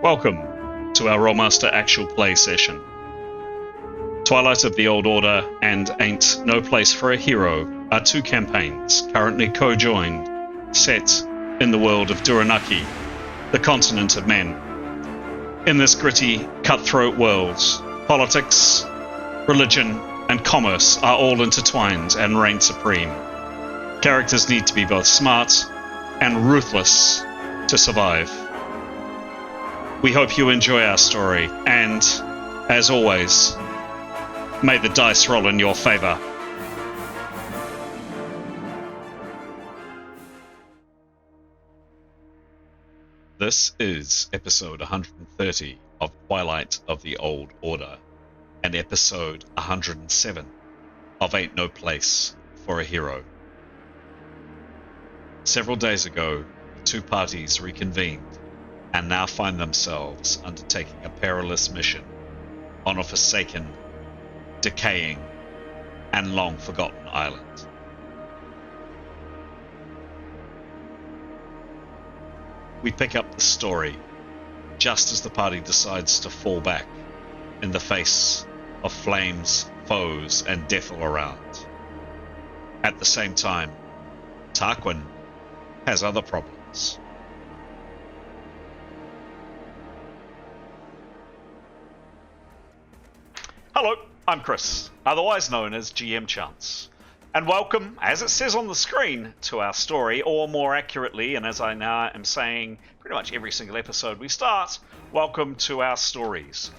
Welcome to our Rolemaster actual play session. Twilight of the Old Order and Ain't No Place for a Hero are two campaigns currently co-joined, set in the world of Duranarki, the continent of men. In this gritty, cutthroat world, politics, religion, and commerce are all intertwined and reign supreme. Characters need to be both smart and ruthless to survive. We hope you enjoy our story, and, as always, may the dice roll in your favor. This is episode 130 of Twilight of the Old Order, and episode 107 of Ain't No Place for a Hero. Several days ago, the two parties reconvened and now find themselves undertaking a perilous mission on a forsaken, decaying, and long-forgotten island. We pick up the story just as the party decides to fall back in the face of flames, foes, and death all around. At the same time, Tarquin has other problems. Hello, I'm Chris, otherwise known as GM Chance, and welcome, as it says on the screen, to our story, or more accurately, and as I now am saying pretty much every single episode we start, welcome to our stories.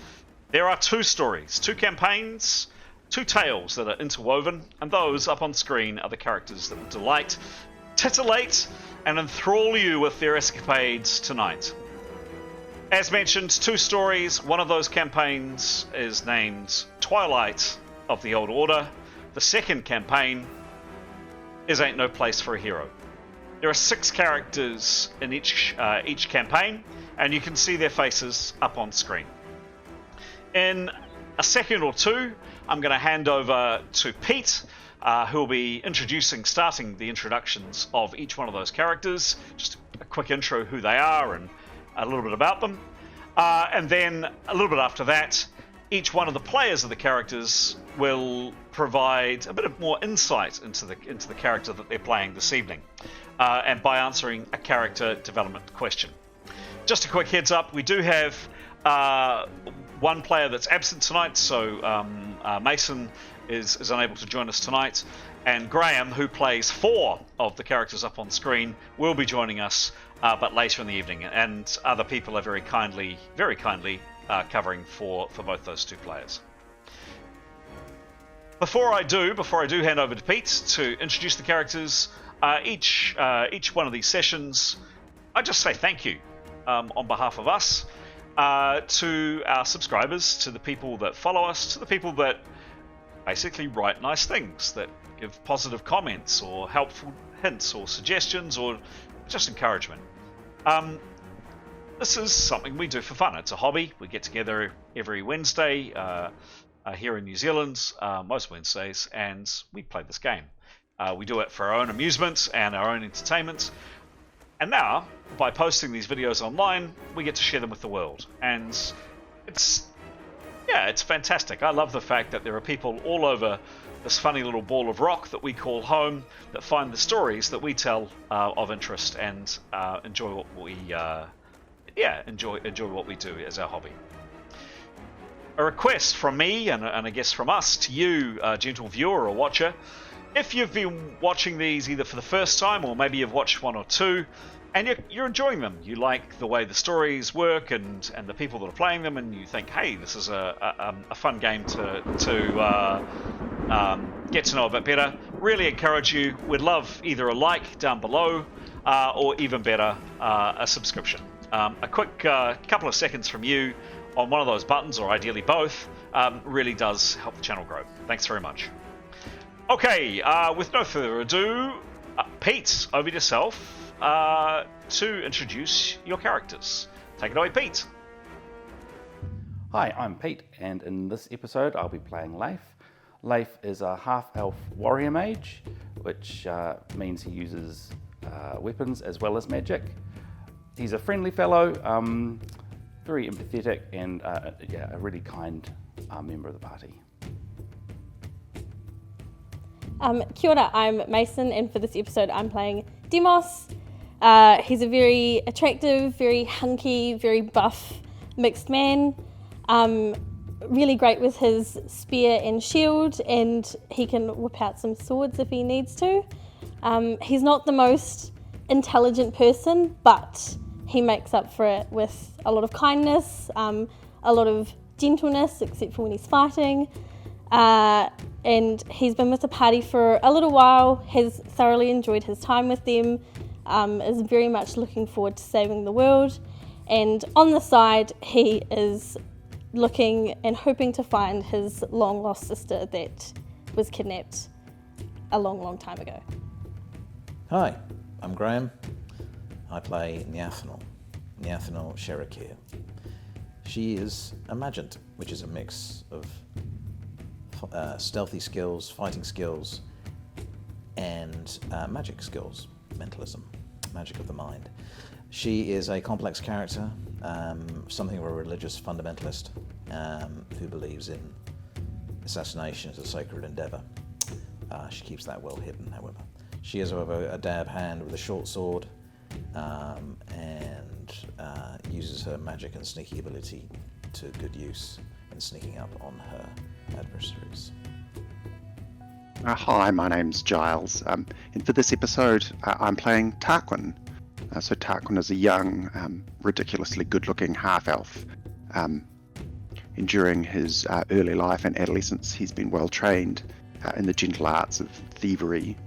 There are two stories, two campaigns, two tales that are interwoven, and those up on screen are the characters that will delight, titillate, and enthrall you with their escapades tonight. As mentioned, two stories. One of those campaigns is named Twilight of the Old Order. The second campaign is Ain't No Place for a Hero. There are 6 characters in each campaign, and you can see their faces up on screen. In a second or two, I'm going to hand over to Pete, who will be starting the introductions of each one of those characters. Just a quick intro who they are and a little bit about them. And then a little bit after that, each one of the players of the characters will provide a bit of more insight into the character that they're playing this evening, and by answering a character development question. Just a quick heads up, we do have one player that's absent tonight, so Mason is unable to join us tonight, and Graham, who plays 4 of the characters up on screen, will be joining us, but later in the evening, and other people are very kindly covering for both those two players. Before I do hand over to Pete to introduce the characters, each one of these sessions, I just say thank you on behalf of us to our subscribers, to the people that follow us, to the people that basically write nice things, that give positive comments or helpful hints or suggestions or just encouragement. This is something we do for fun. It's a hobby. We get together every Wednesday here in New Zealand, most Wednesdays, and we play this game. We do it for our own amusement and our own entertainment. And now, by posting these videos online, we get to share them with the world. And it's fantastic. I love the fact that there are people all over this funny little ball of rock that we call home that find the stories that we tell of interest and enjoy what we enjoy what we do as our hobby. A request from me and I guess from us to you, gentle viewer or watcher, if you've been watching these either for the first time or maybe you've watched one or two and you're enjoying them, you like the way the stories work and the people that are playing them, and you think, hey, this is a fun game to get to know a bit better, really encourage you. We'd love either a like down below or even better, a subscription. A quick couple of seconds from you on one of those buttons, or ideally both, really does help the channel grow. Thanks very much. Okay, with no further ado, Pete, over to yourself to introduce your characters. Take it away, Pete. Hi, I'm Pete, and in this episode I'll be playing Leif. Leif is a half-elf warrior mage, which means he uses weapons as well as magic. He's a friendly fellow, very empathetic and a really kind member of the party. Kia ora, I'm Mason, and for this episode I'm playing Demos. He's a very attractive, very hunky, very buff mixed man. Really great with his spear and shield, and he can whip out some swords if he needs to. He's not the most intelligent person, but he makes up for it with a lot of kindness, a lot of gentleness, except for when he's fighting. And he's been with the party for a little while, has thoroughly enjoyed his time with them, is very much looking forward to saving the world. And on the side, he is looking and hoping to find his long lost sister that was kidnapped a long, long time ago. Hi, I'm Graham. I play Nyathanel Sherakir. She is a Magent, which is a mix of stealthy skills, fighting skills, and magic skills, mentalism, magic of the mind. She is a complex character, something of a religious fundamentalist who believes in assassination as a sacred endeavour. She keeps that well hidden, however. She is, however, a dab hand with a short sword and uses her magic and sneaky ability to good use in sneaking up on her adversaries. Hi, my name's Giles, and for this episode I'm playing Tarquin. So Tarquin is a young, ridiculously good-looking half-elf. During his early life and adolescence, he's been well-trained in the gentle arts of thievery,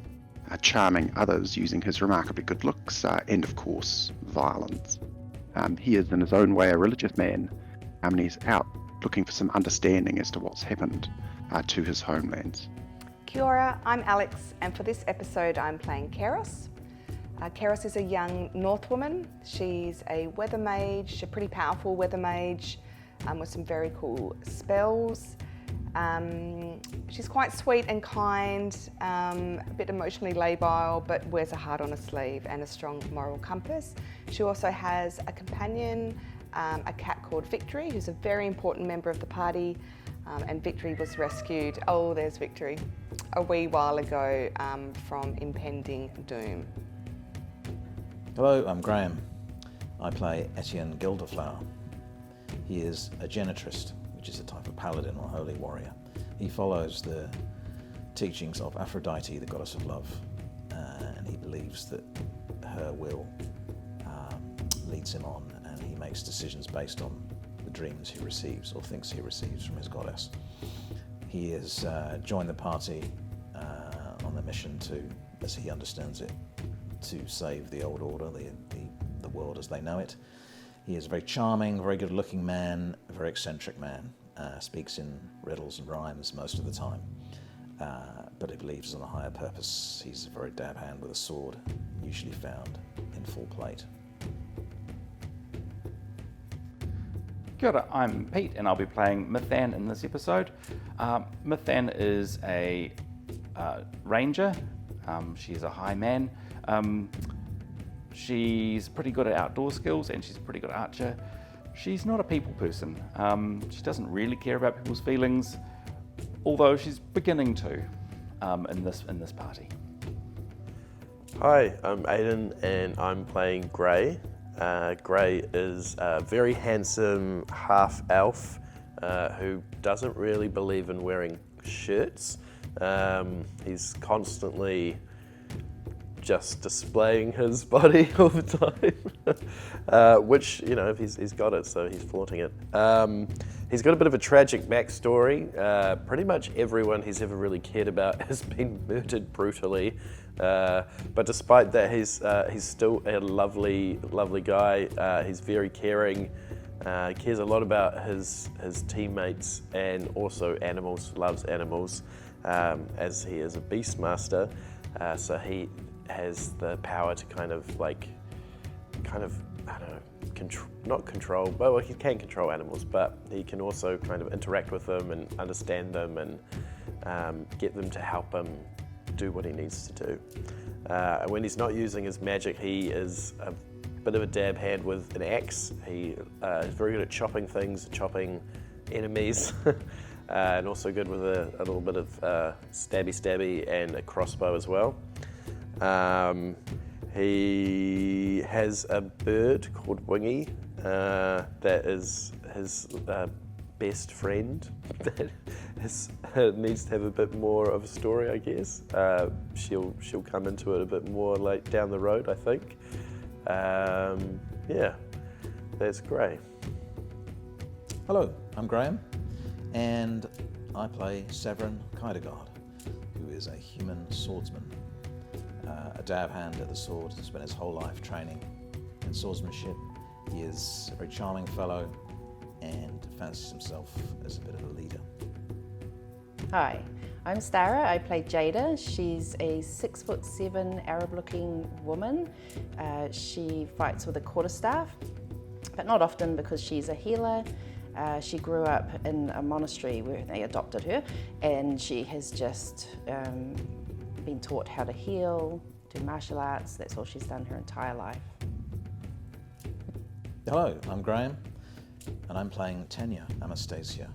charming others using his remarkably good looks, and of course, violence. He is in his own way a religious man, and he's out looking for some understanding as to what's happened to his homelands. Kia ora, I'm Alex, and for this episode I'm playing Keros. Keros is a young North woman. She's a weather mage, a pretty powerful weather mage with some very cool spells. She's quite sweet and kind, a bit emotionally labile, but wears a heart on her sleeve and a strong moral compass. She also has a companion, a cat called Victory, who's a very important member of the party, and Victory was rescued, there's Victory, a wee while ago from impending doom. Hello, I'm Graham. I play Etienne Gilderflower. He is a genitrist, which is a type of paladin or holy warrior. He follows the teachings of Aphrodite, the goddess of love, and he believes that her will leads him on, and he makes decisions based on the dreams he receives or thinks he receives from his goddess. He has joined the party on a mission to, as he understands it, to save the old order, the world as they know it. He is a very charming, very good-looking man, a very eccentric man, speaks in riddles and rhymes most of the time, but he believes in a higher purpose. He's a very dab hand with a sword, usually found in full plate. Kia ora, I'm Pete, and I'll be playing Mithan in this episode. Mithan is a ranger. She's a high man. She's pretty good at outdoor skills, and she's a pretty good archer. She's not a people person. She doesn't really care about people's feelings, although she's beginning to in this party. Hi, I'm Aidan, and I'm playing Grey. Grey is a very handsome half-elf who doesn't really believe in wearing shirts. He's constantly just displaying his body all the time, which, you know, he's got it, so he's flaunting it. He's got a bit of a tragic backstory. Pretty much everyone he's ever really cared about has been murdered brutally, but despite that, he's still a lovely guy. He's very caring, cares a lot about his teammates and also animals, loves animals, as he is a beastmaster, so he has the power to kind of, I don't know, not control, well, he can control animals, but he can also kind of interact with them and understand them and get them to help him do what he needs to do. When he's not using his magic, he is a bit of a dab hand with an axe. He is very good at chopping things, chopping enemies, and also good with a little bit of stabby and a crossbow as well. He has a bird called Wingy that is his best friend that needs to have a bit more of a story, I guess. She'll come into it a bit more like down the road, I think. Yeah, that's Gray. Hello, I'm Graham, and I play Severin Kaidegard, who is a human swordsman, a dab hand at the sword. Has spent his whole life training in swordsmanship. He is a very charming fellow and fancies himself as a bit of a leader. Hi, I'm Stara. I play Jada. She's a 6'7" Arab-looking woman. She fights with a quarterstaff, but not often because she's a healer. She grew up in a monastery where they adopted her, and she has just been taught how to heal, do martial arts. That's all she's done her entire life. Hello, I'm Graham, and I'm playing Tanya Anastasia,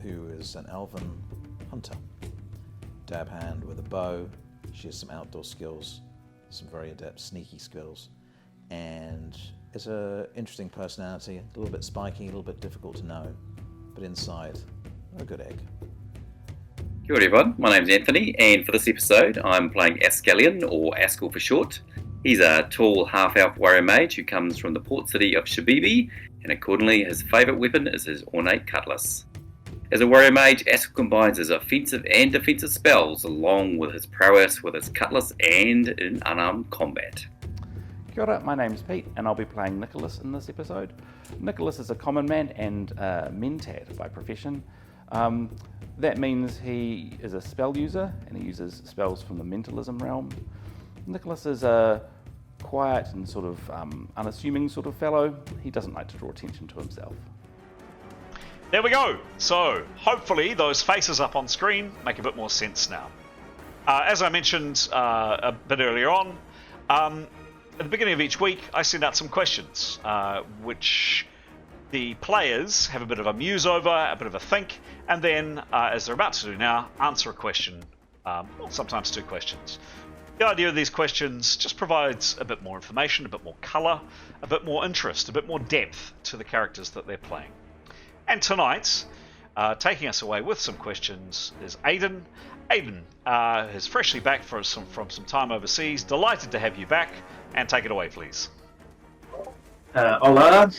who is an elven hunter. Dab hand with a bow. She has some outdoor skills, some very adept sneaky skills, and is an interesting personality, a little bit spiky, a little bit difficult to know, but inside, a good egg. Kia ora everyone, my name's Anthony, and for this episode I'm playing Ascallion, or Askel for short. He's a tall half-elf warrior mage who comes from the port city of Shabibi, and accordingly his favourite weapon is his ornate cutlass. As a warrior mage, Askel combines his offensive and defensive spells along with his prowess with his cutlass and in unarmed combat. Kia ora, my name's Pete, and I'll be playing Nicholas in this episode. Nicholas is a common man and a Mentat by profession. That means he is a spell user, and he uses spells from the mentalism realm. Nicholas is a quiet and sort of unassuming sort of fellow. He doesn't like to draw attention to himself. There we go. So, hopefully those faces up on screen make a bit more sense now. As I mentioned a bit earlier on, at the beginning of each week, I send out some questions, which the players have a bit of a muse over, a bit of a think, and then, as they're about to do now, answer a question, well, sometimes two questions. The idea of these questions just provides a bit more information, a bit more colour, a bit more interest, a bit more depth to the characters that they're playing. And tonight, taking us away with some questions is Aidan. Aidan is freshly back from some time overseas. Delighted to have you back, and take it away, please. Hola,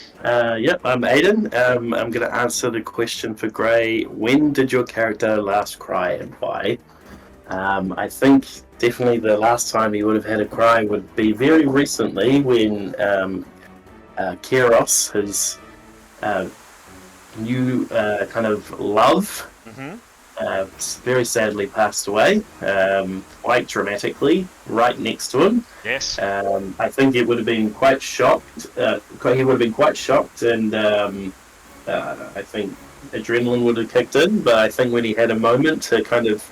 yep, I'm Aidan. I'm going to answer the question for Gray. When did your character last cry and why? I think definitely the last time he would have had a cry would be very recently when Keros, his new kind of love, very sadly passed away, quite dramatically, right next to him. Yes. I think it would have been quite shocked. He would have been quite shocked, and I think adrenaline would have kicked in. But I think when he had a moment to kind of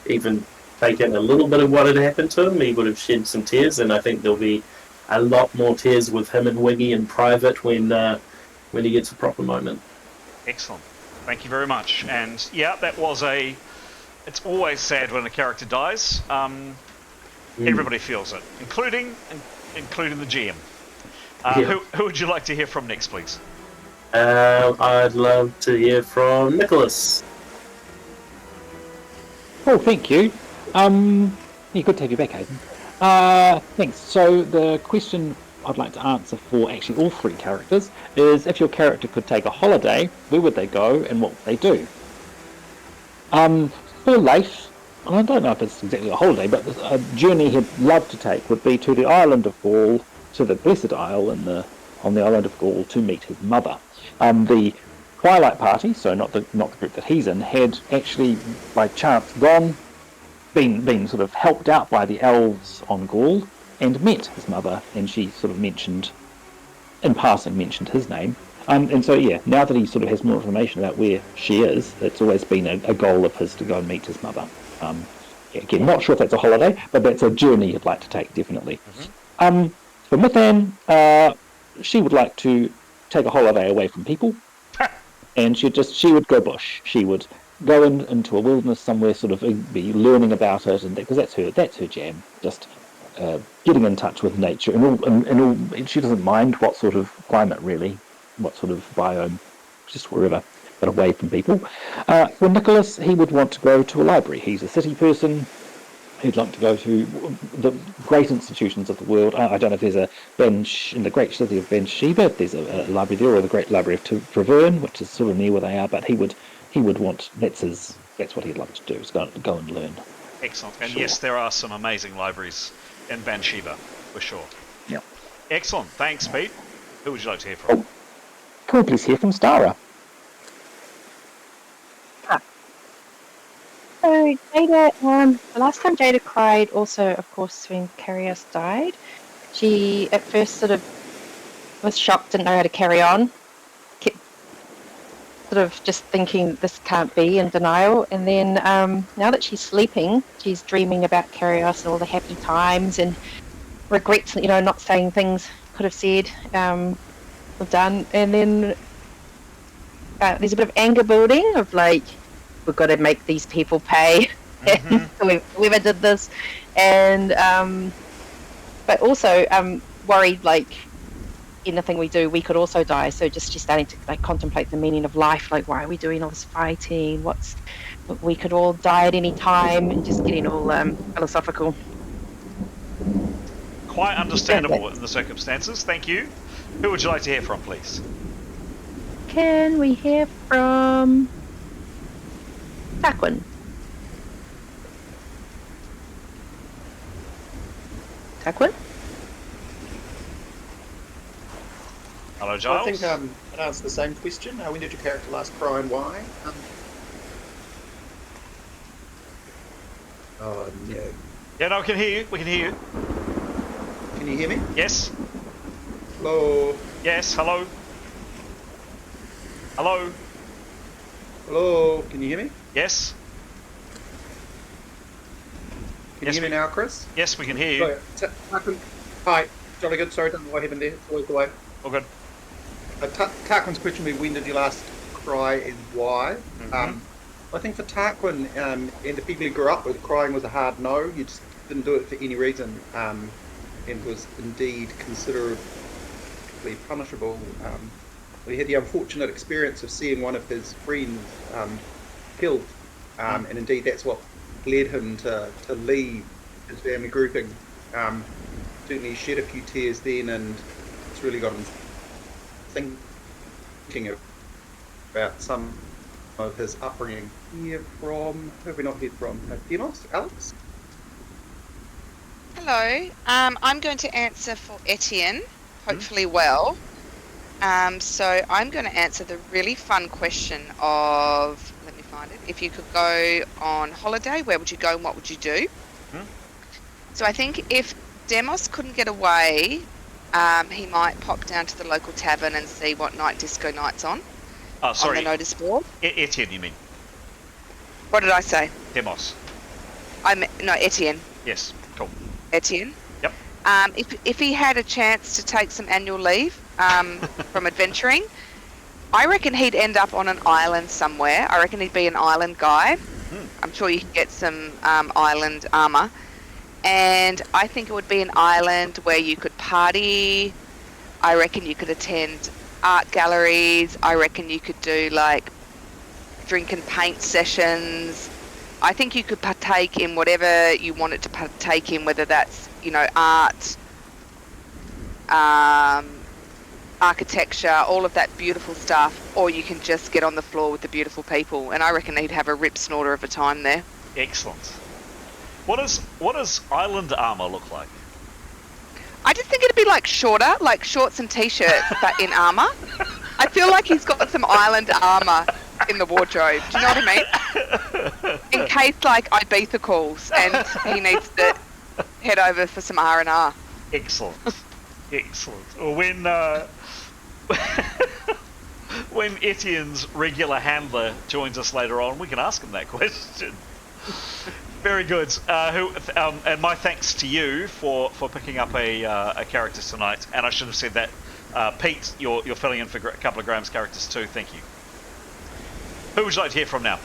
even take in a little bit of what had happened to him, he would have shed some tears. And I think there'll be a lot more tears with him and Wiggy in private when he gets a proper moment. Excellent. Thank you very much. And yeah, that was it's always sad when a character dies. Everybody feels it, including the GM. Who would you like to hear from next, please? I'd love to hear from Nicholas. Oh, thank you. Yeah, good to have you back, Aidan. Thanks. So the question I'd like to answer for actually all three characters is, if your character could take a holiday, where would they go and what would they do? For Leif, I don't know if it's exactly a holiday, but a journey he'd love to take would be to the island of Gaul, to the Blessed Isle on the island of Gaul, to meet his mother. The Twilight party, so not the group that he's in, had actually by chance been sort of helped out by the elves on Gaul and met his mother, and she sort of mentioned his name. And so, yeah, now that he sort of has more information about where she is, it's always been a goal of his to go and meet his mother. Again, not sure if that's a holiday, but that's a journey he'd like to take, definitely. For Mithan, she would like to take a holiday away from people, and she would go bush. She would go into a wilderness somewhere, sort of be learning about it, and because that's her jam. Just getting in touch with nature, and all. She doesn't mind what sort of climate, really, what sort of biome, just wherever, but away from people. For Nicholas, he would want to go to a library. He's a city person. He'd like to go to the great institutions of the world. I don't know if there's a bench in the great city of Bathsheba, if there's a library there, or the great library of Treverne, which is sort of near where they are. But he would want, that's what he'd like to do, is go and learn. Excellent. And Sure. yes, there are some amazing libraries in Bathsheba, for sure. Yeah. Excellent. Thanks, Pete. Who would you like to hear from? Can we please hear from Stara? So Jada, the last time Jada cried, also of course when Carius died, she at first sort of was shocked, didn't know how to carry on, kept sort of just thinking this can't be, in denial. And then now that she's sleeping, she's dreaming about Carius and all the happy times, and regrets, not saying things could have said or done. And then there's a bit of anger building of like, we've got to make these people pay. Whoever did this, and but also worried like anything we do, we could also die. So just she's starting to like contemplate the meaning of life. Like, why are we doing all this fighting? We could all die at any time, and just getting all philosophical. Quite understandable in the circumstances. Thank you. Who would you like to hear from, please? Can we hear from Tarquin? Tarquin? Hello, Giles. I think I'd answer the same question. When did your character last cry and why? Oh, no. Yeah, no, we can hear you. We can hear you. Can you hear me? Yes. Hello? Yes, hello. Hello. Hello? Can you hear me? Yes. Can you hear me now, Chris? Yes, we can hear you. Hi, jolly good. Sorry, don't know what happened there. It's always the way. All good. Tarquin's question me, when did you last cry and why? I think for Tarquin and the people he grew up with, crying was a hard no. You just didn't do it for any reason, and was indeed considerably punishable. He had the unfortunate experience of seeing one of his friends killed, and indeed that's what led him to leave his family grouping. Certainly he shed a few tears then, and it's really got him thinking about some of his upbringing. Who have we not heard from? Demos? Alex? Hello. I'm going to answer for Etienne, hopefully well. So I'm going to answer the really fun question of, let me find it, if you could go on holiday, where would you go and what would you do? So I think if Demos couldn't get away, he might pop down to the local tavern and see what night disco night's on. Oh, sorry. On the notice board. Etienne, you mean? What did I say? Demos. No, Etienne. Yes, cool. Etienne. Yep. If he had a chance to take some annual leave from adventuring, I reckon he'd end up on an island somewhere. I reckon he'd be an island guide. I'm sure you can get some island armor. And I think it would be an island where you could party. I reckon you could attend art galleries. I reckon you could do like drink and paint sessions. I think you could partake in whatever you wanted to partake in, whether that's, art, architecture, all of that beautiful stuff, or you can just get on the floor with the beautiful people. And I reckon he'd have a rip snorter of a time there. Excellent. What does island armor look like? I just think it'd be like shorter, like shorts and t-shirts, but in armor. I feel like he's got some island armor in the wardrobe. Do you know what I mean? In case like Ibiza calls and he needs to head over for some R&R. Excellent. Excellent. Well, when Etienne's regular handler joins us later on, we can ask him that question. Very good. And my thanks to you for picking up a character tonight. And I should have said that. Pete, you're filling in for a couple of Graham's characters too. Thank you. Who would you like to hear from now?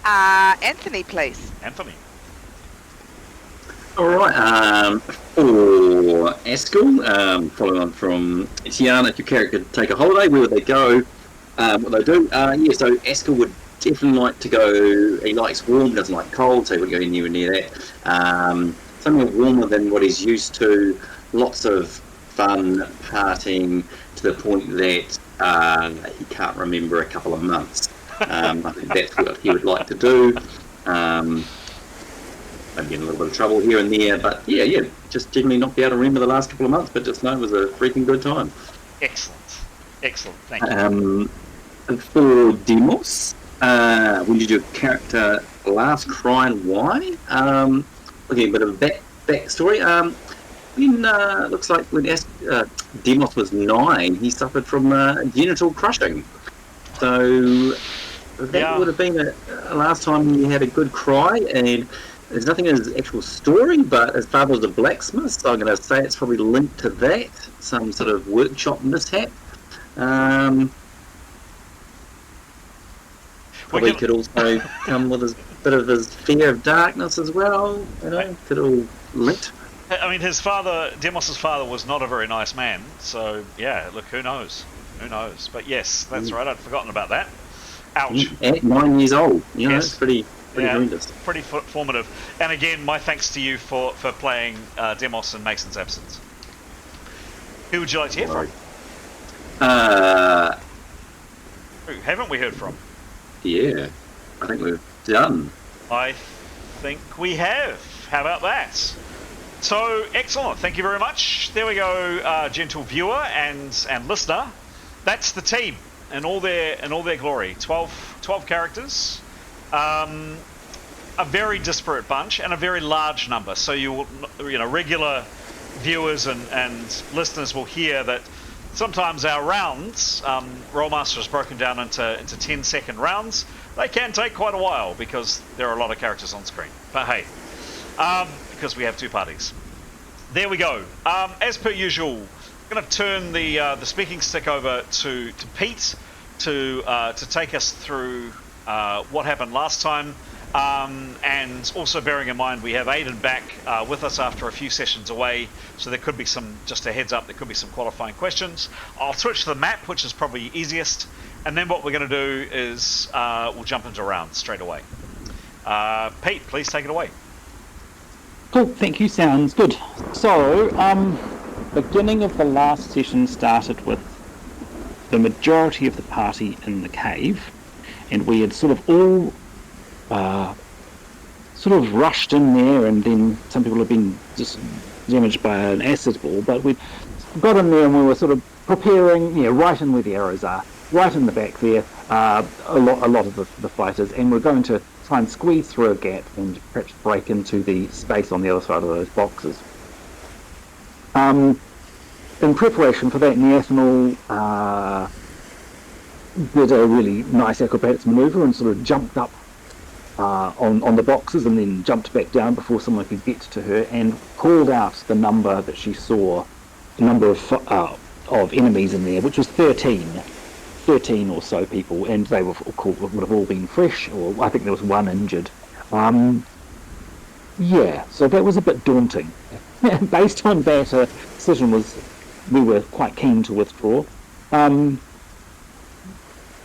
Anthony, please. Anthony. All right. For Eskel, following on from Tiana, if your character could take a holiday, where would they go? What they do? So Eskel would definitely like to go. He likes warm, doesn't like cold, so he wouldn't go anywhere near that. Something warmer than what he's used to. Lots of fun, partying to the point that he can't remember a couple of months. I think that's what he would like to do. Maybe in a little bit of trouble here and there, but yeah, just generally not be able to remember the last couple of months, but just know it was a freaking good time. Excellent, thank you. And for Demos, when did your character last cry and why? Okay, a bit of backstory. Looks like when Demos was 9, he suffered from genital crushing. So that would have been the last time he had a good cry, and there's nothing in his actual story, but his father was a blacksmith, so I'm going to say it's probably linked to that, some sort of workshop mishap. Probably could also come with a bit of his fear of darkness as well, could all linked. I mean, Demos's father was not a very nice man, so yeah, look, who knows? But yes, that's right, I'd forgotten about that. Ouch. At 9 years old, it's pretty horrendous. Pretty formative. And again, my thanks to you for playing Demos in Mason's absence. Who would you like to hear from? Who haven't we heard from? Yeah, I think we've done. I think we have. How about that? So, excellent. Thank you very much. There we go, gentle viewer and listener. That's the team in all their glory. 12 characters. A very disparate bunch and a very large number. So regular viewers and listeners will hear that sometimes our rounds, Rolemaster is broken down into 10-second rounds. They can take quite a while because there are a lot of characters on screen. But hey, because we have 2 parties. There we go. As per usual, I'm going to turn the speaking stick over to Pete to take us through what happened last time. And also bearing in mind we have Aidan back with us after a few sessions away, so there could be just a heads up, there could be some qualifying questions. I'll switch to the map, which is probably easiest, and then what we're going to do is we'll jump into rounds straight away. Pete, please take it away. Cool, thank you, sounds good. So, beginning of the last session started with the majority of the party in the cave, and we had sort of all rushed in there, and then some people have been just damaged by an acid ball, but we got in there and we were sort of preparing, right in where the arrows are, right in the back there, a lot of the fighters, and we're going to try and squeeze through a gap and perhaps break into the space on the other side of those boxes. In preparation for that, Neathanol did a really nice acrobatics maneuver and sort of jumped up on the boxes and then jumped back down before someone could get to her and called out the number that she saw, the number of enemies in there, which was 13 or so people, and they would have all been fresh, or I think there was 1 injured. So that was a bit daunting. Based on that, decision was we were quite keen to withdraw.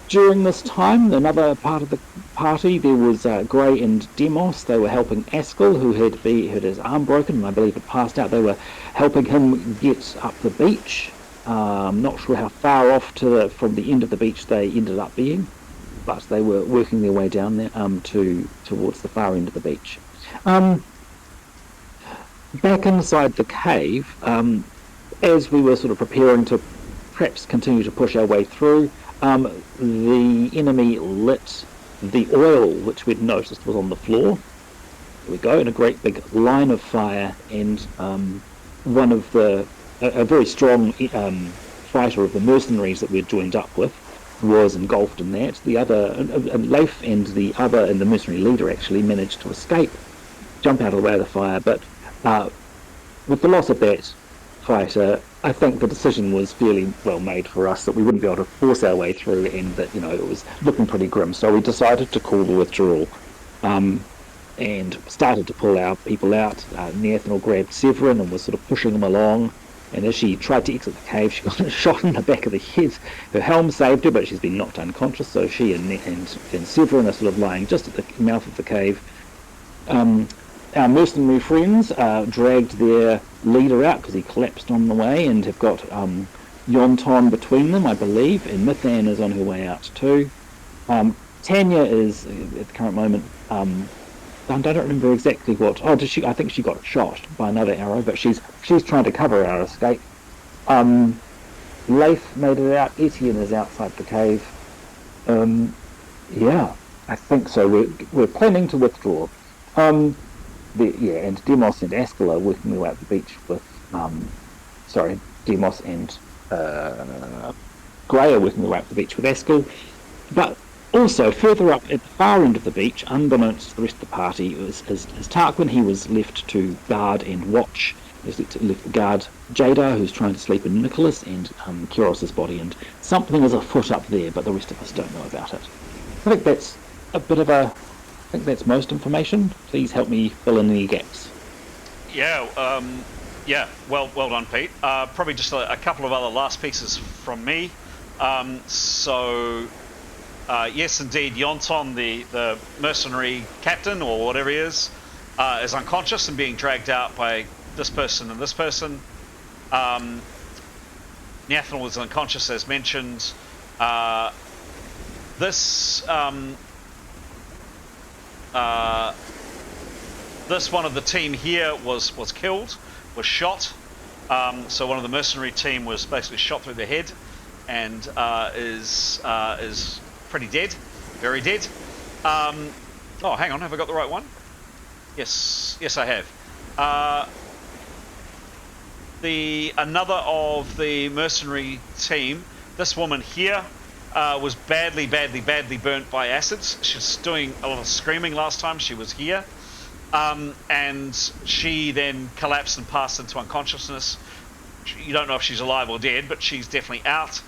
During this time, another part of the party, there was Gray and Demos. They were helping Askel, who had his arm broken and I believe had passed out. They were helping him get up the beach. Not sure how far off from the end of the beach they ended up being, but they were working their way down there towards the far end of the beach. Back inside the cave, as we were sort of preparing to perhaps continue to push our way through, the enemy lit the oil which we'd noticed was on the floor. There we go, in a great big line of fire, and one of a very strong fighter of the mercenaries that we'd joined up with was engulfed in that. The other, Leif and the mercenary leader actually managed to escape, jump out of the way of the fire, but with the loss of that fighter, I think the decision was fairly well made for us that we wouldn't be able to force our way through, and that it was looking pretty grim. So we decided to call the withdrawal, and started to pull our people out. Neathanel grabbed Severin and was sort of pushing him along. And as she tried to exit the cave, she got a shot in the back of the head. Her helm saved her, but she's been knocked unconscious. So she and Severin are sort of lying just at the mouth of the cave. Our mercenary friends dragged their leader out because he collapsed on the way, and have got Yonton between them, I believe, and Mithan is on her way out too. Tanya is, at the current moment, I don't remember exactly what. Oh, did she? I think she got shot by another arrow, but she's trying to cover our escape. Leif made it out. Etienne is outside the cave. Yeah, I think so. We're planning to withdraw. And Demos and Askel are working their way up the beach with. Demos and Grey are working their way up the beach with Askel, but. Also, further up at the far end of the beach, unbeknownst to the rest of the party, is Tarquin. He was left to guard and watch. He was left to guard Jada, who's trying to sleep in Nicholas, and Kyros' body. And something is afoot up there, but the rest of us don't know about it. I think that's that's most information. Please help me fill in any gaps. Yeah, well done, Pete. Probably just a couple of other last pieces from me. Yes, indeed, Yonton, the mercenary captain, or whatever he is unconscious and being dragged out by this person and this person. Neathanel was unconscious, as mentioned. This one of the team here was killed, was shot. So one of the mercenary team was basically shot through the head, and is pretty dead, very dead. Oh, hang on, have I got the right one? Yes, I have. Another of the mercenary team, this woman here, was badly burnt by acids. She's doing a lot of screaming last time she was here. And she then collapsed and passed into unconsciousness. You don't know if she's alive or dead, but she's definitely out.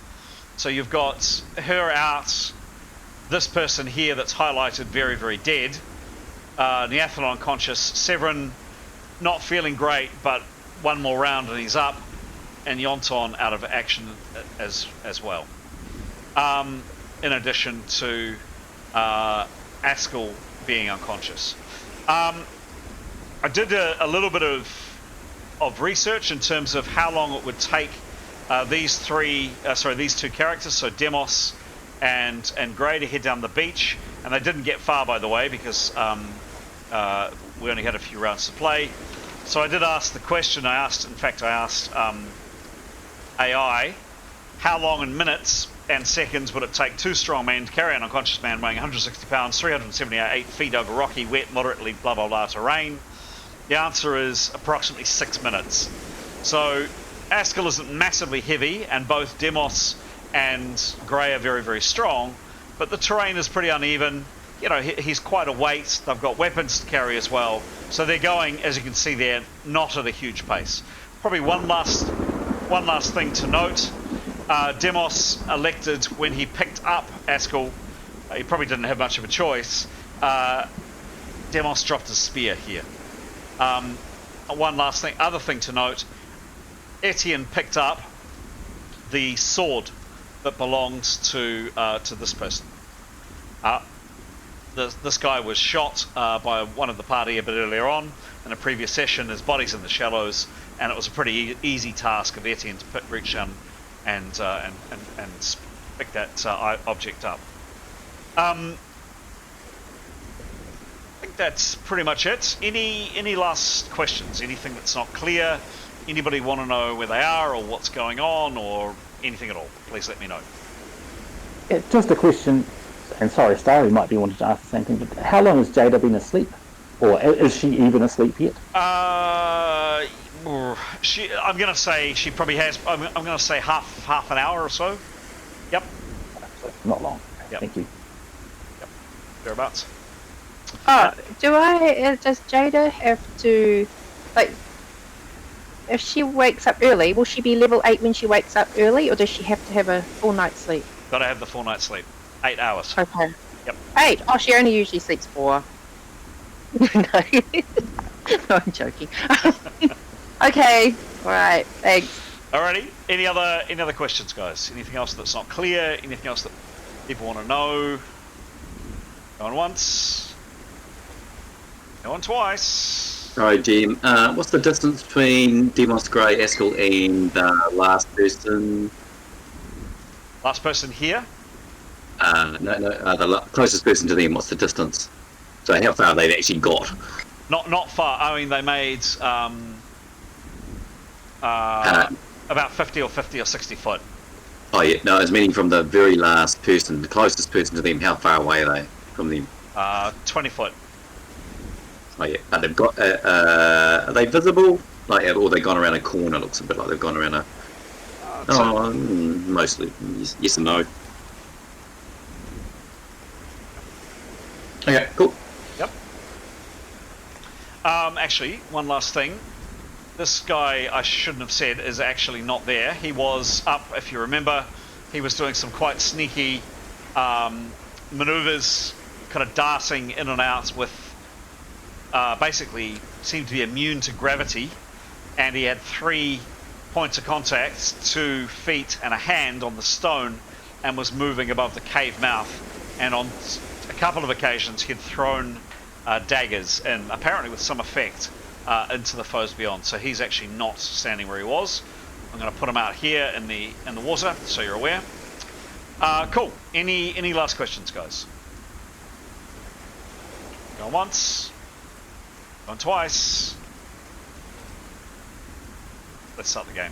So you've got her out. This person here that's highlighted very, very dead. Neathanel unconscious. Severin not feeling great, but one more round and he's up. And Yonton out of action as well. In addition to Askel being unconscious. I did a little bit of research in terms of how long it would take these two characters, so Demos and Grey, to head down the beach, and they didn't get far, by the way, because we only had a few rounds to play. So I did ask the question. I asked AI, how long in minutes and seconds would it take two strong men to carry an unconscious man weighing 160 pounds, 378 feet over rocky, wet, moderately blah blah blah terrain? The answer is approximately 6 minutes. So Askel isn't massively heavy, and both Demos and Grey are very, very strong, but the terrain is pretty uneven. You know, he's quite a weight. They've got weapons to carry as well. So they're going, as you can see there, not at a huge pace. Probably one last thing to note. Demos elected, when he picked up Askel, he probably didn't have much of a choice. Demos dropped his spear here. Other thing to note, Etienne picked up the sword that belongs to this person. This guy was shot by one of the party a bit earlier on in a previous session. His body's in the shallows, and it was a pretty easy task of Etienne to reach down and pick that object up. I think that's pretty much it. Any last questions? Anything that's not clear? Anybody want to know where they are or what's going on or anything at all? Please let me know. Yeah, just a question, and sorry, Starry might be wanting to ask the same thing, but how long has Jada been asleep? Or is she even asleep yet? I'm going to say she probably has. I'm going to say half an hour or so. Yep. So not long. Yep. Thank you. Yep. Thereabouts. Oh, does Jada have to, like, if she wakes up early, will she be level 8 when she wakes up early, or does she have to have a full night's sleep? Gotta have the full night's sleep. 8 hours. Okay. Yep. 8? Oh, she only usually sleeps 4. No. No, I'm joking. Okay. Alright, thanks. Alrighty. Any other questions, guys? Anything else that's not clear? Anything else that people want to know? Going once. Going twice. Sorry, Jim. What's the distance between Demos, Grey, Askell, and last person? Last person here? The closest person to them. What's the distance? So how far they've actually got? Not far. I mean, they made about 50 or 60 foot. Oh yeah, no, it's meaning from the very last person, the closest person to them. How far away are they from them? 20 foot. Oh yeah, they've got. Are they visible? Like, or they gone around a corner? Looks a bit like they've gone around a. Mostly yes and no. Okay, cool. Yep. Actually, one last thing. This guy, I shouldn't have said, is actually not there. He was up, if you remember. He was doing some quite sneaky maneuvers, kind of darting in and out with, basically seemed to be immune to gravity. And he had 3 points of contact, 2 feet and a hand on the stone, and was moving above the cave mouth. And on a couple of occasions, he'd thrown daggers, and apparently with some effect, into the foes beyond. So he's actually not standing where he was. I'm going to put him out here in the water, so you're aware. Cool. Any last questions, guys? Going once. Going twice. Let's start the game.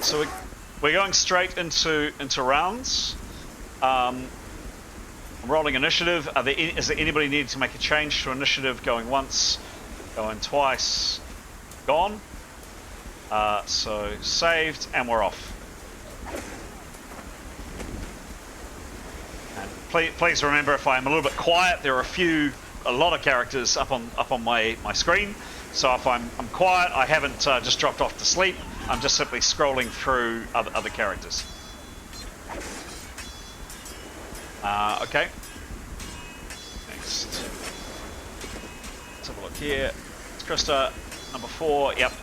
So we're going straight into rounds. I'm rolling initiative. Is there anybody needing to make a change to initiative? Going once, going twice, gone. So saved, and we're off. And please remember, if I'm a little bit quiet, there are a lot of characters up on my screen. So if I'm quiet, I haven't just dropped off to sleep. I'm just simply scrolling through other characters. Okay. Next. Let's have a look here. It's Krista, number 4. Yep.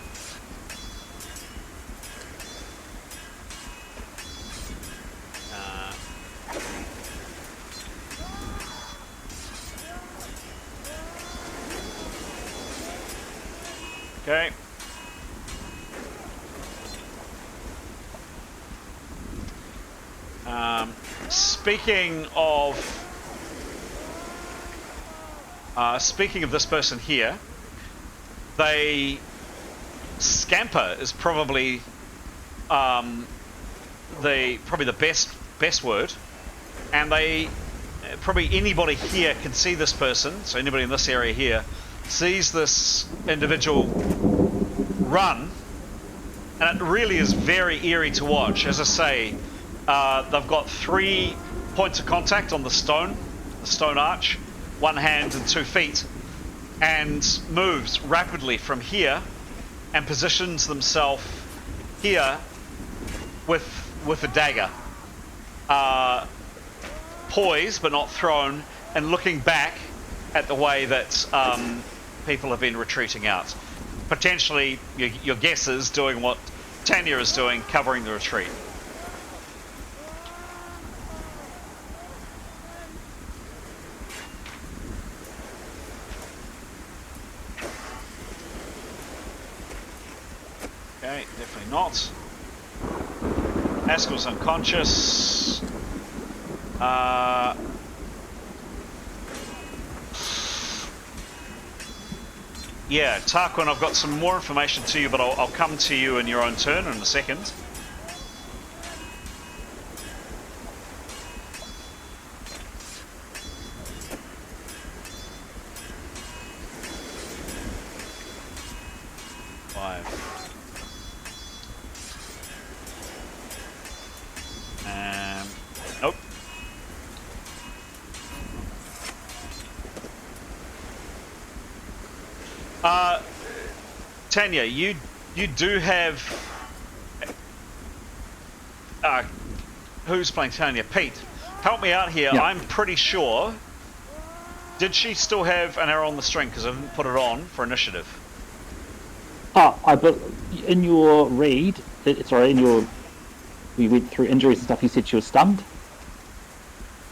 Okay. Speaking of this person here, scamper is probably the best word, and probably anybody here can see this person. So anybody in this area here sees this individual run, and it really is very eerie to watch. As I say, they've got 3 points of contact on the stone arch, 1 hand and 2 feet, and moves rapidly from here and positions themselves here with a dagger, poised but not thrown, and looking back at the way that people have been retreating out. Potentially, your guess is doing what Tanya is doing, covering the retreat. Okay, definitely not. Askell's unconscious. Yeah, Tarquin, I've got some more information to you, but I'll come to you in your own turn in a second. Tanya, you do have. Who's playing Tanya? Pete, help me out here. Yeah. I'm pretty sure. Did she still have an arrow on the string? Because I didn't put it on for initiative. In your read, we went through injuries and stuff. You said she was stunned.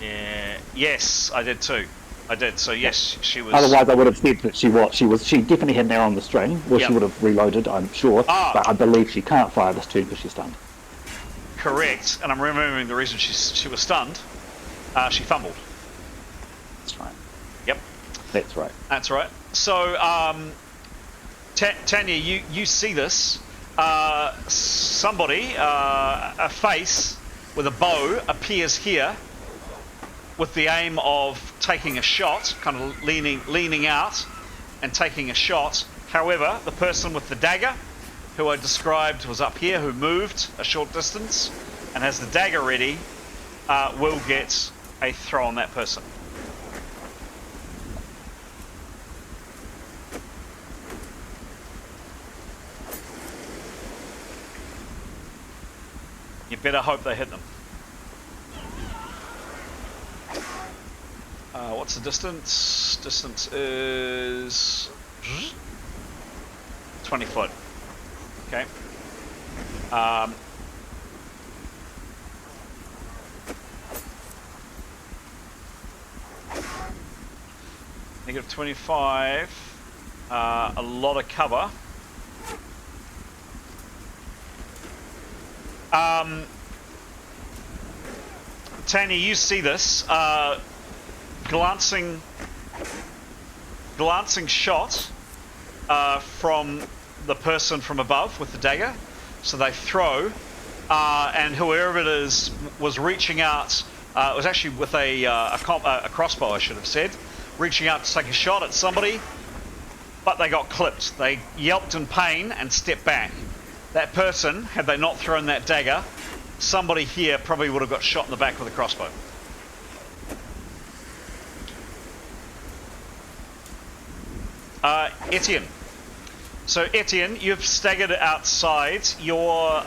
Yeah. Yes, I did too. I did. So yes, she was. Otherwise, I would have said that she definitely had an arrow on the string, or she would have reloaded, I'm sure. But I believe she can't fire this turn because she's stunned. Correct, and I'm remembering the reason she was stunned. She fumbled. That's right. Yep. That's right. That's right. So, Tanya, you see this. Somebody, a face with a bow appears here with the aim of taking a shot, kind of leaning out and taking a shot. However, the person with the dagger, who I described was up here, who moved a short distance and has the dagger ready, will get a throw on that person. You better hope they hit them. What's the distance? Distance is 20 foot. Okay. Negative 25. A lot of cover. Tanya, you see this. Glancing shot from the person from above with the dagger. So they throw, and whoever it is was reaching out. It was actually with a crossbow, I should have said, reaching out to take a shot at somebody, but they got clipped. They yelped in pain and stepped back. That person, had they not thrown that dagger, somebody here probably would have got shot in the back with a crossbow. Etienne. So Etienne, you've staggered outside. You're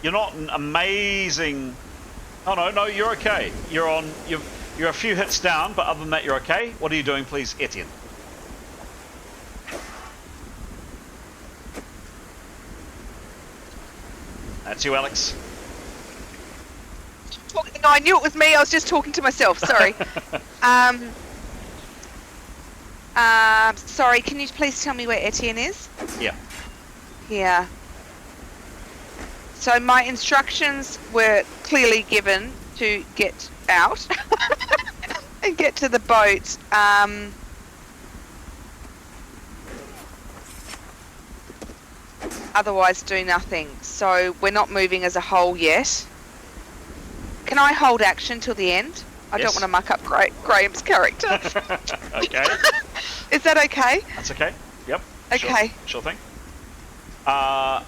not an amazing. Oh no, you're okay. You're a few hits down, but other than that, you're okay. What are you doing, please, Etienne? That's you, Alex. No, I knew it was me. I was just talking to myself. Sorry. Sorry, can you please tell me where Etienne is? Yeah. Yeah. So my instructions were clearly given to get out and get to the boat. Otherwise do nothing. So we're not moving as a whole yet. Can I hold action till the end? I don't want to muck up Graham's character. Okay. Is that okay? That's okay. Yep. Okay. Sure thing. All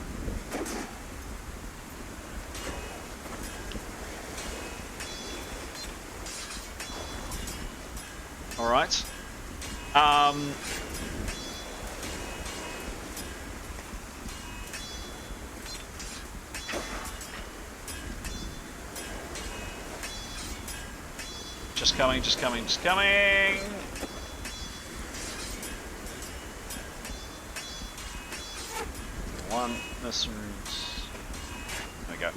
right. Just coming. One, this one's... There we go.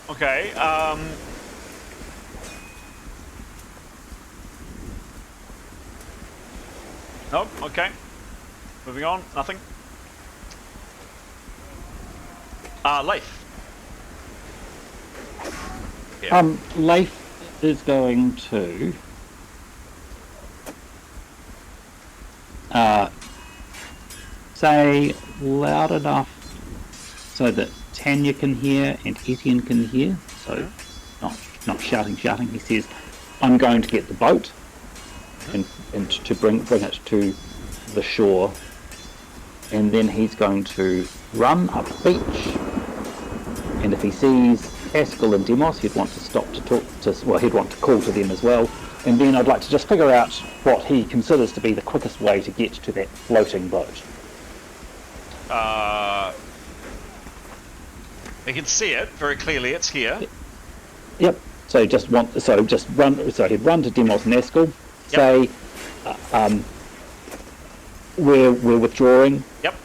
Okay, Nope, okay. Moving on, nothing. Leif. Yeah. Leif is going to say loud enough so that Tanya can hear and Etienne can hear. So not shouting. He says, "I'm going to get the boat." and to bring it to the shore, and then he's going to run up the beach. And if he sees Haskell and Demos, he'd want to stop to talk to. Well, he'd want to call to them as well. And then I'd like to just figure out what he considers to be the quickest way to get to that floating boat. You can see it very clearly. It's here. Yep. So he'd run to Demos and Haskell. Say, we're withdrawing. Yep.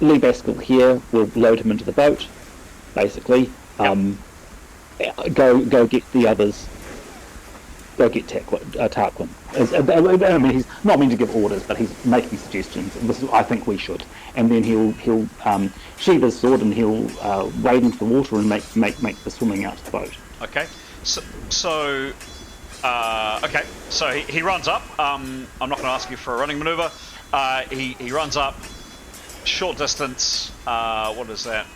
Leave Haskell here. We'll load him into the boat. Basically, go get the others. Go get Tarquin. I mean, he's not meant to give orders, but he's making suggestions. I think we should. And then he'll sheathe his sword and he'll wade into the water and make the swimming out to the boat. Okay. So he runs up. I'm not going to ask you for a running maneuver. He runs up, short distance. What is that?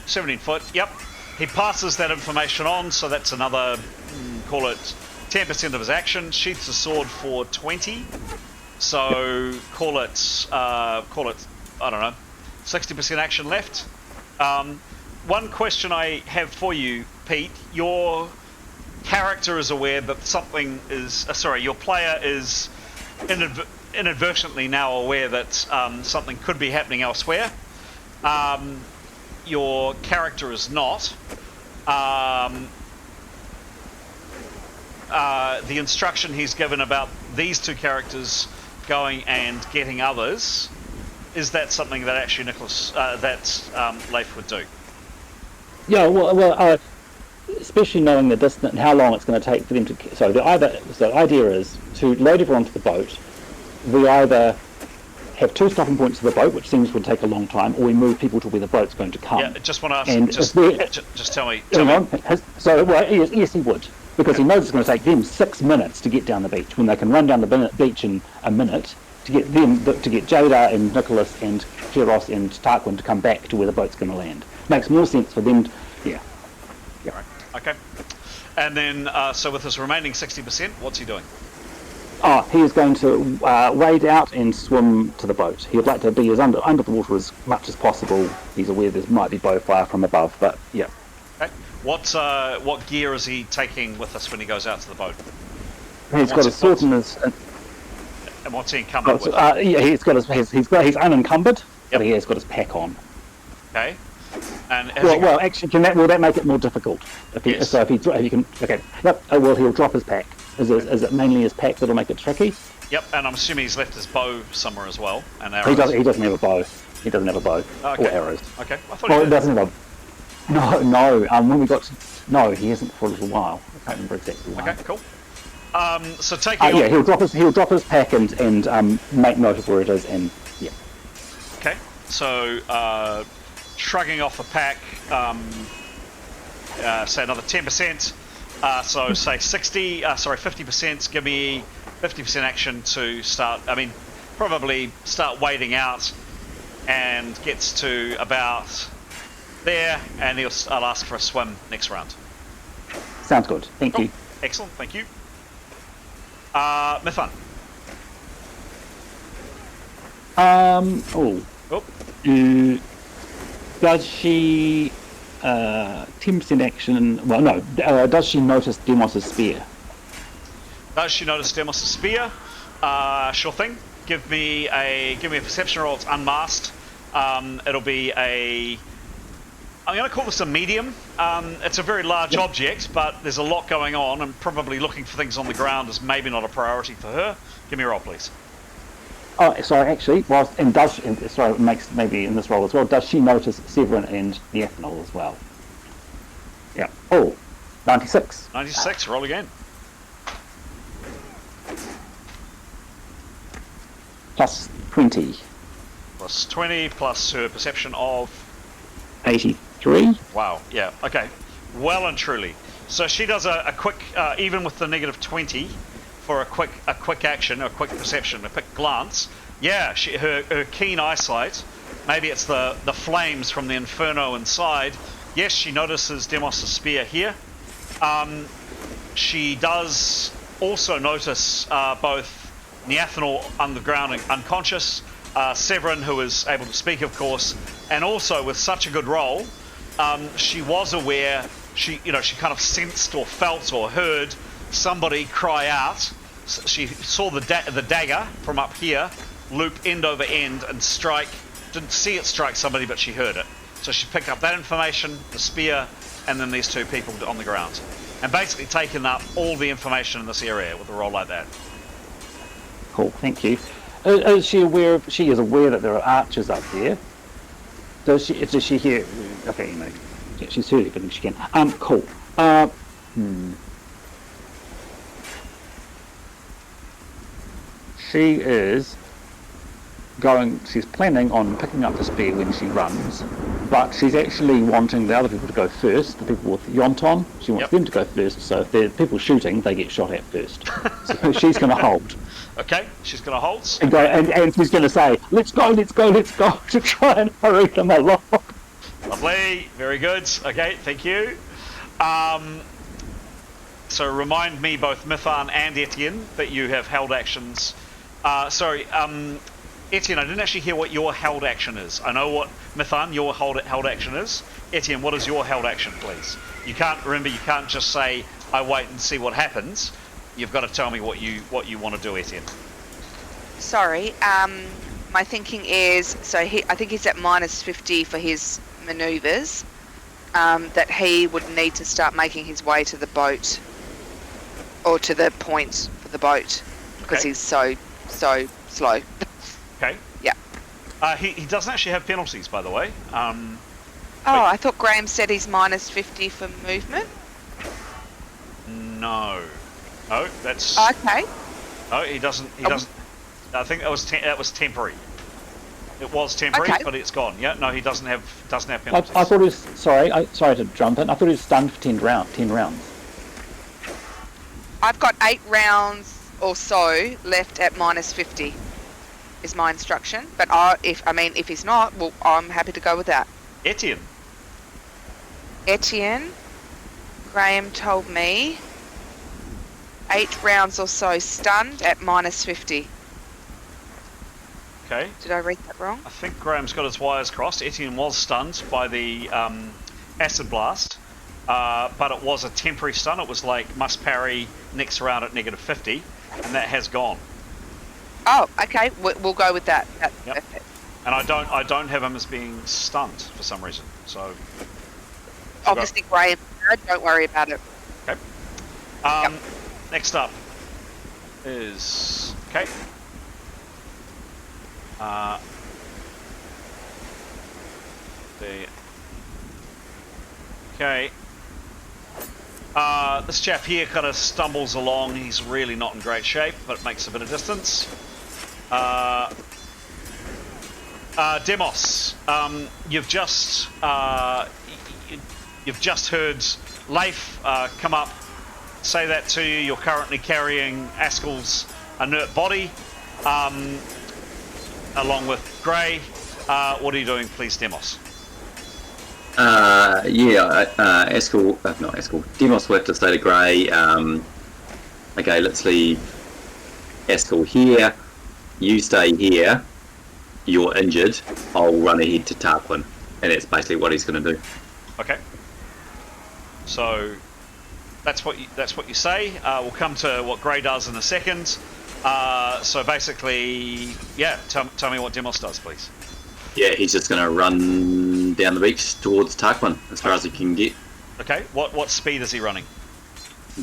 17 foot. Yep. He passes that information on, so that's another, call it 10% of his action. Sheaths the sword for 20. So call it I don't know, 60% action left. One question I have for you, Pete. Your character is aware that something is... your player is inadvertently now aware that something could be happening elsewhere. Your character is not. The instruction he's given about these two characters going and getting others, is that something that actually Nicholas, Leif would do? Yeah, well, especially knowing the distance and how long it's going to take for them to... So the idea is to load everyone to the boat. We either have two stopping points to the boat, which seems would take a long time, or we move people to where the boat's going to come. Yeah, just want to ask, and just tell me. Yes, he would, because he knows it's going to take them 6 minutes to get down the beach, when they can run down the beach in a minute to get Jada and Nicholas and Keros and Tarquin to come back to where the boat's going to land. Makes more sense for them. Yeah. Right. Okay. And then, so with his remaining 60%, what's he doing? He is going to wade out and swim to the boat. He would like to be as under the water as much as possible. He's aware there might be bow fire from above, but yeah. Okay. What gear is he taking with us when he goes out to the boat? He's got a sword in his. And what's he encumbered with? He's unencumbered, but he has got his pack on. Okay. And actually, will that make it more difficult? If he can. Okay. Yep. Well, he'll drop his pack. Is it mainly his pack that'll make it tricky? Yep, and I'm assuming he's left his bow somewhere as well, and arrows. He doesn't have a bow. He doesn't have a bow or arrows. Okay, I thought he did. Doesn't have a... No. When we got to... No, he hasn't for a little while. I can't remember exactly why. Okay, cool. So taking. He'll drop his pack and make note of where it is, and yeah. Okay, so shrugging off the pack. Say another 10%. So say 50%, give me 50% action to start, probably start wading out, and gets to about there, and I'll ask for a swim next round. Sounds good, thank you. Excellent, thank you. Mithun. Does she... 10% action. Well, no. Does she notice Demos's spear? Does she notice Demos's spear? Sure thing. Give me a perception roll. It's unmasked. It'll be a. I'm going to call this a medium. It's a very large object, but there's a lot going on, and probably looking for things on the ground is maybe not a priority for her. Give me a roll, please. Oh, sorry, actually, it makes maybe in this role as well, does she notice Severin and the ethanol as well? Yeah. 96. 96, roll again. Plus 20. Plus 20, plus her perception of... 83. Wow, yeah, okay. Well and truly. So she does a quick, even with the negative 20, for a quick action, a quick perception, a quick glance. Yeah, her keen eyesight, maybe it's the flames from the inferno inside. Yes, she notices Demos' spear here. She does also notice both Neathanel on the ground and unconscious, Severin, who is able to speak, of course, and also with such a good roll, she was aware. She kind of sensed or felt or heard somebody cry out. She saw the dagger from up here loop end over end and strike. Didn't see it strike somebody, but she heard it. So she picked up that information, the spear, and then these two people on the ground, and basically taken up all the information in this area with a roll like that. Cool, thank you. Is she aware? She is aware that there are archers up there. Does she hear? Okay, yeah, she's heard everything she can. Cool. She is going. She's planning on picking up the spear when she runs, but she's actually wanting the other people to go first. The people with Yonton, she wants them to go first. So if there are people shooting, they get shot at first. So she's going to hold. Okay, she's going to hold. And, and she's going to say, let's go, to try and hurry them along. Lovely, very good. Okay, thank you. So remind me, both Mithan and Etienne, that you have held actions. Etienne, I didn't actually hear what your held action is. I know what, Mithan, your held action is. Etienne, what is your held action, please? You can't just say, I wait and see what happens. You've got to tell me what you want to do, Etienne. Sorry, my thinking is, I think he's at -50 for his manoeuvres, that he would need to start making his way to the boat, or to the point for the boat, because he's so slow. Okay. Yeah. He doesn't actually have penalties, by the way. I thought Graham said he's -50 for movement. No, that's okay. No, he doesn't. I think that was temporary. It was temporary, but it's gone. Yeah, no, he doesn't have penalties. I thought he was sorry to jump in. I thought he was stunned for 10 rounds. I've got 8 rounds or so left at -50. Is my instruction, but if he's not, well, I'm happy to go with that. Etienne, Graham told me 8 rounds or so stunned at -50. Okay. Did I read that wrong? I think Graham's got his wires crossed. Etienne was stunned by the acid blast, but it was a temporary stun. It was like must parry next round at -50, and that has gone. Oh, okay. We'll go with that. Yep. Perfect. And I don't have him as being stunned for some reason. So obviously, Graham, don't worry about it. Okay. Next up is this chap here kind of stumbles along. He's really not in great shape, but makes a bit of distance. Demos, you've just heard Leif come up, say that to you. You're currently carrying Askel's inert body, along with Grey. What are you doing, please, Demos? Demos will have to stay to Grey. Okay, let's leave Askel here. You stay here. You're injured. I'll run ahead to Tarquin, and that's basically what he's going to do. Okay. So that's what you say. We'll come to what Grey does in a second. So basically, tell me what Demos does, please. Yeah, he's just going to run down the beach towards Tarquin as far as he can get. Okay. What speed is he running?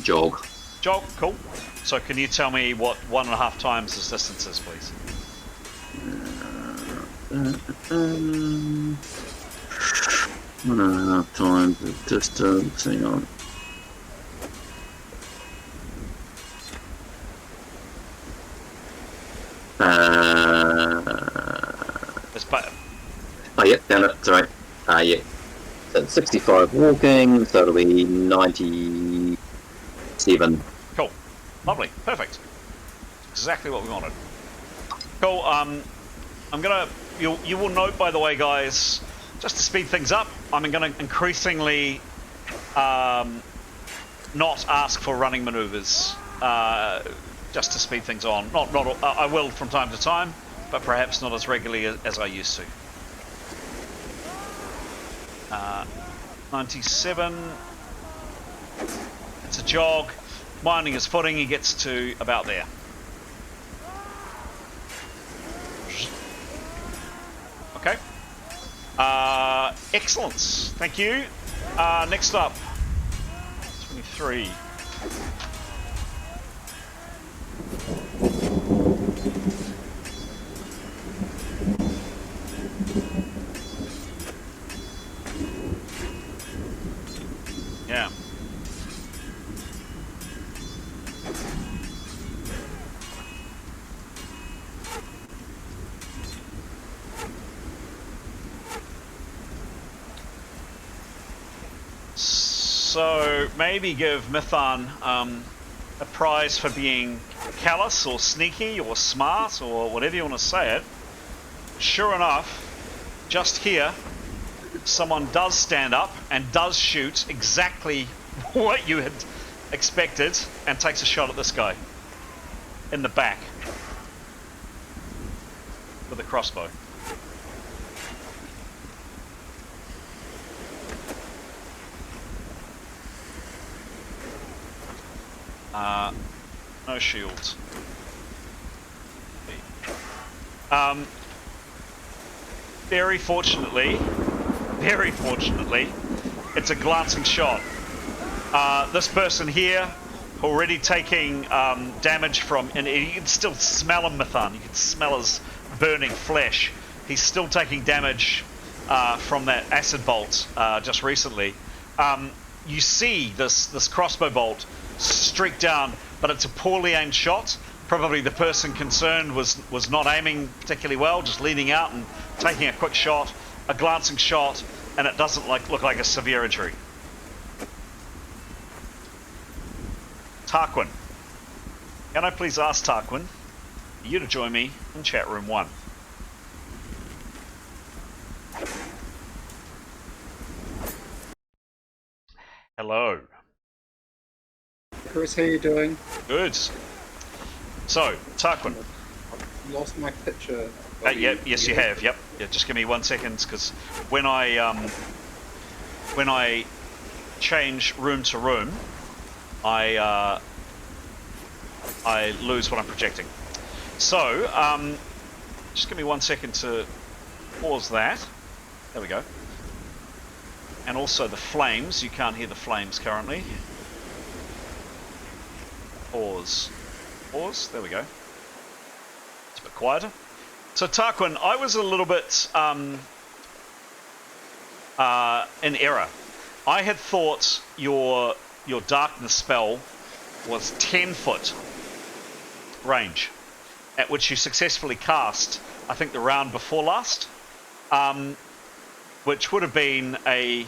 Jog. Cool. So can you tell me what 1.5 times his distance is, please? 1.5 times the distance. Hang on. Down it. Sorry. So it's 65 walking, so it'll be 97. Cool. Lovely. Perfect. Exactly what we wanted. Cool. You will note, by the way, guys, just to speed things up, I'm going to increasingly not ask for running maneuvers just to speed things on. I will from time to time, but perhaps not as regularly as I used to. 97. It's a jog. Minding his footing, he gets to about there. Okay. Excellence. Thank you. Next up, 23. Yeah. So maybe give Mythan a prize for being callous or sneaky or smart or whatever you want to say it. Sure enough, just here, someone does stand up and does shoot exactly what you had expected and takes a shot at this guy in the back with a crossbow. No shields. Very fortunately, it's a glancing shot. This person here already taking damage from, and you can still smell him, Mythan. You can smell his burning flesh. He's still taking damage from that acid bolt just recently. You see this crossbow bolt streak down, but it's a poorly aimed shot. Probably the person concerned was not aiming particularly well, just leaning out and taking a quick shot, a glancing shot, and it doesn't look like a severe injury. Tarquin. Can I please ask Tarquin for you to join me in chat room 1? Hello. Chris, how you doing? Good. So, Tarquin. I've lost my picture. Yes, you have. Yep. Yeah, just give me 1 second, because when I change room to room, I lose what I'm projecting. So, just give me 1 second to pause that. There we go. And also the flames. You can't hear the flames currently. Pause. Pause. There we go. It's a bit quieter. So Tarquin, I was a little bit in error. I had thought your darkness spell was 10-foot range, at which you successfully cast, I think, the round before last, which would have been a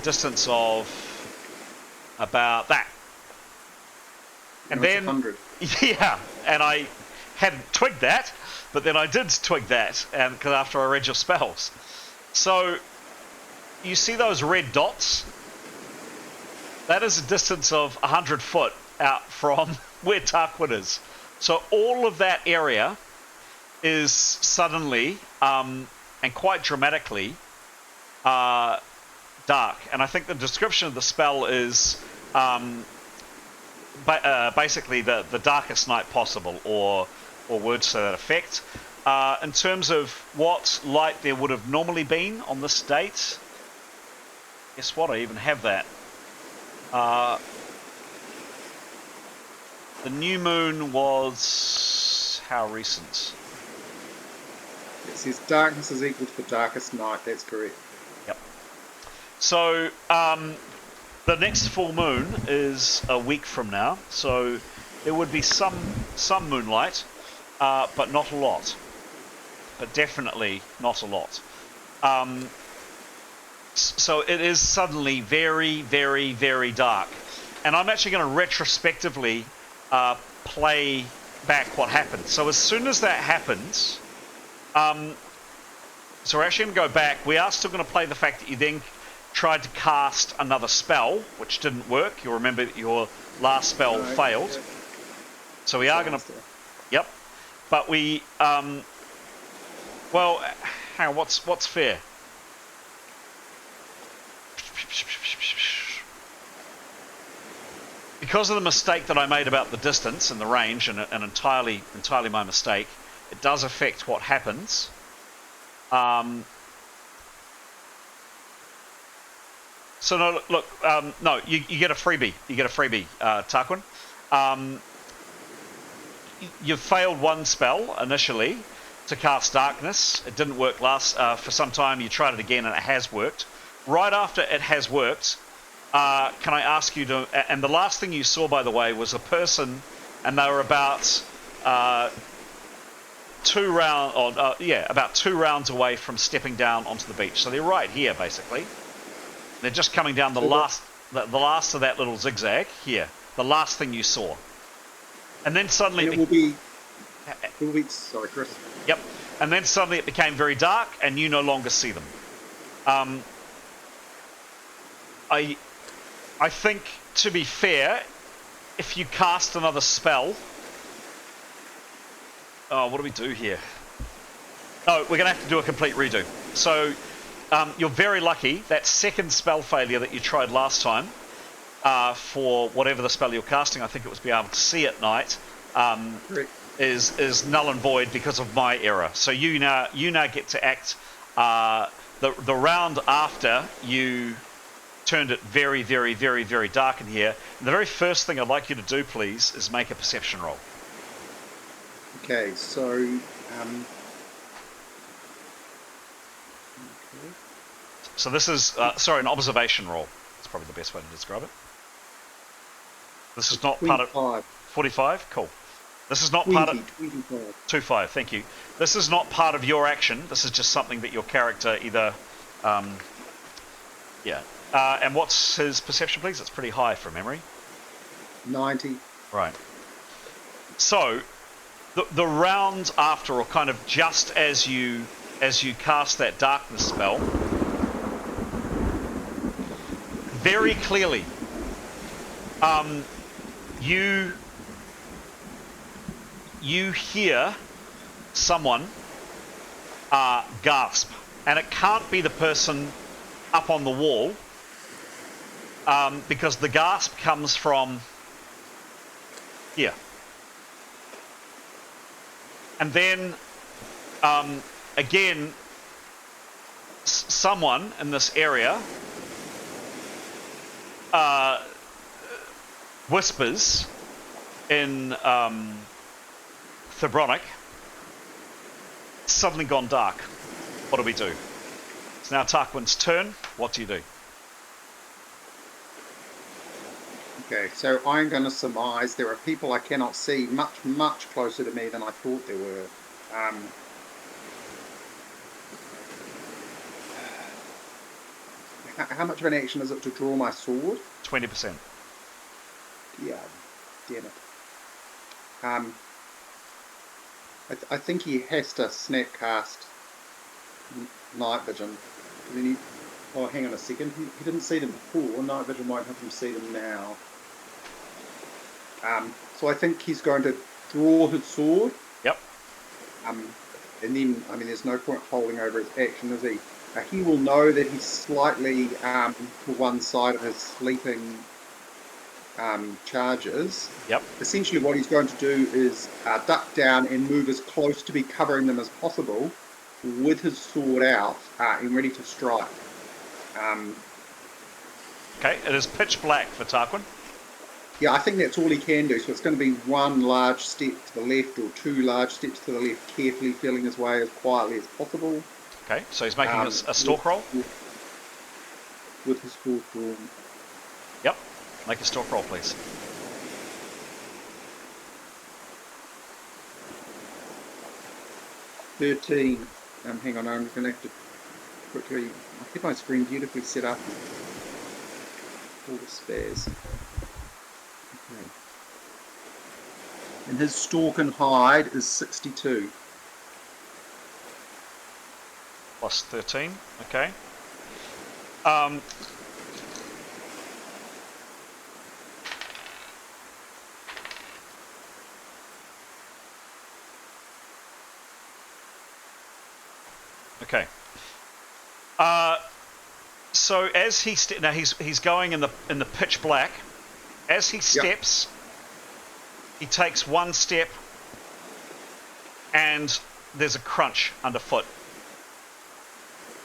distance of about that. And then, 100. Yeah, and I hadn't twigged that, but then I did twig that, and because after I read your spells. So, you see those red dots? That is a distance of 100 foot out from where Tarquin is. So all of that area is suddenly, and quite dramatically, dark. And I think the description of the spell is basically the darkest night possible, or words to that effect. In terms of what light there would have normally been on this date, guess what? I even have that. The new moon was how recent? It says darkness is equal to the darkest night. That's correct. Yep. So the next full moon is a week from now, so there would be some moonlight, but not a lot. But definitely not a lot. So it is suddenly very, very, very dark. And I'm actually going to retrospectively play back what happened. So as soon as that happens, so we're actually going to go back. We are still going to play the fact that you then tried to cast another spell, which didn't work. You'll remember that your last spell failed. Yeah. So we are going to... Yep. But we... well, hang on, what's fair? Because of the mistake that I made about the distance and the range, and entirely my mistake, it does affect what happens. So no, look, no, you get a freebie. You get a freebie, Tarquin. You failed one spell initially to cast darkness. It didn't work for some time. You tried it again, and it has worked. Right after it has worked, can I ask you to? And the last thing you saw, by the way, was a person, and they were about about 2 rounds away from stepping down onto the beach. So they're right here, basically. They're just coming down the last of that little zigzag here. The last thing you saw, and then suddenly it will be. Sorry, Chris. Yep. And then suddenly it became very dark, and you no longer see them. I think, to be fair, if you cast another spell... Oh, what do we do here? Oh, we're going to have to do a complete redo. So, you're very lucky. That second spell failure that you tried last time, for whatever the spell you're casting, I think it was be able to see at night, is null and void because of my error. So you now get to act the round after you turned it very, very, very, very dark in here. And the very first thing I'd like you to do, please, is make a perception roll. Okay, so so this is an observation roll. That's probably the best way to describe it. This is not part of 45. Cool. This is not part of 25. Thank you. This is not part of your action. This is just something that your character either. And what's his perception, please? It's pretty high from memory. 90. Right. So, the round after, or kind of just as you cast that darkness spell, very clearly, you hear someone gasp, and it can't be the person up on the wall, because the gasp comes from here. And then, again, someone in this area whispers in Thebronic, suddenly gone dark. What do we do? It's now Tarquin's turn. What do you do? Okay, so I'm going to surmise there are people I cannot see much, much closer to me than I thought there were. How much of an action is it to draw my sword? 20%. Yeah, damn it. I think he has to snap cast night vision. Oh, hang on a second. He didn't see them before. Night vision won't have him see them now. So I think he's going to draw his sword. Yep. And then, I mean, there's no point holding over his action, is he? He will know that he's slightly to one side of his sleeping charges. Yep. Essentially what he's going to do is duck down and move as close to be covering them as possible with his sword out and ready to strike. Okay, it is pitch black for Tarquin. Yeah, I think that's all he can do. So it's going to be one large step to the left or two large steps to the left, carefully feeling his way as quietly as possible. Okay, so he's making a stalk roll? With his sword drawn. Yep, make a stalk roll, please. $13. Hang on, I'm going to have to quickly... I keep my screen beautifully set up. All the spares. Okay. And his stalk and hide is 62. Plus 13, okay. Okay. So as he now he's going in the pitch black. As he steps, he takes one step, and there's a crunch underfoot,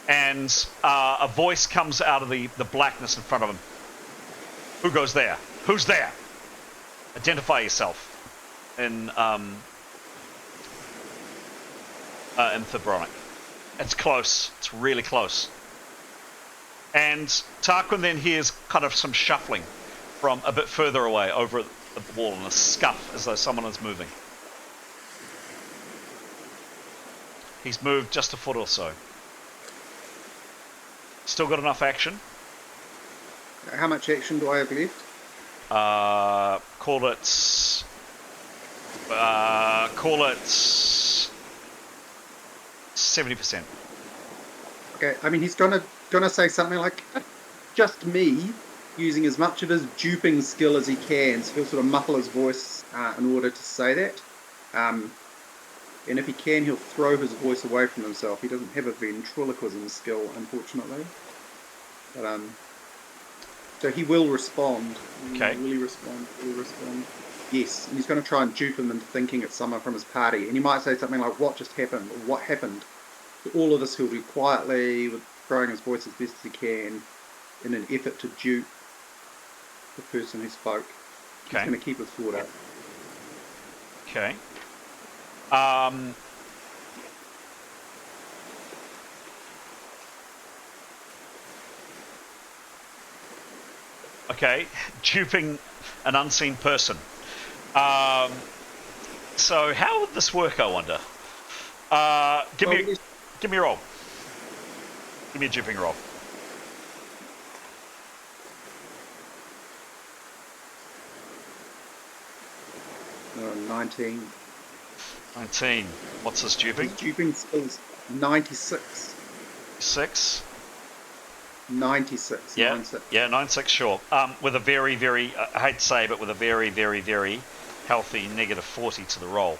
and a voice comes out of the blackness in front of him. Who goes there? Who's there? Identify yourself. In Thebronic. It's close. It's really close. And Tarquin then hears kind of some shuffling from a bit further away over at the wall, and a scuff as though someone is moving. He's moved just a foot or so. Still got enough action. How much action do I have left? Call it 70%. Okay, I mean he's gonna say something like, "Just me," using as much of his duping skill as he can, so he'll sort of muffle his voice in order to say that. And if he can, he'll throw his voice away from himself. He doesn't have a ventriloquism skill, unfortunately. But so he will respond. Okay. Will he respond? Will he respond? Yes, and he's going to try and dupe him into thinking it's someone from his party. And he might say something like, "What just happened?" or "What happened?" So all of this he'll do quietly, with throwing his voice as best as he can, in an effort to dupe the person who spoke. Okay. He's going to keep his sword up. Okay. Okay, duping an unseen person. So how would this work, I wonder? Give me a roll. Give me a duping roll. Uh, 19. 19. What's his duping? His duping skills 96. 6. 96. Yeah, 96. yeah, 96, sure. With a very, very, I hate to say, but with a very, very, very healthy negative 40 to the roll.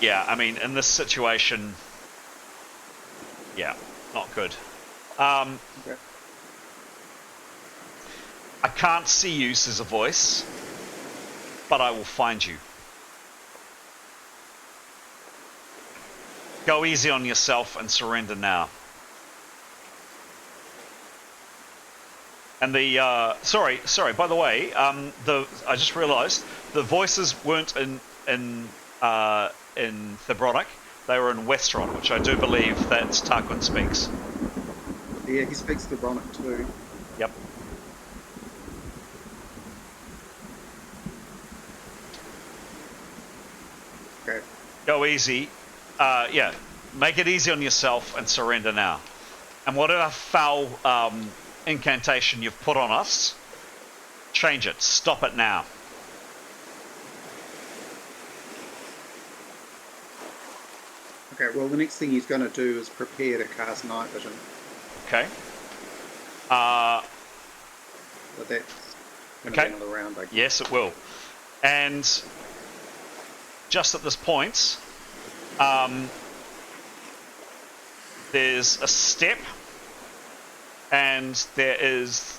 Yeah, I mean, in this situation, yeah, not good. Okay. I can't see you, says a voice, but I will find you. Go easy on yourself and surrender now. And the sorry. By the way, I just realised the voices weren't in Thebronic. They were in Westron, which I do believe that Tarquin speaks. Yeah, he speaks Thebronic too. Yep. Okay. Go easy. Yeah, make it easy on yourself and surrender now. And whatever foul incantation you've put on us, change it. Stop it now. Okay, well, the next thing he's going to do is prepare to cast night vision. Okay. So that's going to be another round, I guess. Yes, it will. And just at this point, there's a step, and there is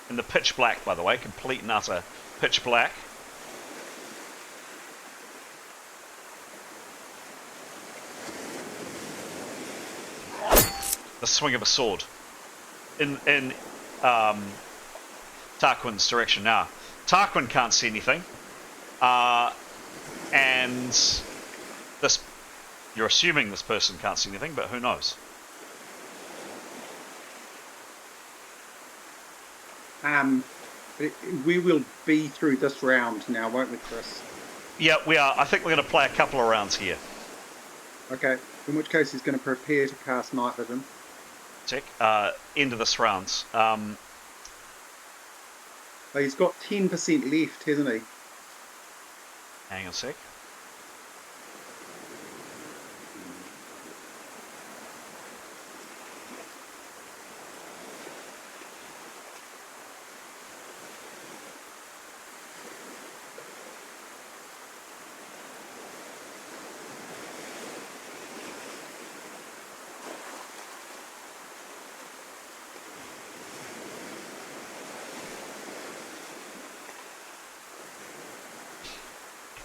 in the pitch black, by the way, complete and utter pitch black. The swing of a sword in Tarquin's direction. Now, Tarquin can't see anything, and this, you're assuming this person can't see anything, but who knows? We will be through this round now, won't we, Chris? Yeah, we are. I think we're going to play a couple of rounds here. Okay, in which case he's going to prepare to cast night vision. Check. End of this round. He's got 10% left, hasn't he? Hang on a sec.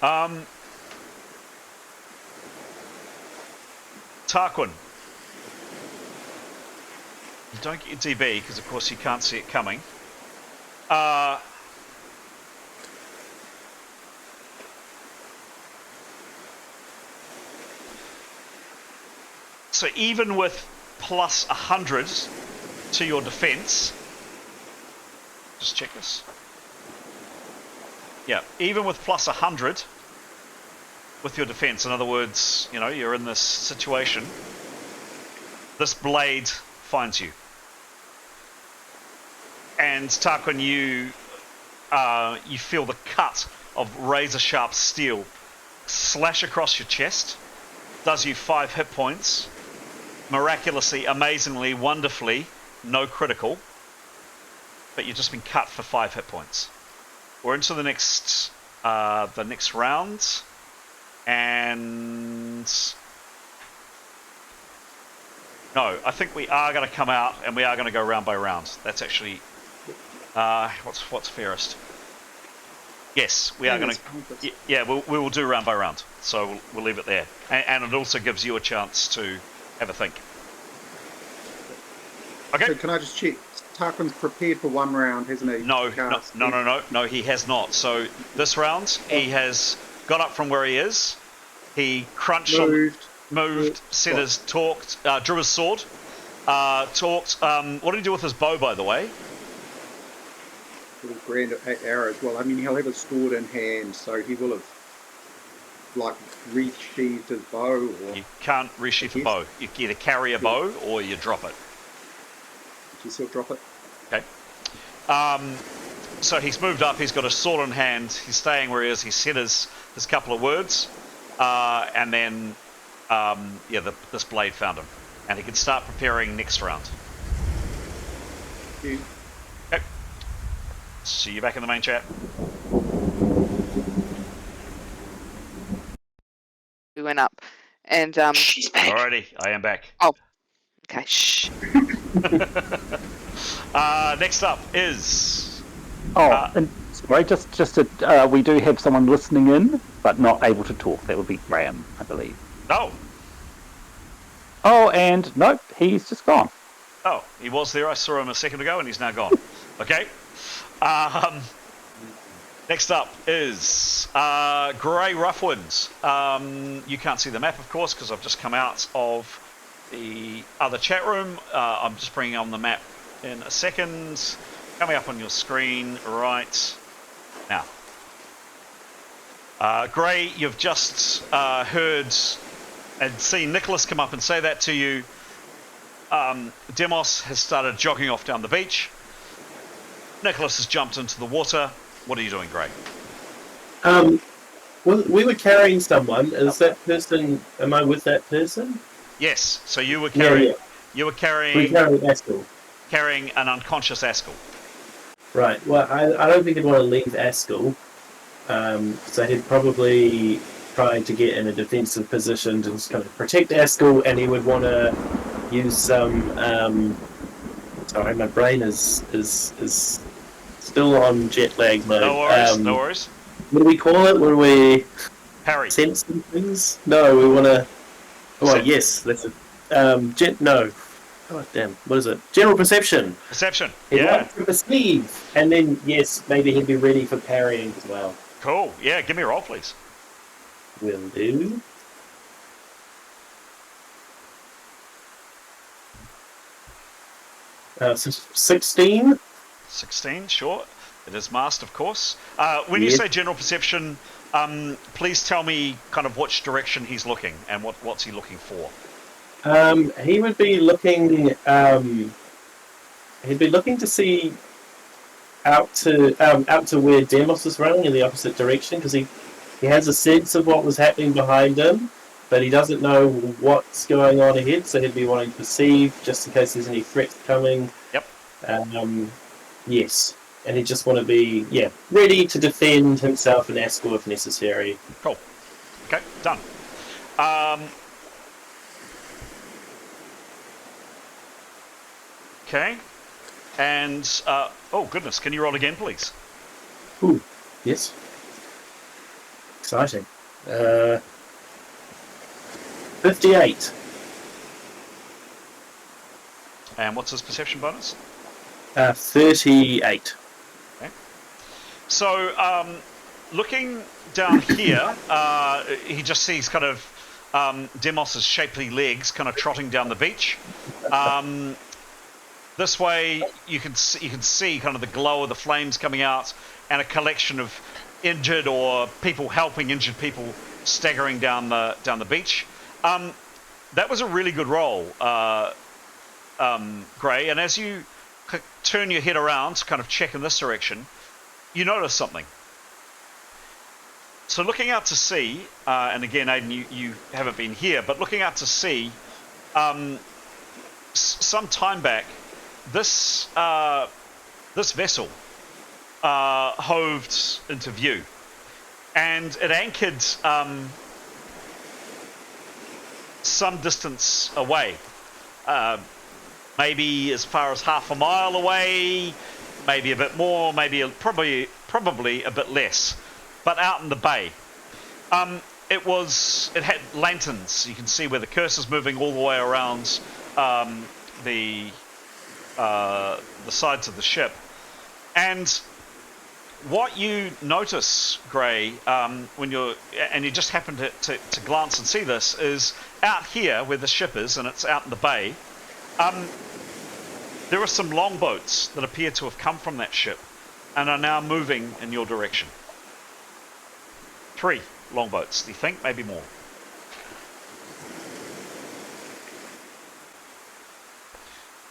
Tarquin. You don't get your DB because, of course, you can't see it coming. So even with plus 100 to your defense, just check this. Yeah, even with plus 100 with your defense, in other words, you know, you're in this situation, this blade finds you. And Tarquin, you feel the cut of razor-sharp steel slash across your chest, does you 5 hit points. Miraculously, amazingly, wonderfully, no critical, but you've just been cut for 5 hit points. We're into the next round, and no, I think we are going to come out and we are going to go round by round. That's actually what's fairest. Yes, we are going to. Yeah, we will do round by round. So we'll leave it there, and it also gives you a chance to have a think. Okay. So can I just check? Tarquin's prepared for one round, hasn't he? No, he has not. So this round, he has got up from where he is. He crunched, moved, said his talked, drew his sword, talked. What did he do with his bow, by the way? Little grand arrows. Well, I mean, he'll have his sword in hand, so he will have like resheathed his bow. Or you can't resheath a bow. You either carry a bow or you drop it. You still drop it. Okay. So he's moved up. He's got a sword in hand. He's staying where he is. He said his couple of words, and then this blade found him, and he can start preparing next round. Thank you. Okay. See you back in the main chat. We went up, and she's back. Alrighty, I am back. Oh, okay. Shh. Next up is. And sorry, just we do have someone listening in, but not able to talk. That would be Graham, I believe. Oh. Oh, and nope, he's just gone. Oh, he was there. I saw him a second ago, and he's now gone. Okay. Next up is Grey Roughwinds. You can't see the map, of course, because I've just come out of the other chat room. I'm just bringing on the map in a second. Coming up on your screen right now. Grey, you've just heard and seen Nicholas come up and say that to you. Demos has started jogging off down the beach. Nicholas has jumped into the water. What are you doing, Grey? We were carrying someone. Is that person? Am I with that person? Yes. So you were carrying. Yeah. You were carrying. We're carrying Askell. Carrying an unconscious Askell. Right. Well, I don't think he'd want to leave Askell. So he'd probably try to get in a defensive position to just kind of protect Askell, and he would want to use some. Sorry, my brain is still on jet lag mode. No worries. No worries. What do we call it? What do we? Parry. Sense some things? No, we want to. Oh, yes, that's it. No. Oh, damn. What is it? General perception. Perception. He'd Yeah. like to perceive, and then yes, maybe he'd be ready for parrying as well. Cool. Yeah. Give me a roll, please. Will do. So 16. 16. Sure. It is masked, of course. When you Yes. say general perception, please tell me kind of which direction he's looking and what's he looking for. He would be looking. He'd be looking to see out to where Demos is running in the opposite direction, because he has a sense of what was happening behind him, but he doesn't know what's going on ahead. So he'd be wanting to perceive just in case there's any threats coming. Yep. Yes, and he'd just want to be ready to defend himself and Askell if necessary. Cool. Okay. Done. Okay. And, oh goodness, can you roll again, please? Ooh, yes. Exciting. 58. And what's his perception bonus? 38. Okay. So, looking down here, he just sees kind of Demos's shapely legs kind of trotting down the beach. This way, you can see kind of the glow of the flames coming out, and a collection of injured or people helping injured people staggering down the beach. That was a really good roll, Gray. And as you turn your head around to kind of check in this direction, you notice something. So looking out to sea, and again, Aidan, you haven't been here, but looking out to sea, some time back, this vessel hoved into view, and it anchored some distance away, maybe as far as half a mile away, maybe a bit more, maybe probably a bit less, but out in the bay. It had lanterns. You can see where the cursor's moving all the way around the sides of the ship. And what you notice, Gray, when you just happen to glance and see this, is out here where the ship is, and it's out in the bay, there are some longboats that appear to have come from that ship and are now moving in your direction. 3 longboats, do you think? Maybe more.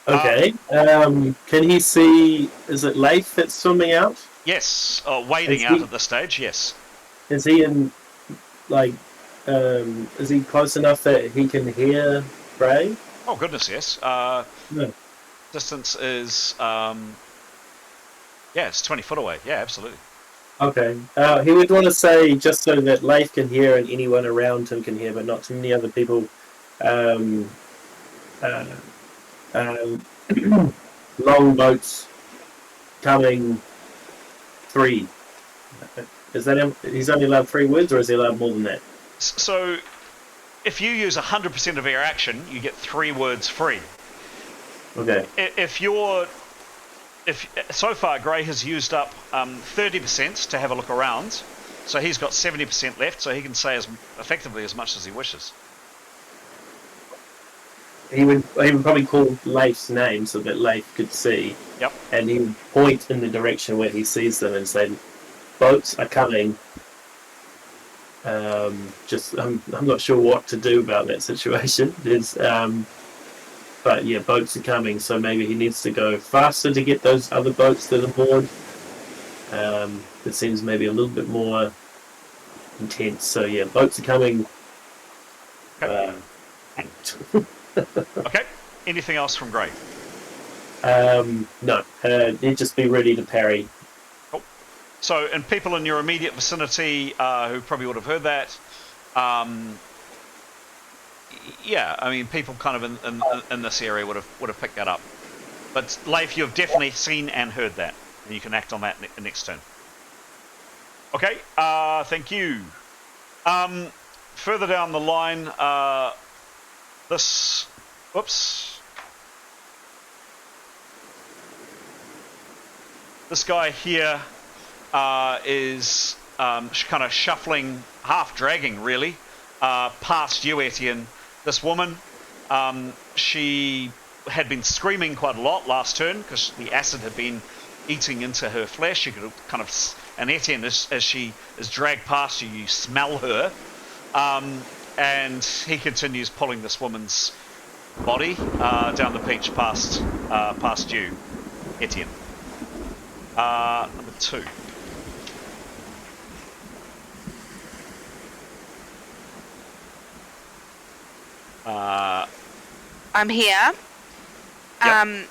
Okay. Can he see? Is it Leif that's swimming out? Yes, wading out at this stage. Yes. Is he in? Is he close enough that he can hear Gray? Oh goodness, yes. No. Distance is it's 20 foot away. Yeah, absolutely. Okay. He would want to say, just so that Leif can hear and anyone around him can hear, but not too many other people. Long boats coming 3. Is that him? He's only allowed 3 words, or is he allowed more than that? So, if you use 100% of your action, you get 3 words free. Okay. If so far Gray has used up 30% to have a look around, so he's got 70% left, so he can say effectively as much as he wishes. He would probably call Leif's name so that Leif could see. Yep. And he would point in the direction where he sees them and say, "Boats are coming." I'm not sure what to do about that situation. But yeah, boats are coming, so maybe he needs to go faster to get those other boats that are moored. It seems maybe a little bit more intense. So yeah, boats are coming. Okay. Okay. Anything else from Gray? No. He'd just be ready to parry. Cool. So, and people in your immediate vicinity who probably would have heard that, yeah, I mean, people kind of in this area would have picked that up. But Leif, you've definitely seen and heard that, and you can act on that next turn. Okay. Thank you. Further down the line, this guy here is kind of shuffling, half dragging really, past you, Etienne. This woman, she had been screaming quite a lot last turn because the acid had been eating into her flesh. You could kind of, and Etienne, as she is dragged past you, you smell her. And he continues pulling this woman's body down the beach past you, Etienne. Number 2. I'm here. Yep.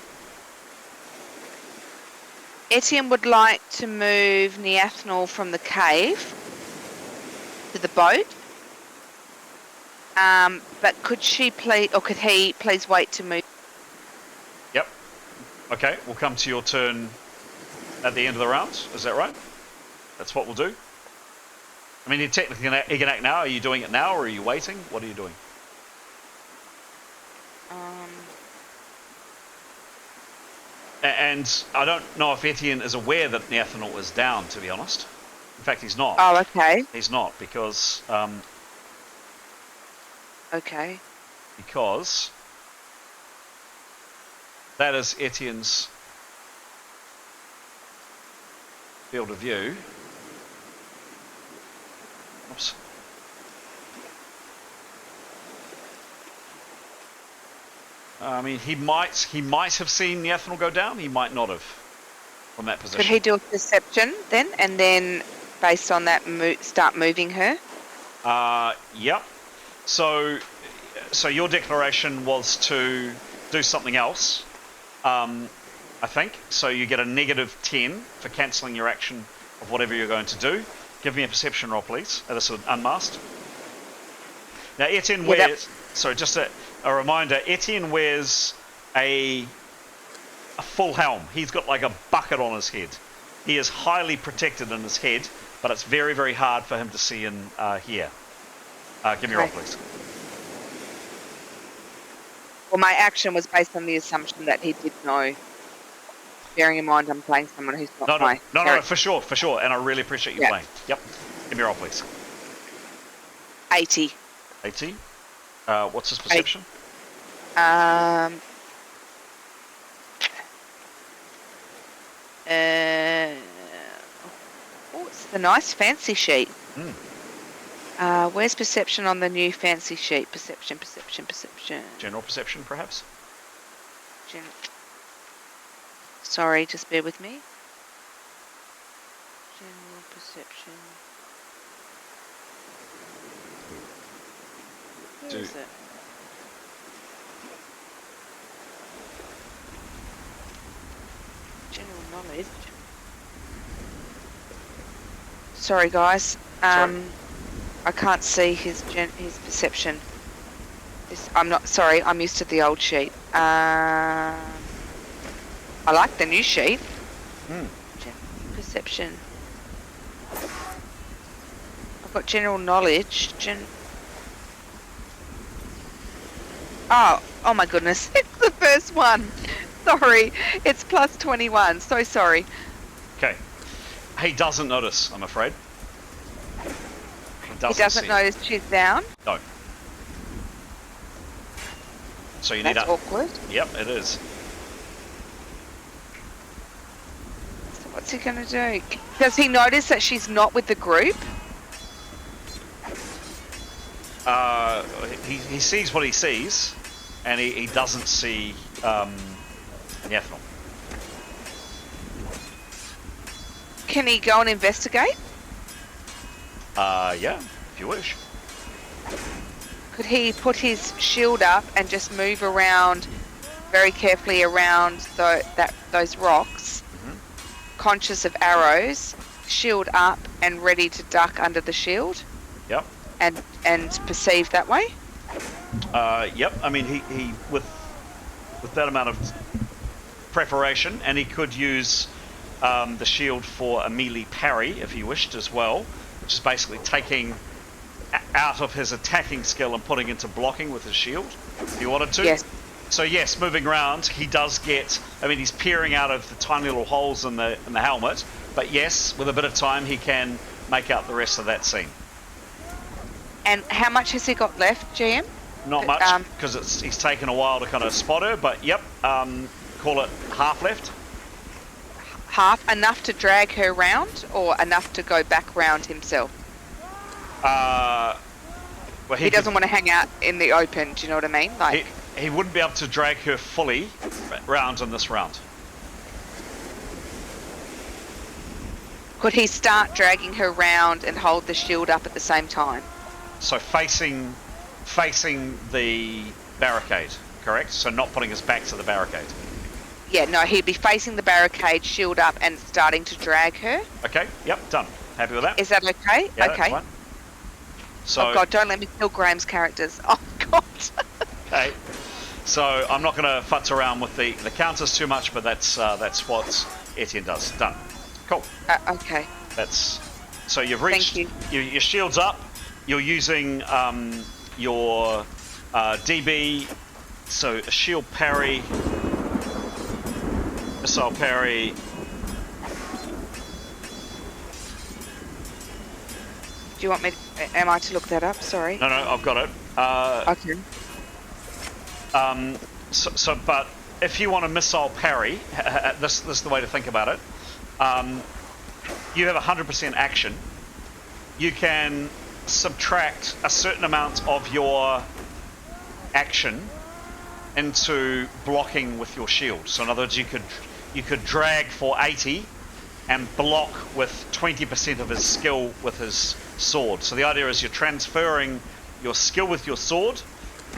Etienne would like to move Neathnal from the cave to the boat. But could he please wait to move? Yep. Okay, we'll come to your turn. at the end of the round. Is that right? That's what we'll do. I mean, he can act now. Are you doing it now, or are you waiting? What are you doing? And I don't know if Etienne is aware that Neathanel is down, to be honest. In fact, he's not. Oh, okay. He's not, because... Okay. Because... that is Etienne's field of view. Oops. I mean, he might have seen the Neathanel go down. He might not have, from that position. Could he do a perception then, and then based on that start moving her? Yep. So your declaration was to do something else, I think. So you get a -10 for cancelling your action of whatever you're going to do. Give me a perception roll, please. This is unmasked. Now, Etienne wears... So just a reminder, Etienne wears a full helm. He's got like a bucket on his head. He is highly protected in his head, but it's very, very hard for him to see in here. Give me a roll, please. Well, my action was based on the assumption that he did know. Bearing in mind I'm playing someone who's not my No, character. for sure. And I really appreciate you playing. Yep. Give me a roll, please. 80. 80. What's his perception? Oh, it's the nice fancy sheet. Where's perception on the new fancy sheet? Perception. General perception, perhaps? Sorry, just bear with me. General perception. Where is it? General knowledge. Sorry, guys. I can't see his perception. I'm not sorry. I'm used to the old sheet. I like the new sheet. Perception. I've got general knowledge. Oh my goodness! It's the first one. Sorry, it's plus 21. So sorry. Okay. He doesn't notice, I'm afraid. He doesn't notice she's down? No. So you That's need awkward. Yep, it is. So what's he going to do? Does he notice that she's not with the group? He sees what he sees, and he doesn't see Neathanel. Can he go and investigate? Yeah, if you wish. Could he put his shield up and just move around very carefully around those rocks, conscious of arrows, shield up and ready to duck under the shield? Yep. And perceive that way? Yep. I mean, he with that amount of preparation, and he could use the shield for a melee parry if he wished as well, which is basically taking out of his attacking skill and putting into blocking with his shield, if he wanted to. Yes. So yes, moving around, he does get... I mean, he's peering out of the tiny little holes in the helmet, but yes, with a bit of time, he can make out the rest of that scene. And how much has he got left, GM? Not much, because he's taken a while to kind of spot her, but yep, call it half left. Half, enough to drag her round, or enough to go back round himself? Well, he doesn't want to hang out in the open, do you know what I mean? Like he wouldn't be able to drag her fully round in this round. Could he start dragging her round and hold the shield up at the same time? So facing the barricade, correct? So not putting his back to the barricade. Yeah, no, he'd be facing the barricade, shield up, and starting to drag her. Okay, yep, done. Happy with that? Is that okay? Yeah, okay. that's fine. So, oh God, don't let me kill Graham's characters. Oh God. Okay. So I'm not going to futz around with the counters too much, but that's what Etienne does. Done. Cool. Okay. That's So you've reached. Thank you. Your shield's up. You're using your DB. So a shield parry, missile parry. Do you want me? Am I to look that up? Sorry. No, I've got it. Okay. But if you want a missile parry, this is the way to think about it. You have 100% action. You can subtract a certain amount of your action into blocking with your shield. So in other words, you could drag for 80 and block with 20% of his skill with his sword. So the idea is you're transferring your skill with your sword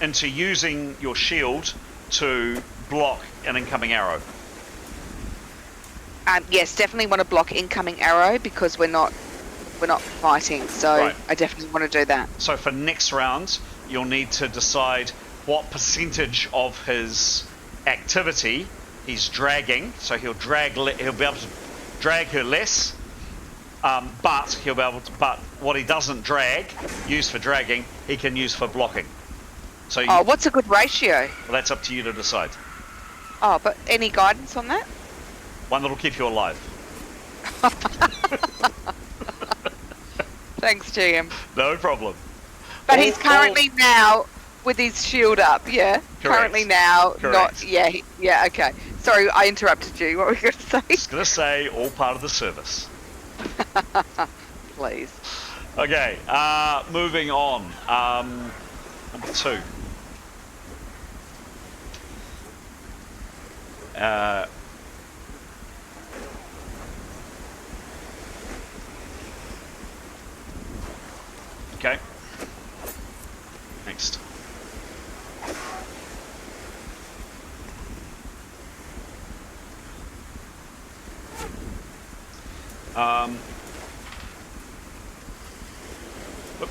into using your shield to block an incoming arrow. Yes, definitely want to block incoming arrow because we're not fighting. So Right. I definitely want to do that. So for next round, you'll need to decide what percentage of his activity he's dragging. So he'll be able to drag her less, but he'll be able to. But what he doesn't use for dragging, he can use for blocking. So What's a good ratio? well, that's up to you to decide. Oh, but any guidance on that? One that'll keep you alive. Thanks, GM. No problem. But he's currently now with his shield up, yeah? Correct. Currently now, Correct. yeah, okay. Sorry, I interrupted you. What were you going to say? Just gonna say, all part of the service. Please. Okay, moving on. Number 2. Okay. Next. Whoop.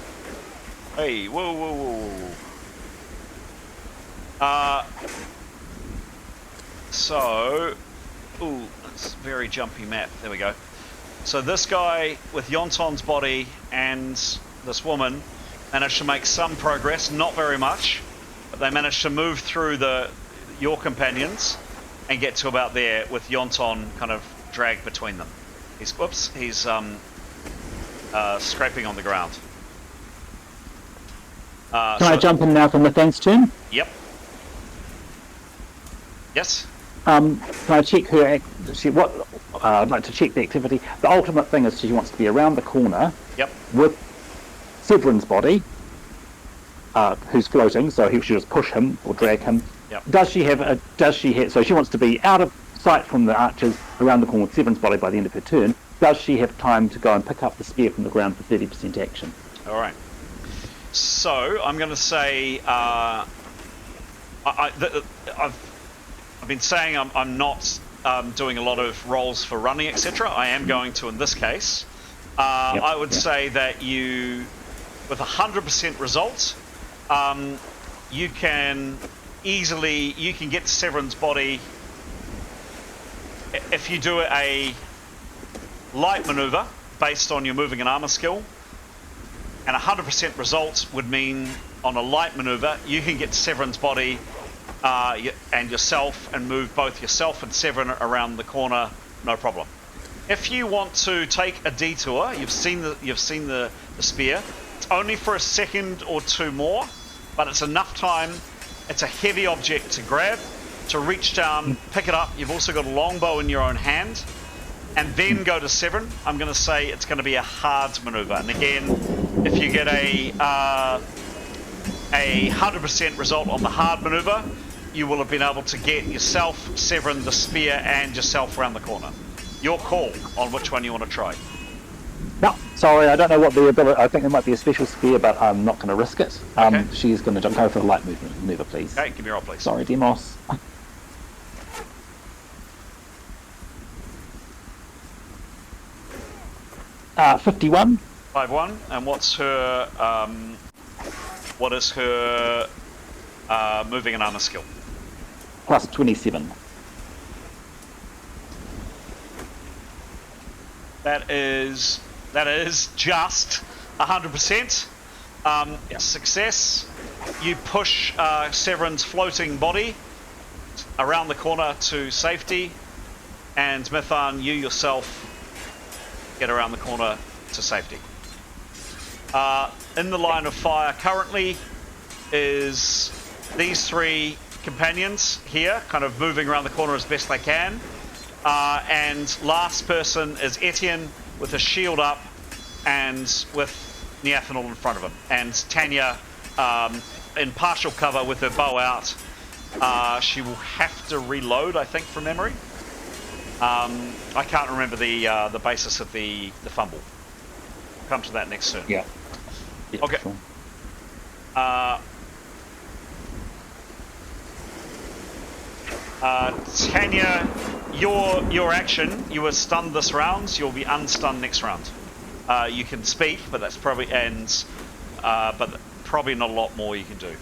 Hey, whoa. So, that's a very jumpy map. There we go. So this guy with Yonton's body and this woman managed to make some progress, not very much, but they managed to move through your companions and get to about there with Yonton kind of dragged between them. He's scraping on the ground. Can I jump in now from the fence turn? Yep. Yes. Can I check her? I'd like to check the activity. The ultimate thing is she wants to be around the corner. Yep. With Severin's body, who's floating, so she just push him or drag him. Yep. So she wants to be out of sight from the archers, around the corner with Severin's body by the end of her turn. Does she have time to go and pick up the spear from the ground for 30% action? All right. So I'm going to say I've been saying I'm not doing a lot of rolls for running, etc. I am going to in this case. I would say that you, with 100% results, you can get to Severin's body if you do a light maneuver based on your moving and armor skill. And 100% results would mean on a light maneuver, you can get to Severin's body and yourself and move both yourself and Severin around the corner, no problem. If you want to take a detour, you've seen the spear. It's only for a second or two more, but it's enough time. It's a heavy object to grab, to reach down, pick it up. You've also got a longbow in your own hand, and then go to Severin. I'm going to say it's going to be a hard maneuver. And again, if you get a 100% result on the hard maneuver, you will have been able to get yourself, Severin, the spear, and yourself around the corner. Your call on which one you want to try. No, sorry, I don't know what the ability. I think there might be a special spear, but I'm not going to risk it. Okay. She's going to go for the light maneuver, please. Okay, give me a roll, please. Sorry, Demos. Uh, 51. 5-1, and what is her moving and armor skill? Plus 27. That is That is just 100%. Success. You push Severin's floating body around the corner to safety, and Mithan, you yourself get around the corner to safety. In the line of fire currently is these three companions here, kind of moving around the corner as best they can. And last person is Etienne with a shield up and with Neathanol in front of him. And Tanya in partial cover with her bow out. She will have to reload, I think, from memory. I can't remember the basis of the fumble. We'll come to that next turn. Yeah. Okay. Sure. Tanya, your action, you were stunned this round, you'll be unstunned next round. You can speak, but that's probably but probably not a lot more you can do.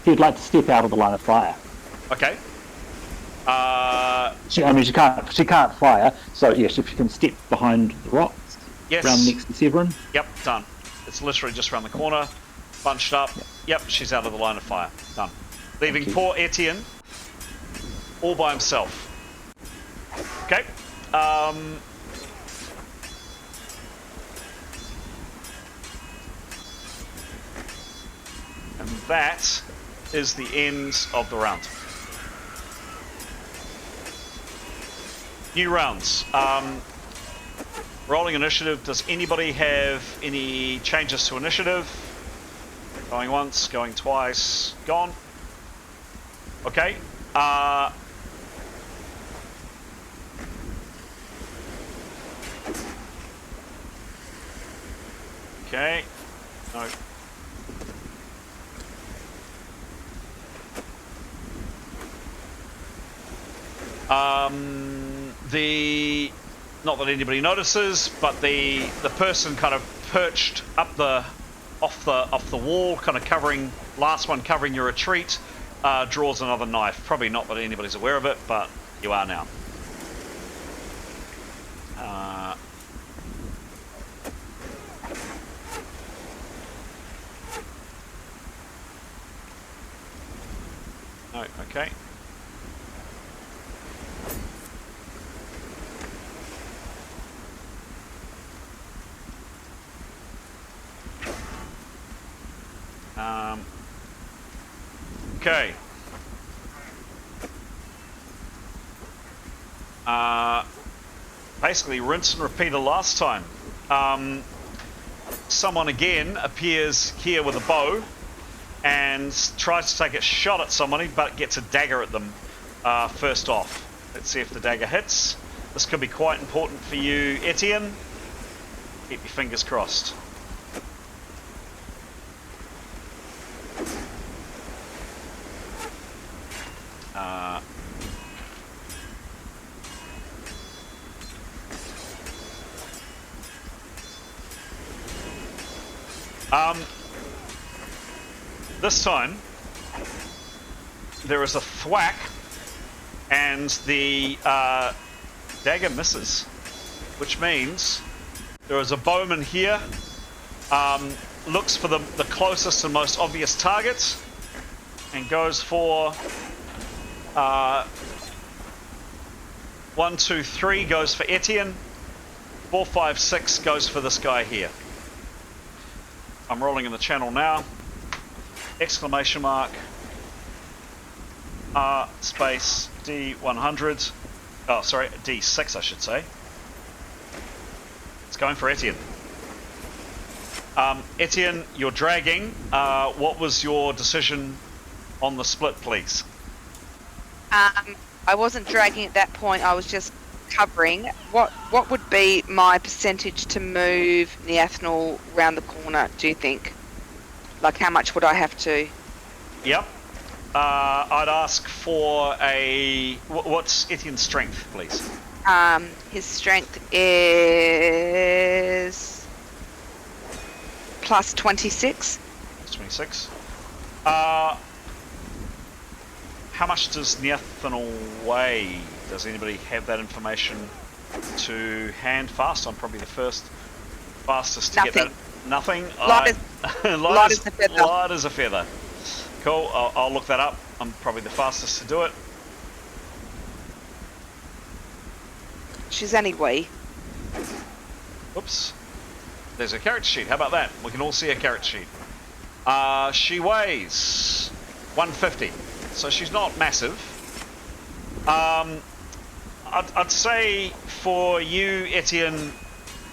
She'd like to step out of the line of fire. Okay. She can't fire, so yes, if she can step behind the rocks, yes. around next to Severin. Yep, done. It's literally just around the corner, bunched up. Yep, she's out of the line of fire. Done. Leaving poor Etienne all by himself. Okay. And that is the end of the round. New rounds. Rolling initiative. Does anybody have any changes to initiative? Going once, going twice, gone. Okay. Okay. No. Not that anybody notices, but the person kind of perched up off the wall, kind of covering your retreat, draws another knife. Probably not that anybody's aware of it, but you are now. No, okay. Okay. Basically, rinse and repeat the last time. Someone again appears here with a bow and tries to take a shot at somebody, but gets a dagger at them first off. Let's see if the dagger hits. This could be quite important for you, Etienne. Keep your fingers crossed. This time, there is a thwack, and the dagger misses, which means there is a bowman here, looks for the closest and most obvious target, and goes for 1, 2, 3 goes for Etienne, 4, 5, 6 goes for this guy here. I'm rolling in the channel now. Exclamation mark R space D100. Oh, sorry, D6 I should say. It's going for Etienne. Etienne, you're dragging. What was your decision on the split, please? I wasn't dragging at that point. I was just covering. What would be my percentage to move Neathanol round the corner, do you think? Like, how much would I have to? Yep. I'd ask for a... What's Etienne's strength, please? His strength is... plus 26. Plus 26. How much does Neathanol weigh? Does anybody have that information to hand fast? I'm probably the first Fastest to get that. Nothing. Light as a feather. Light as a feather. Cool. I'll look that up. I'm probably the fastest to do it. She's only wee. Oops. There's a character sheet. How about that? We can all see a character sheet. She weighs 150, so she's not massive. I'd say for you, Etienne,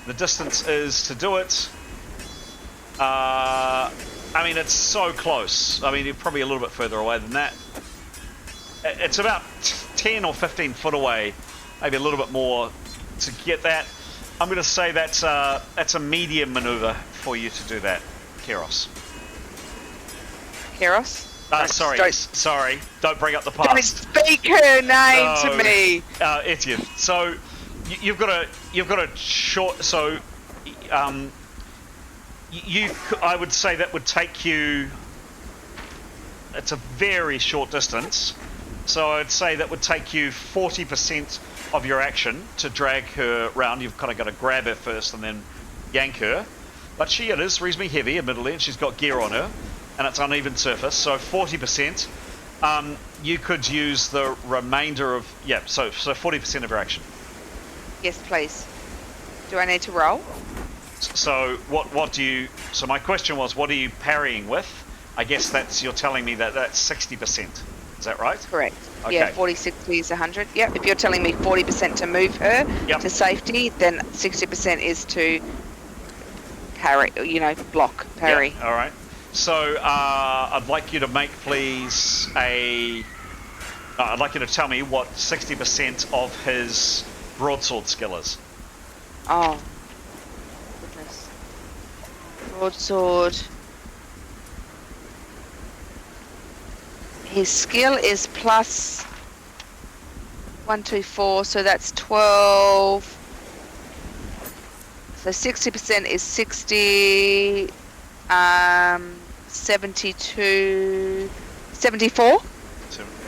the distance is to do it. I mean, it's so close. I mean, you're probably a little bit further away than that. It's about 10 or 15 foot away, maybe a little bit more to get that. I'm going to say that's a medium maneuver for you to do that, Keros. Keros? Sorry. Don't bring up the past. Don't speak her name to me. Etienne. So you've got a short. So I would say that would take you. It's a very short distance. So I'd say that would take you 40% of your action to drag her round. You've kind of got to grab her first and then yank her. But it is reasonably heavy, admittedly, and she's got gear on her, and it's uneven surface. So 40%. You could use the remainder of so 40% of your action. Yes, please. Do I need to roll? So what do you? So my question was, what are you parrying with? I guess you're telling me that's 60%. Is that right? Correct. Okay. Yeah, 40, 60 is 100. Yep. If you're telling me 40% to move her to safety, then 60% is to parry. Block, parry. Yep. All right. So I'd like you to make, please, I'd like you to tell me what 60% of his broadsword skill is. Oh, goodness. Broadsword. His skill is plus 1, 2, 4, so that's 12. So 60% is 60. 72, 74.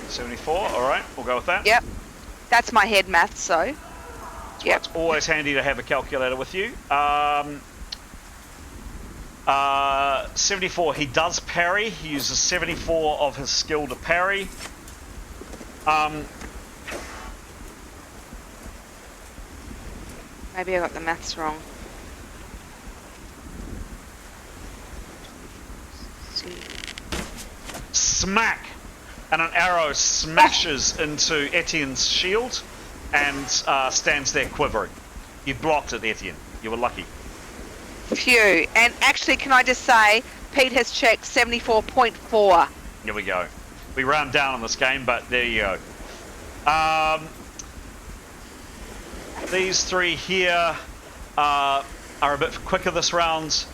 74, all right, we'll go with that. Yep, that's my head math, so. Yep. It's always handy to have a calculator with you. 74, he does parry. He uses 74 of his skill to parry. Maybe I got the maths wrong. Smack! And an arrow smashes into Etienne's shield and stands there quivering. You blocked it, Etienne. You were lucky. Phew. And actually, can I just say, Pete has checked 74.4. Here we go. We round down on this game, but there you go. These three here are a bit quicker this round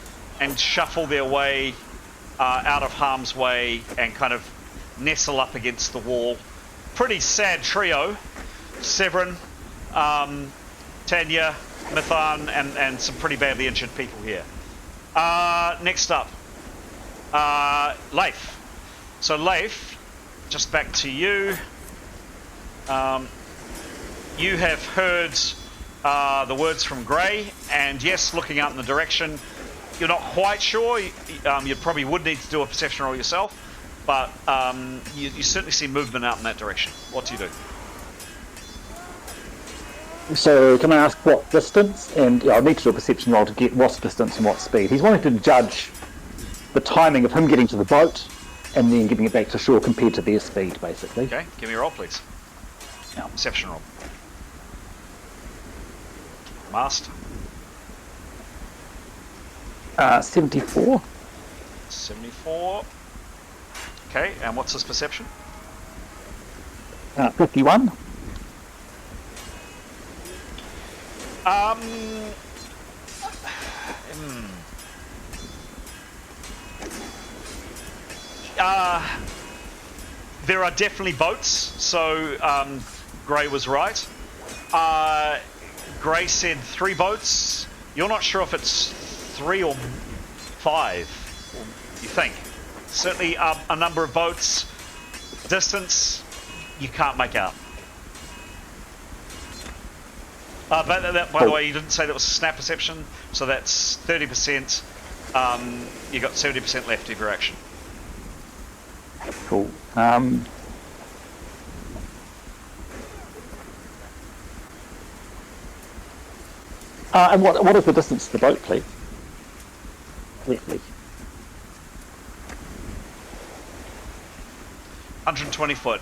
and shuffle their way out of harm's way and kind of nestle up against the wall. Pretty sad trio. Severin, Tanya, Mithan, and some pretty badly injured people here. Next up, Leif. So Leif, just back to you. You have heard the words from Grey, and yes, looking out in the direction, you're not quite sure. You probably would need to do a perception roll yourself, but you certainly see movement out in that direction. What do you do? So can I ask what distance? And I need to do a perception roll to get what distance and what speed. He's wanting to judge the timing of him getting to the boat and then getting it back to shore compared to their speed, basically. Okay, give me a roll, please. Yeah. Perception roll. Mast. 74. 74. Okay, and what's his perception? 51. There are definitely boats, so Grey was right. Grey said 3 boats. You're not sure if it's 3 or 5, you think. Certainly a number of boats. Distance, you can't make out. But by the way, you didn't say that was snap perception, so that's 30%. You got 70% left of your action. Cool. And what is the distance to the boat, please? Quickly. 120 foot.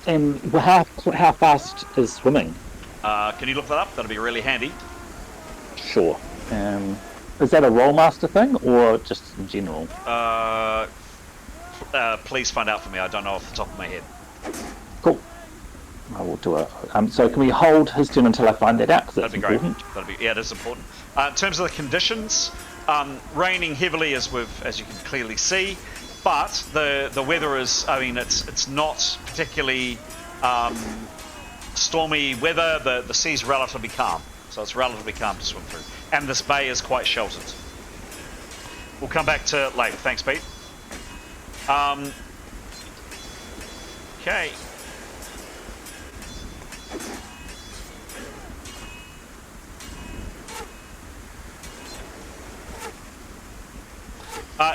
And how fast is swimming? Can you look that up? That'll be really handy. Sure. Is that a Rolemaster thing, or just in general? Please find out for me. I don't know off the top of my head. Cool. I will do it. So can we hold his turn until I find that out? Because that's important. Yeah, it is important. In terms of the conditions, raining heavily as you can clearly see, but the weather is. I mean, it's not particularly stormy weather. The sea's relatively calm, so it's relatively calm to swim through, and this bay is quite sheltered. We'll come back to late. Thanks, Pete. Okay.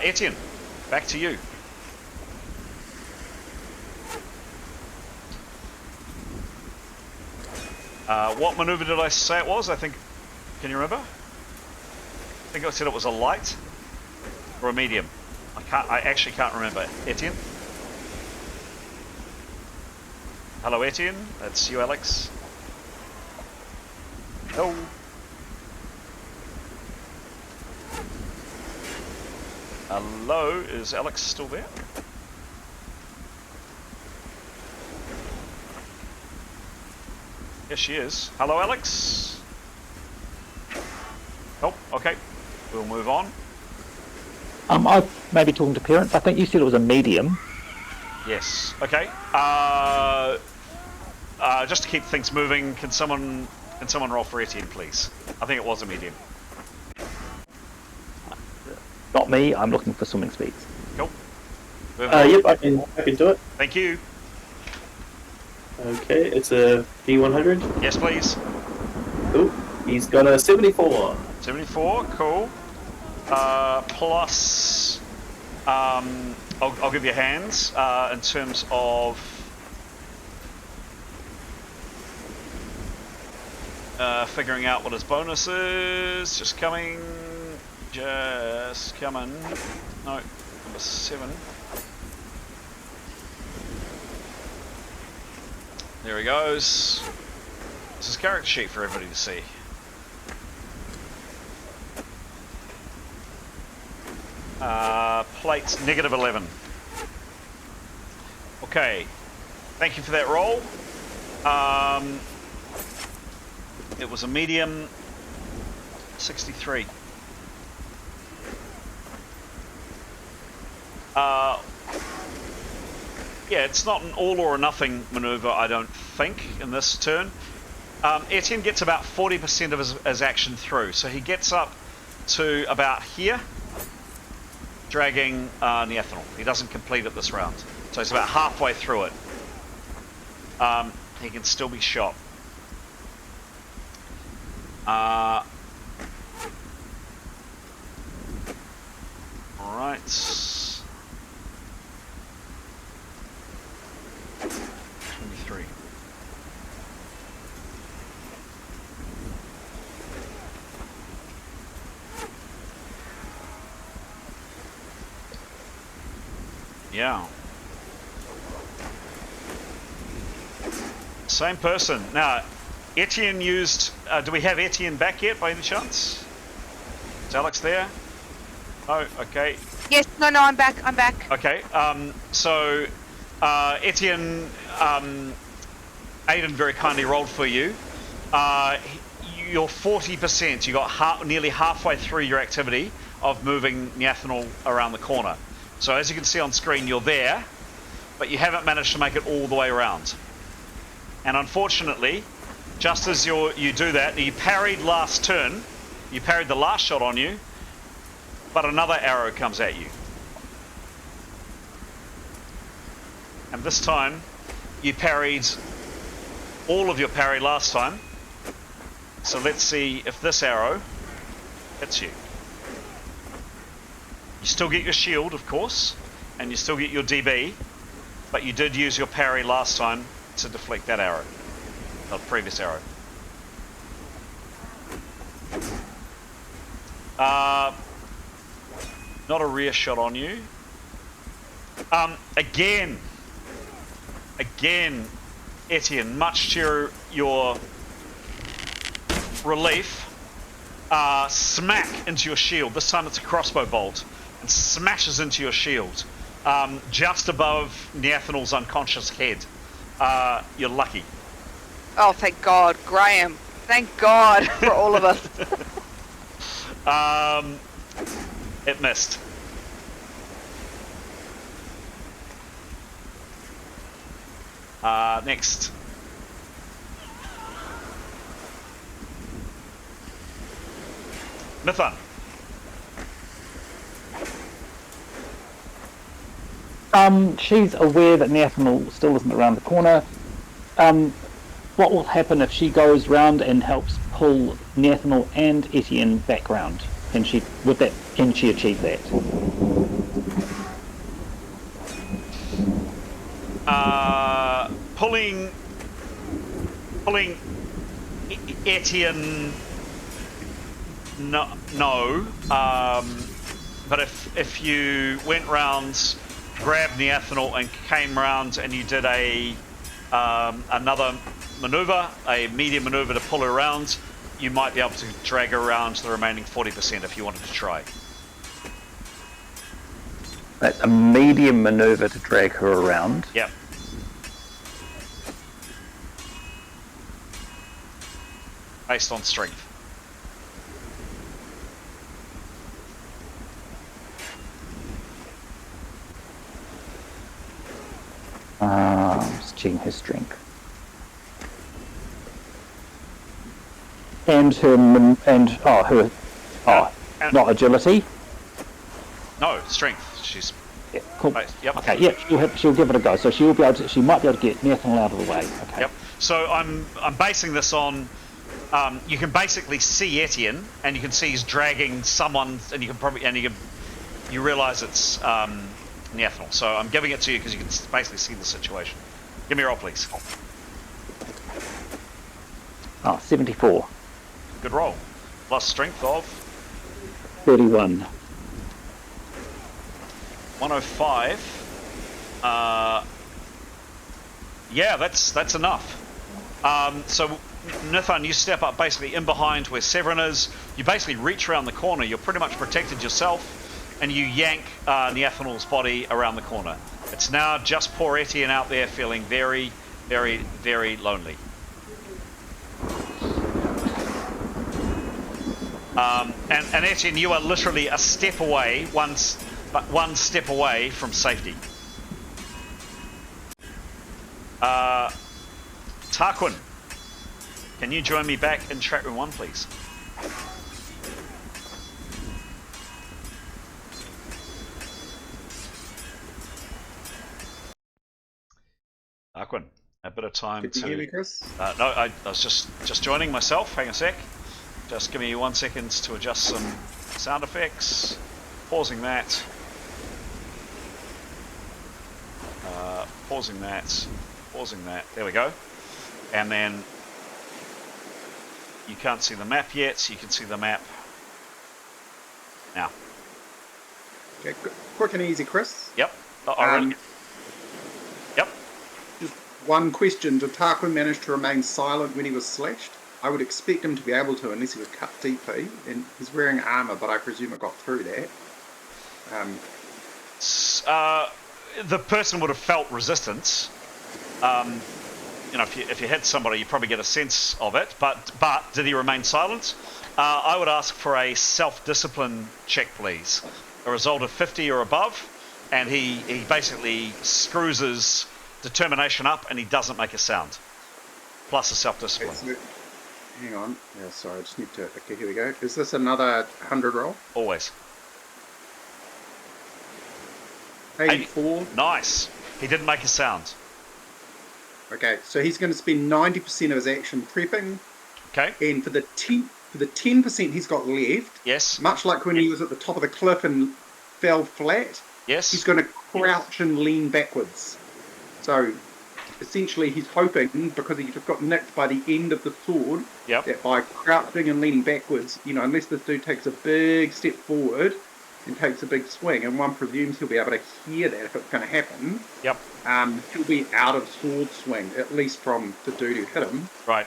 Etienne, back to you. What maneuver did I say it was? I think. Can you remember? I think I said it was a light or a medium. I actually can't remember. Etienne. Hello, Etienne. That's you, Alex. Hello. Hello, is Alex still there? Yes, she is. Hello, Alex. Oh, okay. We'll move on. I may be talking to parents. I think you said it was a medium. Yes. Okay. Just to keep things moving, can someone roll for Etienne, please? I think it was a medium. Not me. I'm looking for swimming speeds. Cool. Yep, I can do it. Thank you. Okay, it's a E100. Yes, please. Cool. He's got a 74. 74. Cool. Plus, I'll give you hands in terms of figuring out what his bonus is. Just coming. No, number 7. There he goes. This is his character sheet for everybody to see. Plate -11. Okay, thank you for that roll. It was a medium 63. Yeah, it's not an all or nothing maneuver, I don't think, in this turn. Etienne gets about 40% of his action through, so he gets up to about here, dragging Neathanol. He doesn't complete it this round, so he's about halfway through it. He can still be shot. Alright. 23. Yeah. Same person. Now, Etienne used... do we have Etienne back yet, by any chance? Is Alex there? Oh, okay. Yes, no, I'm back. Okay, so Etienne, Aiden very kindly rolled for you. You're 40%. You got nearly halfway through your activity of moving Neathanol around the corner. So as you can see on screen, you're there, but you haven't managed to make it all the way around. And unfortunately, just as you do that, you parried last turn, you parried the last shot on you, but another arrow comes at you. And this time, you parried all of your parry last time, So let's see if this arrow hits you. You still get your shield, of course, and you still get your DB, but you did use your parry last time to deflect that arrow, the previous arrow. Not a rear shot on you. Again, Etienne, much to your relief, smack into your shield. This time it's a crossbow bolt, and smashes into your shield, just above Neathanel's unconscious head. You're lucky. Oh, thank God, Graham. Thank God for all of us. It missed. Next. Mithan. She's aware that Neathanel still isn't around the corner. What will happen if she goes round and helps pull Neathanel and Etienne back round? Can she achieve that? Pulling Etienne, no. But if you went round, grabbed Neathanel and came round and you did another maneuver, a medium maneuver to pull her around, you might be able to drag her around the remaining 40% if you wanted to try. That's a medium maneuver to drag her around. Yep. Based on strength. Just checking her strength. And not agility. No, strength. She's yeah, cool. Yep. Okay, yeah, she'll give it a go. So she might be able to get Neathanel out of the way. Okay. Yep. So I'm basing this on. You can basically see Etienne, and you can see he's dragging someone, and you realise it's Neathanel. So I'm giving it to you because you can basically see the situation. Give me a roll, please. 74. Good roll. Plus strength of 31. 105. Yeah, that's enough. So Nathan, you step up basically in behind where Severin is. You basically reach around the corner. You're pretty much protected yourself, and you yank Neathanel's body around the corner. It's now just poor Etienne out there feeling very, very, very lonely. And Etienne, you are literally a step away, one step away from safety. Tarquin, can you join me back in chat room 1, please? Tarquin, a bit of time Did you hear me, Chris? No, I was just joining myself. Hang a sec. Just give me 1 second to adjust some sound effects. Pausing that. Pausing that. Pausing that. There we go. And then you can't see the map yet, so you can see the map now. Okay, quick and easy, Chris. Yep. Yep. Just one question. Did Tarquin manage to remain silent when he was slashed? I would expect him to be able to unless he was cut deeply, and he's wearing armour, but I presume it got through that. The person would have felt resistance. If you hit somebody, you probably get a sense of it. But did he remain silent? I would ask for a self-discipline check, please. A result of 50 or above, and he basically screws his determination up, and he doesn't make a sound. Plus a self-discipline. Okay, so, hang on. Yeah, sorry, I just need to... Okay, here we go. Is this another 100 roll? Always. 84. Nice. He didn't make a sound. Okay, so he's going to spend 90% of his action prepping, Okay. And for the 10% he's got left, yes, much like when he was at the top of the cliff and fell flat, yes, he's going to crouch and lean backwards. So essentially he's hoping, because he just got nicked by the end of the sword, that by crouching and leaning backwards, unless this dude takes a big step forward and takes a big swing, and one presumes he'll be able to hear that if it's going to happen, he'll be out of sword swing, at least from the dude who hit him. Right.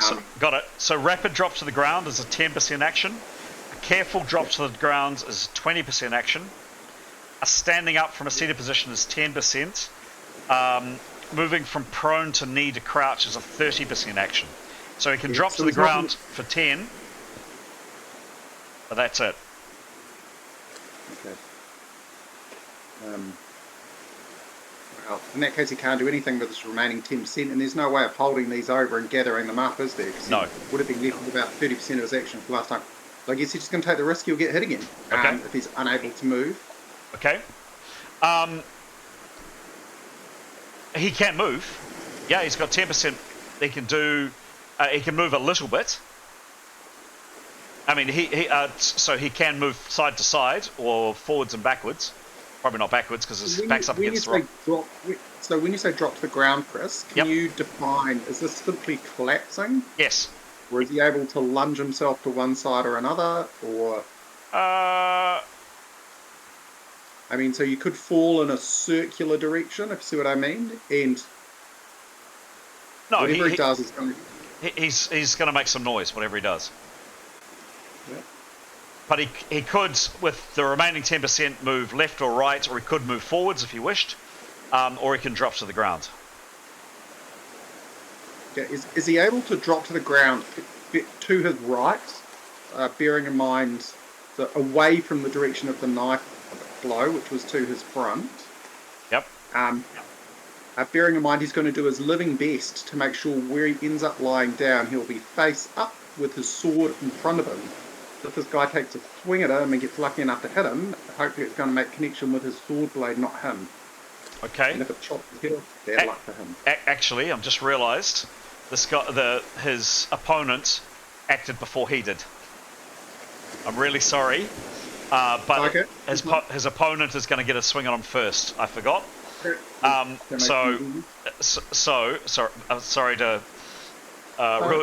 So, got it. So rapid drop to the ground is a 10% action. A careful drop to the ground is 20% action. A standing up from a seated position is 10%. Moving from prone to knee to crouch is a 30% action. So he can drop to the ground for 10, but that's it. Okay. Well, in that case, he can't do anything with his remaining 10%, and there's no way of holding these over and gathering them up, is there? No. He would have been left with about 30% of his action for last time. So I guess he's just going to take the risk he'll get hit again if he's unable to move. Okay. He can move. Yeah, he's got 10%. He can do. He can move a little bit. I mean, so he can move side to side or forwards and backwards. Probably not backwards because his back's up against the rock. So when you say drop to the ground, Chris, can you define, is this simply collapsing? Yes. Or is he able to lunge himself to one side or another? Or I mean, so you could fall in a circular direction, if you see what I mean, and whatever he does is going to... He's going to make some noise, whatever he does. Yep. But he could, with the remaining 10%, move left or right, or he could move forwards if he wished, or he can drop to the ground. Yeah, is he able to drop to the ground to his right, bearing in mind that away from the direction of the knife blow, which was to his front? Yep. Bearing in mind he's going to do his living best to make sure where he ends up lying down, he'll be face up with his sword in front of him. If this guy takes a swing at him and gets lucky enough to hit him, hopefully it's going to make connection with his sword blade, not him. Okay. And if it chops his head off, bad luck for him. Actually, I've just realised his opponent acted before he did. I'm really sorry, but his opponent is going to get a swing on him first. I forgot. Sorry to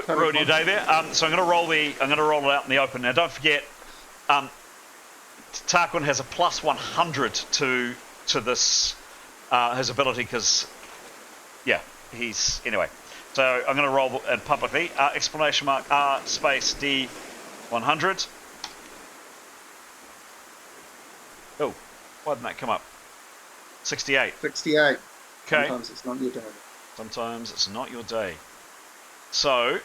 ruin your day there. So I'm going to roll it out in the open. Now, don't forget, Tarquin has a plus 100 to this his ability because, he's anyway. So I'm going to roll it publicly. Exclamation mark R space D 100. Oh, why didn't that come up? 68. 68. Okay. Sometimes it's not your day. Sometimes it's not your day. So,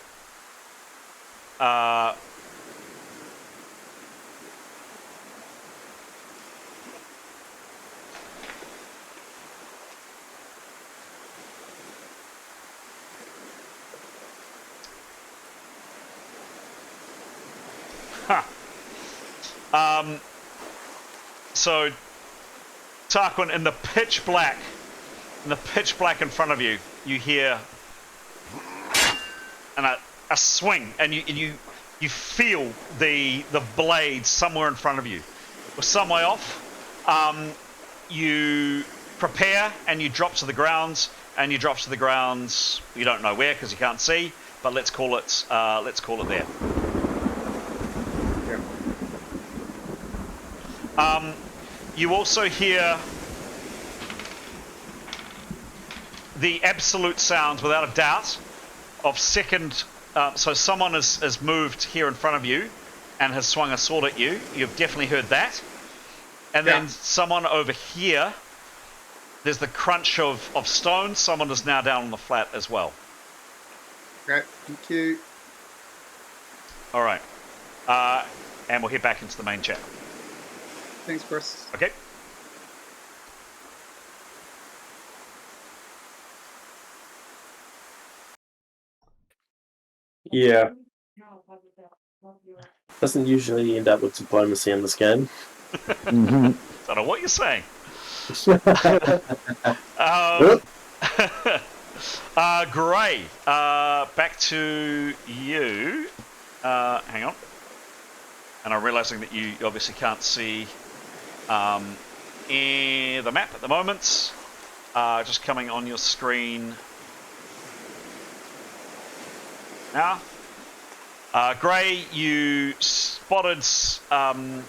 so Tarquin, in the pitch black in front of you, you hear a swing, and you feel the blade somewhere in front of you. We're some way off. You prepare and you drop to the ground, You don't know where because you can't see, but let's call it there. You also hear the absolute sound, without a doubt, of second. So someone has moved here in front of you and has swung a sword at you. You've definitely heard that. And then someone over here, there's the crunch of stone. Someone is now down on the flat as well. Okay, thank you. All right. And we'll head back into the main chat. Thanks, Chris. Okay. Yeah. Doesn't usually end up with diplomacy in this game. I don't know what you're saying. Gray, back to you. Hang on. And I'm realizing that you obviously can't see the map at the moment. Just coming on your screen now. Gray, you spotted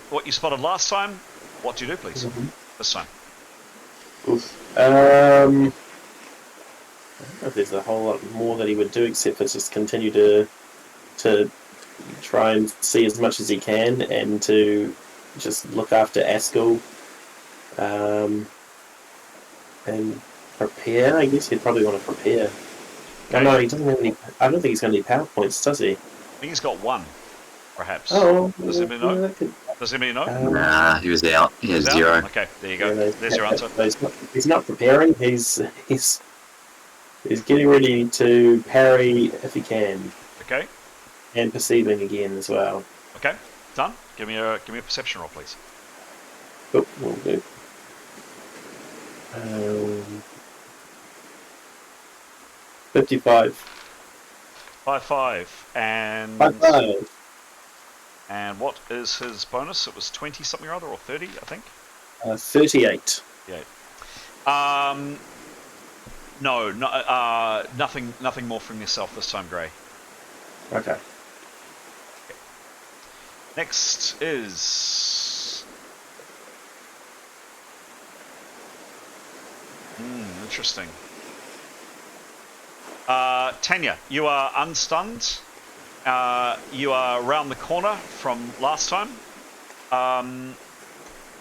what you spotted last time. What do you do, please, this time? Oof. I don't know if there's a whole lot more that he would do except for just continue to try and see as much as he can and to just look after Askell and prepare. I guess he'd probably want to prepare. Okay. No, he doesn't have any. I don't think he's going to need power points, does he? I think he's got one, perhaps. Oh, does anybody know? Could, does anybody know? Nah, he was out. He has Out? 0. Okay, there you go. There's your answer. He's not preparing. He's getting ready to parry if he can. Okay. And perceiving again as well. Okay, done. Give me a perception roll, please. Oh, will do. 55. 5 and 5. And what is his bonus? It was 20 something or other, or 30, I think. 38. Yeah. No, nothing more from yourself this time, Gray. Okay. Next is interesting. Tanya, you are unstunned. You are around the corner from last time.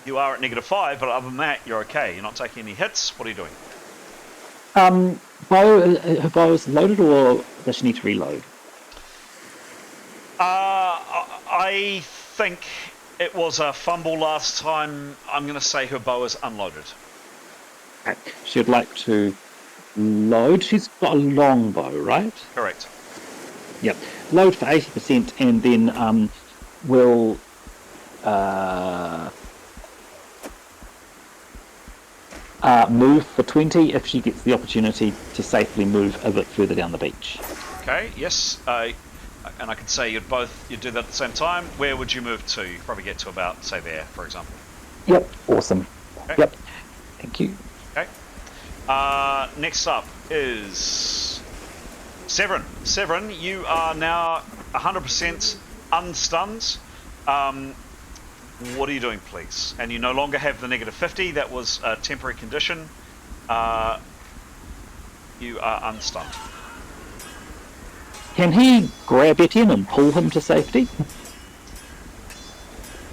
You are at -5, but other than that, you're okay. You're not taking any hits. What are you doing? Her bow is loaded, or does she need to reload? I think it was a fumble last time. I'm going to say her bow is unloaded. Okay. She'd like to load. She's got a long bow, right? Correct. Yep. Load for 80%, and then we'll move for 20 if she gets the opportunity to safely move a bit further down the beach. Okay. Yes. And I could say you'd do that at the same time. Where would you move to? You'd probably get to about, say, there, for example. Yep. Awesome. Okay. Yep. Thank you. Okay. Next up is Severin. Severin, you are now 100% unstunned. What are you doing, please? And you no longer have the -50. That was a temporary condition. You are unstunned. Can he grab Etienne and pull him to safety?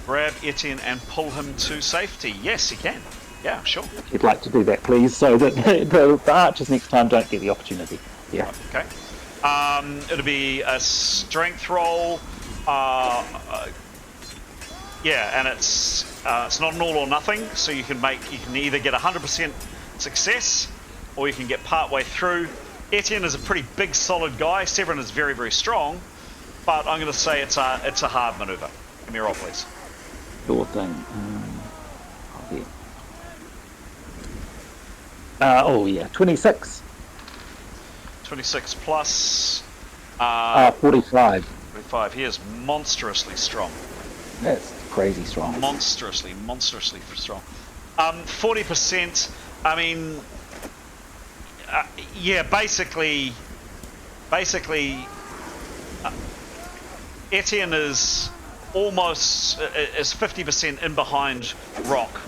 Grab Etienne and pull him to safety. Yes, he can. Yeah, sure. He'd like to do that, please, so that the archers next time don't get the opportunity. Yeah. Okay. It'll be a strength roll. Yeah, and it's not an all or nothing. So you can either get 100% success, or you can get part way through. Etienne is a pretty big, solid guy. Severin is very, very strong, but I'm going to say it's a hard maneuver. Give me a roll, please. Sure thing. Oh yeah, 26. 26 plus 45. 45. He is monstrously strong. That's crazy strong. Monstrously strong. 40%. I mean, yeah. Basically, Etienne is almost 50% in behind rock.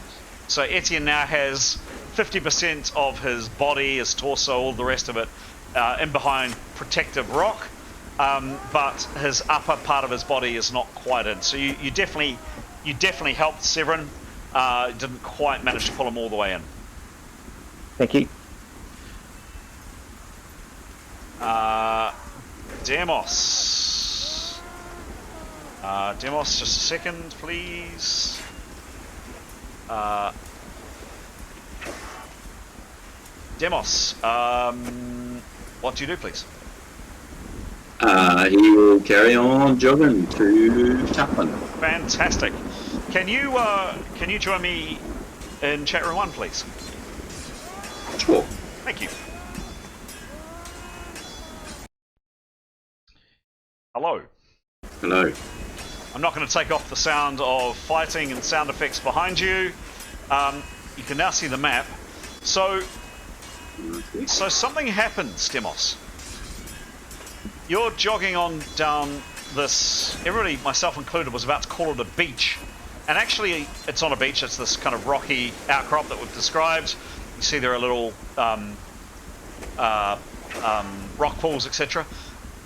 So Etienne now has 50% of his body, his torso, all the rest of it, in behind protective rock, but his upper part of his body is not quite in. So you definitely helped Severin. Didn't quite manage to pull him all the way in. Thank you. Demos. Demos, just a second, please. Demos, what do you do, please? He will carry on jogging to Tarquin. Fantastic. Can you join me in chat room 1, please? Sure. Thank you. Hello. Hello. I'm not going to take off the sound of fighting and sound effects behind you. You can now see the map. So something happens, Demos. You're jogging on down this... Everybody, myself included, was about to call it a beach. And actually, it's not a beach. It's this kind of rocky outcrop that we've described. You see there are little rock pools, etc.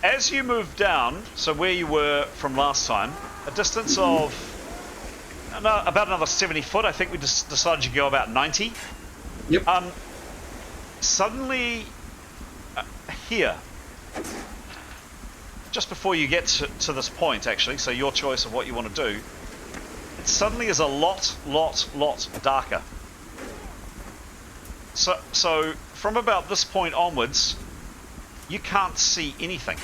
As you move down, so where you were from last time, a distance of about another 70 foot. I think we just decided to go about 90. Yep. Suddenly, here, just before you get to this point, actually, so your choice of what you want to do, it suddenly is a lot darker. So from about this point onwards, you can't see anything.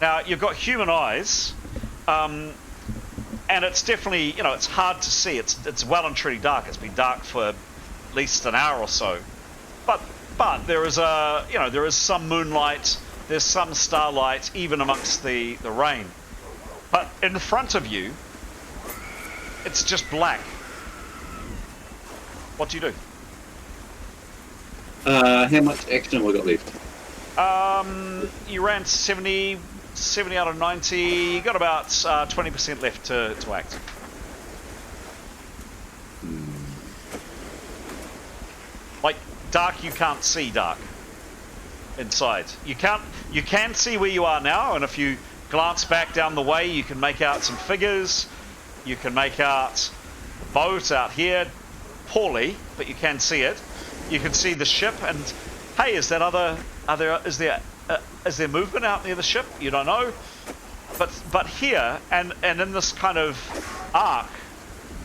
Now, you've got human eyes, and it's definitely, it's hard to see. It's well and truly dark. It's been dark for at least an hour or so. But there is there is some moonlight, there's some starlight, even amongst the rain. But in front of you, it's just black. What do you do? How much action have I got left? You ran 70 out of 90. You got about 20% left to act. Like dark, you can't see dark inside. You can see where you are now, and if you glance back down the way, you can make out some figures. You can make out the boat out here, poorly, but you can see it. You can see the ship, and hey, is there movement out near the ship? You don't know, but here and in this kind of arc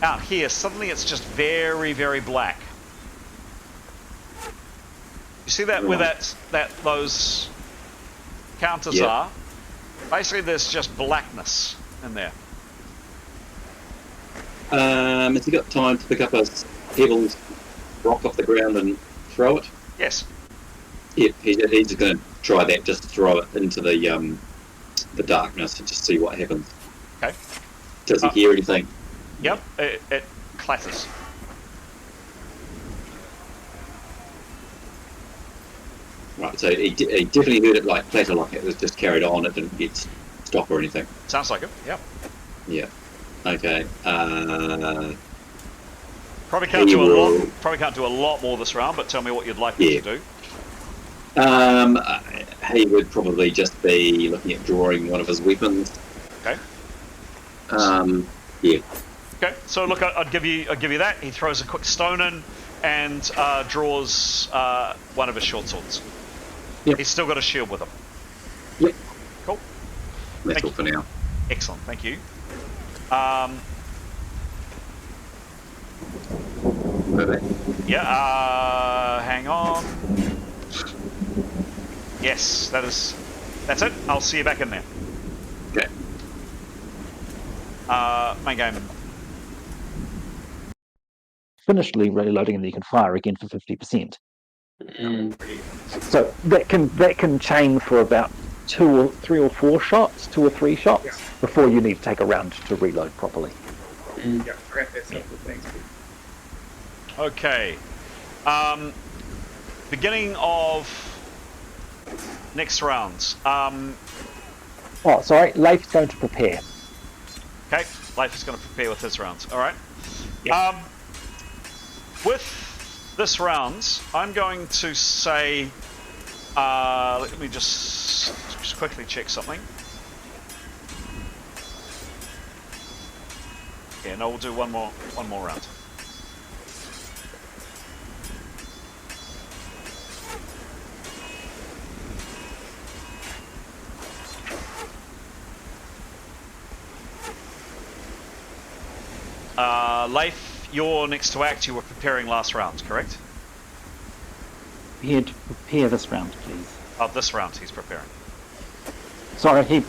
out here, suddenly it's just very, very black. You see that where those counters are? Basically, there's just blackness in there. Has he got time to pick up a pebble rock off the ground and throw it? Yes. Yeah, he's just going to try that. Just throw it into the darkness and just see what happens. Okay. Does he hear anything? Yep. It clatters. Right. So he definitely heard it like clatter, like it was just carried on. It didn't get stopped or anything. Sounds like it. Yep. Yeah. Okay. Probably can't do a lot. Probably can't do a lot more this round. But tell me what you'd like me to do. He would probably just be looking at drawing one of his weapons. Okay. Yeah. Okay. So look, I'd give you that. He throws a quick stone in and draws one of his short swords. Yep. He's still got a shield with him. Yep. Cool. That's all for now. Excellent. Thank you. Yeah. Hang on. Yes, that's it. I'll see you back in there. Okay. Main game. Finish reloading, and then you can fire again for 50%. So that can chain for about 2 or 3 or 4 shots, 2 or 3 shots before you need to take a round to reload properly. Yeah, okay, that's helpful. Thanks. Okay. Beginning of next rounds. Oh, sorry. Leif's going to prepare. Okay, Leif is going to prepare with his rounds. All right. Yep. With this round, I'm going to say. Let me just quickly check something. Yeah, no, we'll do one more round. Leif, you're next to act. You were preparing last round, correct? Prepare this round, please. Oh, this round he's preparing. Sorry,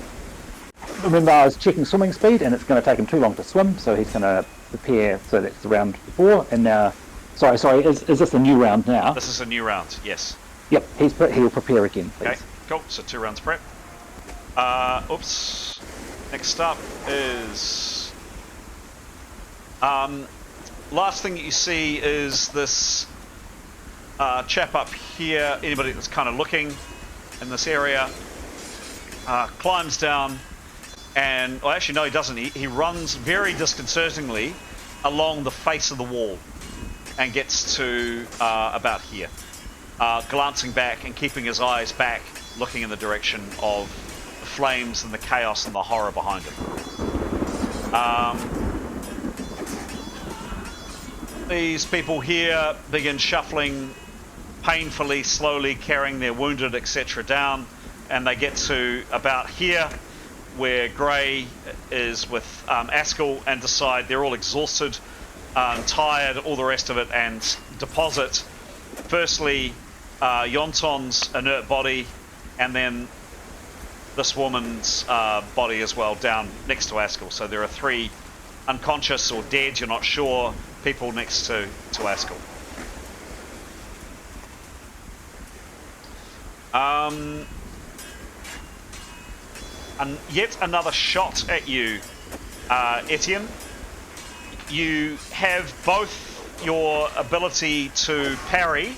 remember I was checking swimming speed, and it's going to take him too long to swim, so he's going to prepare. So that's the round before, and now, sorry, is this a new round now? This is a new round, yes. Yep, he'll prepare again, please. Okay, cool. So 2 rounds prep. Oops. Next up is... last thing that you see is this chap up here. Anybody that's kind of looking in this area climbs down and... Well, actually, no, he doesn't. He runs very disconcertingly along the face of the wall and gets to about here. Glancing back and keeping his eyes back, looking in the direction of the flames and the chaos and the horror behind him. These people here begin shuffling painfully, slowly, carrying their wounded, etc. down, and they get to about here, where Gray is with Askell, and decide they're all exhausted, tired, all the rest of it, and deposit firstly Yonton's inert body, and then this woman's body as well down next to Askell. So there are 3 unconscious or dead, you're not sure, people next to Askell. And yet another shot at you, Etienne. You have both your ability to parry,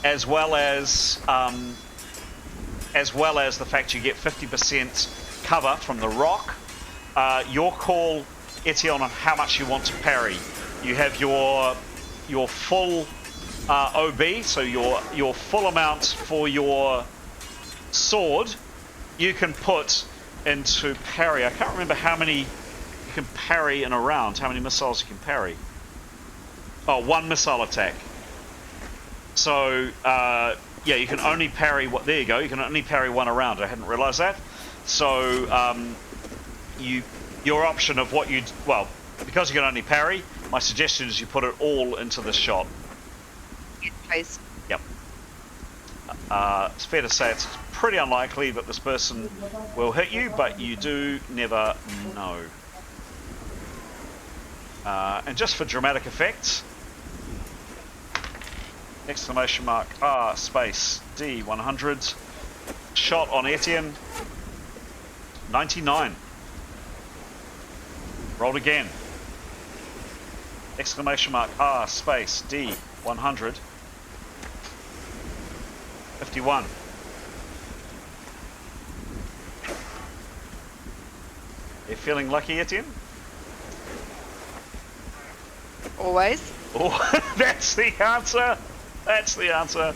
as well as the fact you get 50% cover from the rock. Your call, Etienne, on how much you want to parry. You have your full OB, so your full amount for your sword. You can put into parry. I can't remember how many you can parry in a round. How many missiles you can parry? Oh, 1 missile attack. So yeah, you can only parry what? There you go. You can only parry 1 a round. I hadn't realised that. So your option of what you because you can only parry. My suggestion is you put it all into this shot. Please. Yep. It's fair to say it's pretty unlikely that this person will hit you, but you do never know. And just for dramatic effect, exclamation mark R space D 100. Shot on Etienne. 99. Rolled again. Exclamation mark R space D 100. 51. Are you feeling lucky, Etienne? Always. Oh, that's the answer. That's the answer.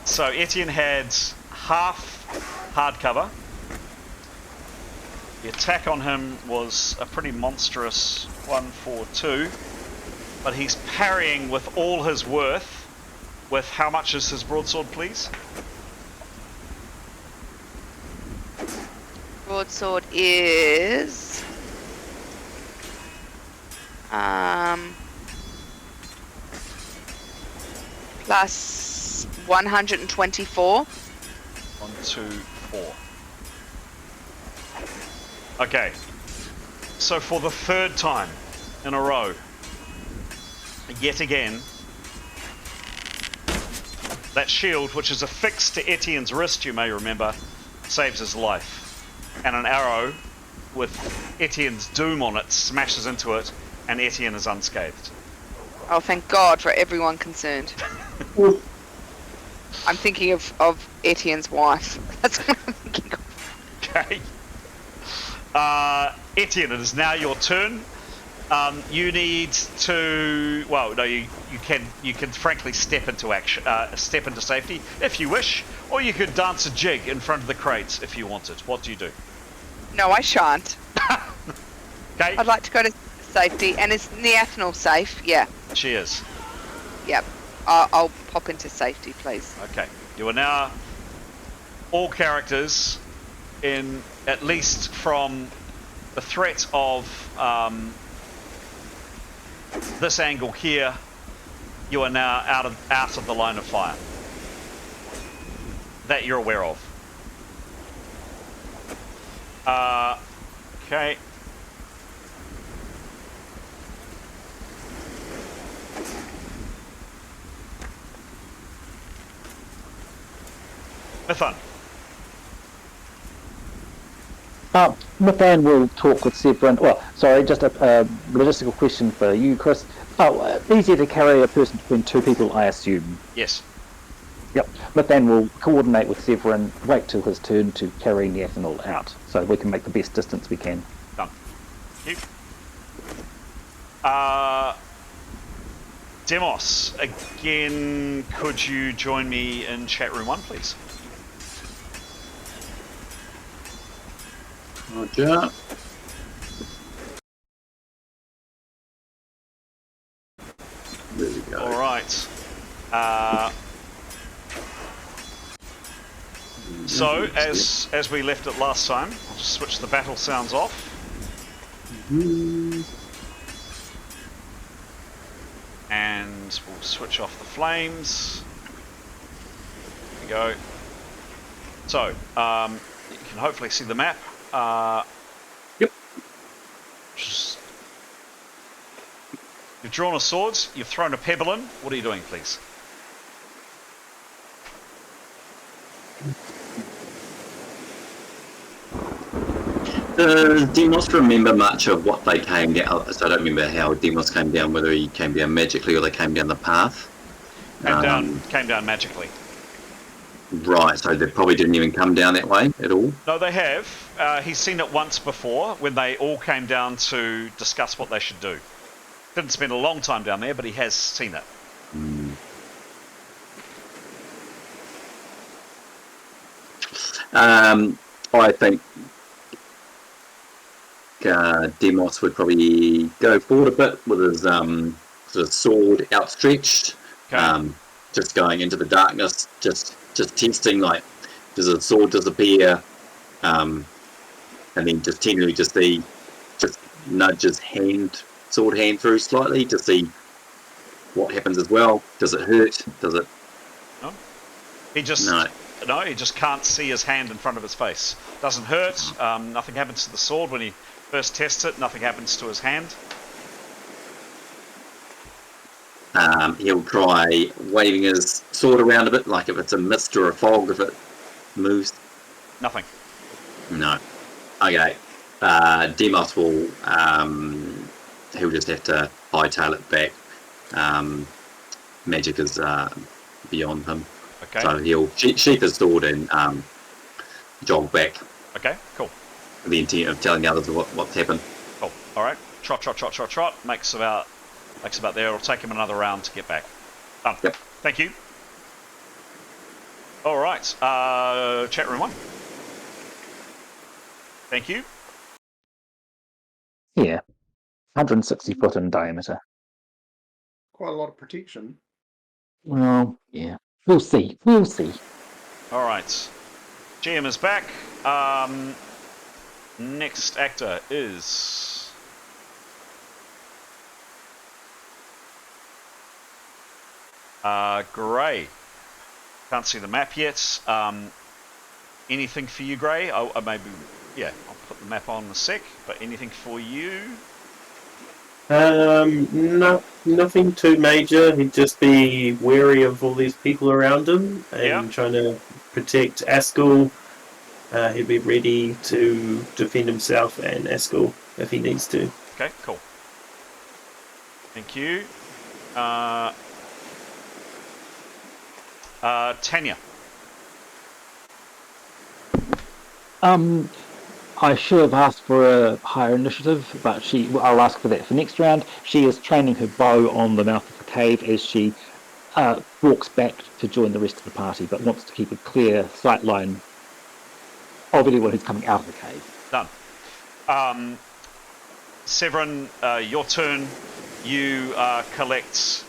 So Etienne had half hardcover. The attack on him was a pretty monstrous 142, but he's parrying with all his worth. With how much is his broadsword, please? Broadsword is plus 124. 124. Okay. So for the 3rd time in a row, yet again, that shield, which is affixed to Etienne's wrist, you may remember, saves his life. And an arrow with Etienne's doom on it smashes into it, and Etienne is unscathed. Oh, thank God for everyone concerned. I'm thinking of Etienne's wife. That's what I'm thinking of. Okay. Etienne, it is now your turn. You need to... Well, no, you can frankly step into action, step into safety if you wish, or you could dance a jig in front of the crates if you wanted. What do you do? No, I shan't. Okay. I'd like to go to safety, and is Neathnal safe? Yeah. She is. Yep. I'll pop into safety, please. Okay. You are now all characters in, at least from the threat of this angle here, you are now out of the line of fire that you're aware of. Okay. Mython. Mathan will talk with Severin. Well, sorry, just a logistical question for you, Chris. Easier to carry a person between two people, I assume. Yes. Yep. Mathan will coordinate with Severin, wait till his turn to carry Neathanol out, so we can make the best distance we can. Done. Thank you. Demos, again, could you join me in chat room 1, please? Roger. There we go. All right. So, as we left it last time, I'll just switch the battle sounds off. And we'll switch off the flames. There we go. So, you can hopefully see the map. Yep. You've drawn a sword, you've thrown a pebble in. What are you doing, please? Demos remember much of what they came down. So I don't remember how Demos came down, whether he came down magically or they came down the path. Came down magically. Right, so they probably didn't even come down that way at all. No, they have. He's seen it once before when they all came down to discuss what they should do. Didn't spend a long time down there, but he has seen it. I think Demos would probably go forward a bit with his sort of sword outstretched, just going into the darkness, just testing, like, does the sword disappear, and then just tenderly just nudge his sword hand through slightly to see what happens as well. Does it hurt? Does it? No. He just he just can't see his hand in front of his face. Doesn't hurt. Nothing happens to the sword when he first tests it. Nothing happens to his hand. He'll try waving his sword around a bit, like if it's a mist or a fog, if it moves. Nothing. No. Okay. Demos will he'll just have to hightail it back. Magic is beyond him. Okay. So he'll sheath his sword and jog back. Okay, cool. With the intent of telling the others what's happened. Cool. All right. Trot. Makes about there. It'll take him another round to get back. Done. Yep. Thank you. All right. Chat room 1. Thank you. Yeah. 160 foot in diameter. Quite a lot of protection. Well, yeah. We'll see. All right. GM is back. Next actor is Gray. Can't see the map yet. Anything for you, Gray? I'll put the map on in a sec. But anything for you? No, nothing too major. He'd just be wary of all these people around him and trying to protect Askell. He'd be ready to defend himself and Askell if he needs to. Okay, cool. Thank you. Tanya. I should have asked for a higher initiative, but I'll ask for that for next round. She is training her bow on the mouth of the cave as she walks back to join the rest of the party, but wants to keep a clear sight line of anyone who's coming out of the cave. Done. Severin, your turn. You collect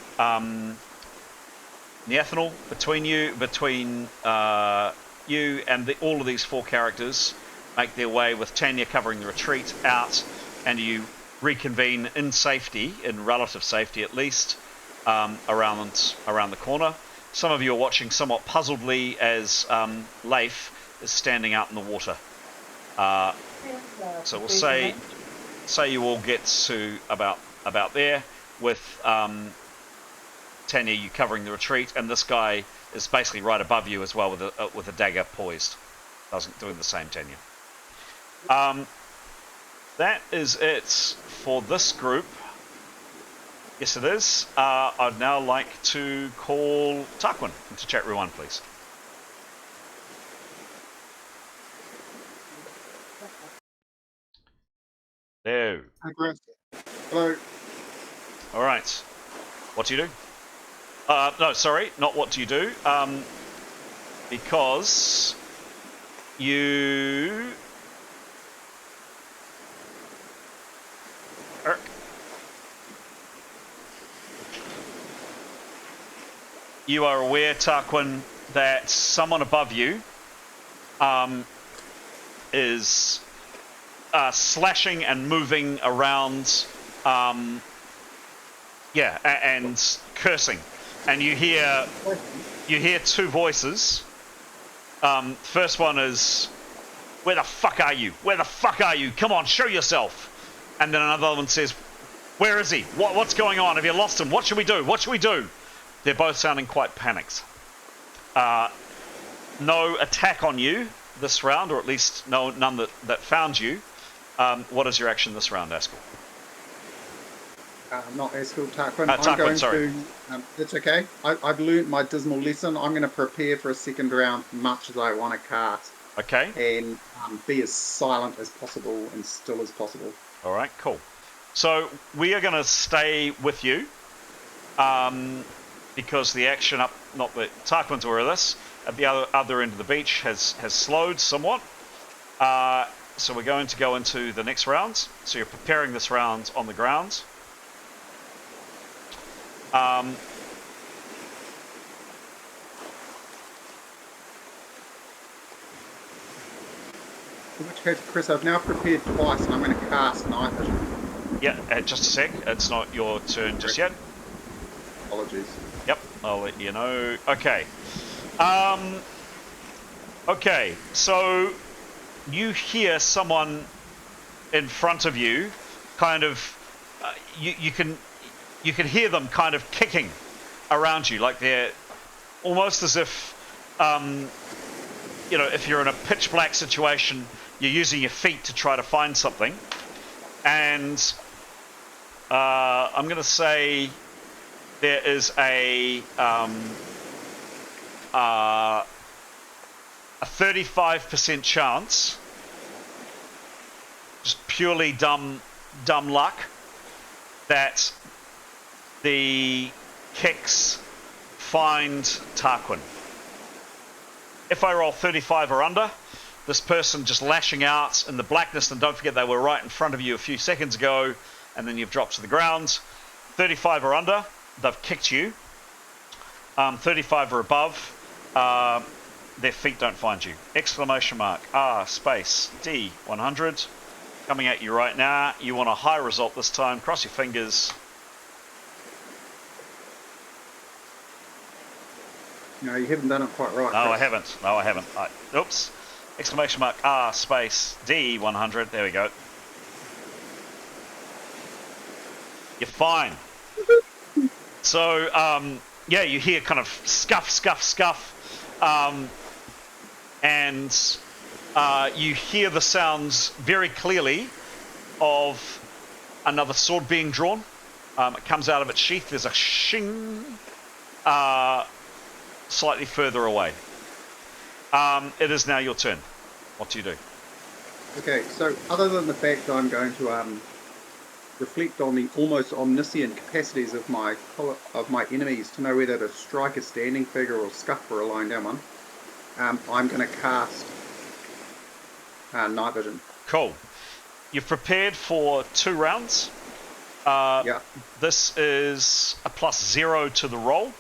Neathanol between you and all of these 4 characters. Make their way with Tanya covering the retreat out, and you reconvene in safety, in relative safety at least, around the corner. Some of you are watching somewhat puzzledly as Leif is standing out in the water. So we'll say you all get to about there with Tanya, you covering the retreat, and this guy is basically right above you as well with a dagger poised. Doing the same, Tanya. That is it for this group. Yes, it is. I'd now like to call Tarquin into chat room 1, please. Hello. Hi, Chris. Hello. All right. What do you do? No, sorry, not what do you do. Because you... You are aware, Tarquin, that someone above you is slashing and moving around, and cursing. And you hear two voices. First one is, "Where the fuck are you? Where the fuck are you? Come on, show yourself." And then another one says, "Where is he? What's going on? Have you lost him? What should we do? What should we do?" They're both sounding quite panicked. No attack on you this round, or at least none that found you. What is your action this round, Askell? Not Askell, Tarquin. Tarquin, sorry. It's okay. I've learned my dismal lesson. I'm going to prepare for a second round much as I want to cast. Okay. And be as silent as possible and still as possible. All right, cool. So we are going to stay with you. Because the action up, not that Tarquin's aware of this, at the other end of the beach has slowed somewhat. So we're going to go into the next round. So you're preparing this round on the ground. In which case, Chris, I've now prepared twice and I'm going to cast Night Vision. Yeah, just a sec. It's not your turn just yet. Apologies. Yep, I'll let you know. Okay. Okay, so you hear someone in front of you, kind of, you can hear them kind of kicking around you, like they're almost as if, if you're in a pitch black situation, you're using your feet to try to find something. And I'm going to say there is a 35% chance, just purely dumb luck, that the kicks find Tarquin. If I roll 35 or under, this person just lashing out in the blackness, and don't forget they were right in front of you a few seconds ago, and then you've dropped to the ground. 35 or under, they've kicked you. 35 or above, their feet don't find you. Exclamation mark, R space D 100. Coming at you right now. You want a high result this time. Cross your fingers. No, you haven't done it quite right. No, I haven't. Oops. Exclamation mark, R space D 100. There we go. You're fine. So, you hear kind of scuff, scuff, scuff. And you hear the sounds very clearly of another sword being drawn. It comes out of its sheath. There's a shing slightly further away. It is now your turn. What do you do? Okay, so other than the fact that I'm going to reflect on the almost omniscient capacities of my enemies to know whether to strike a standing figure or scuff for a lying down one, I'm going to cast Night Vision. Cool. You've prepared for 2 rounds. Yeah. This is a +0 to the roll.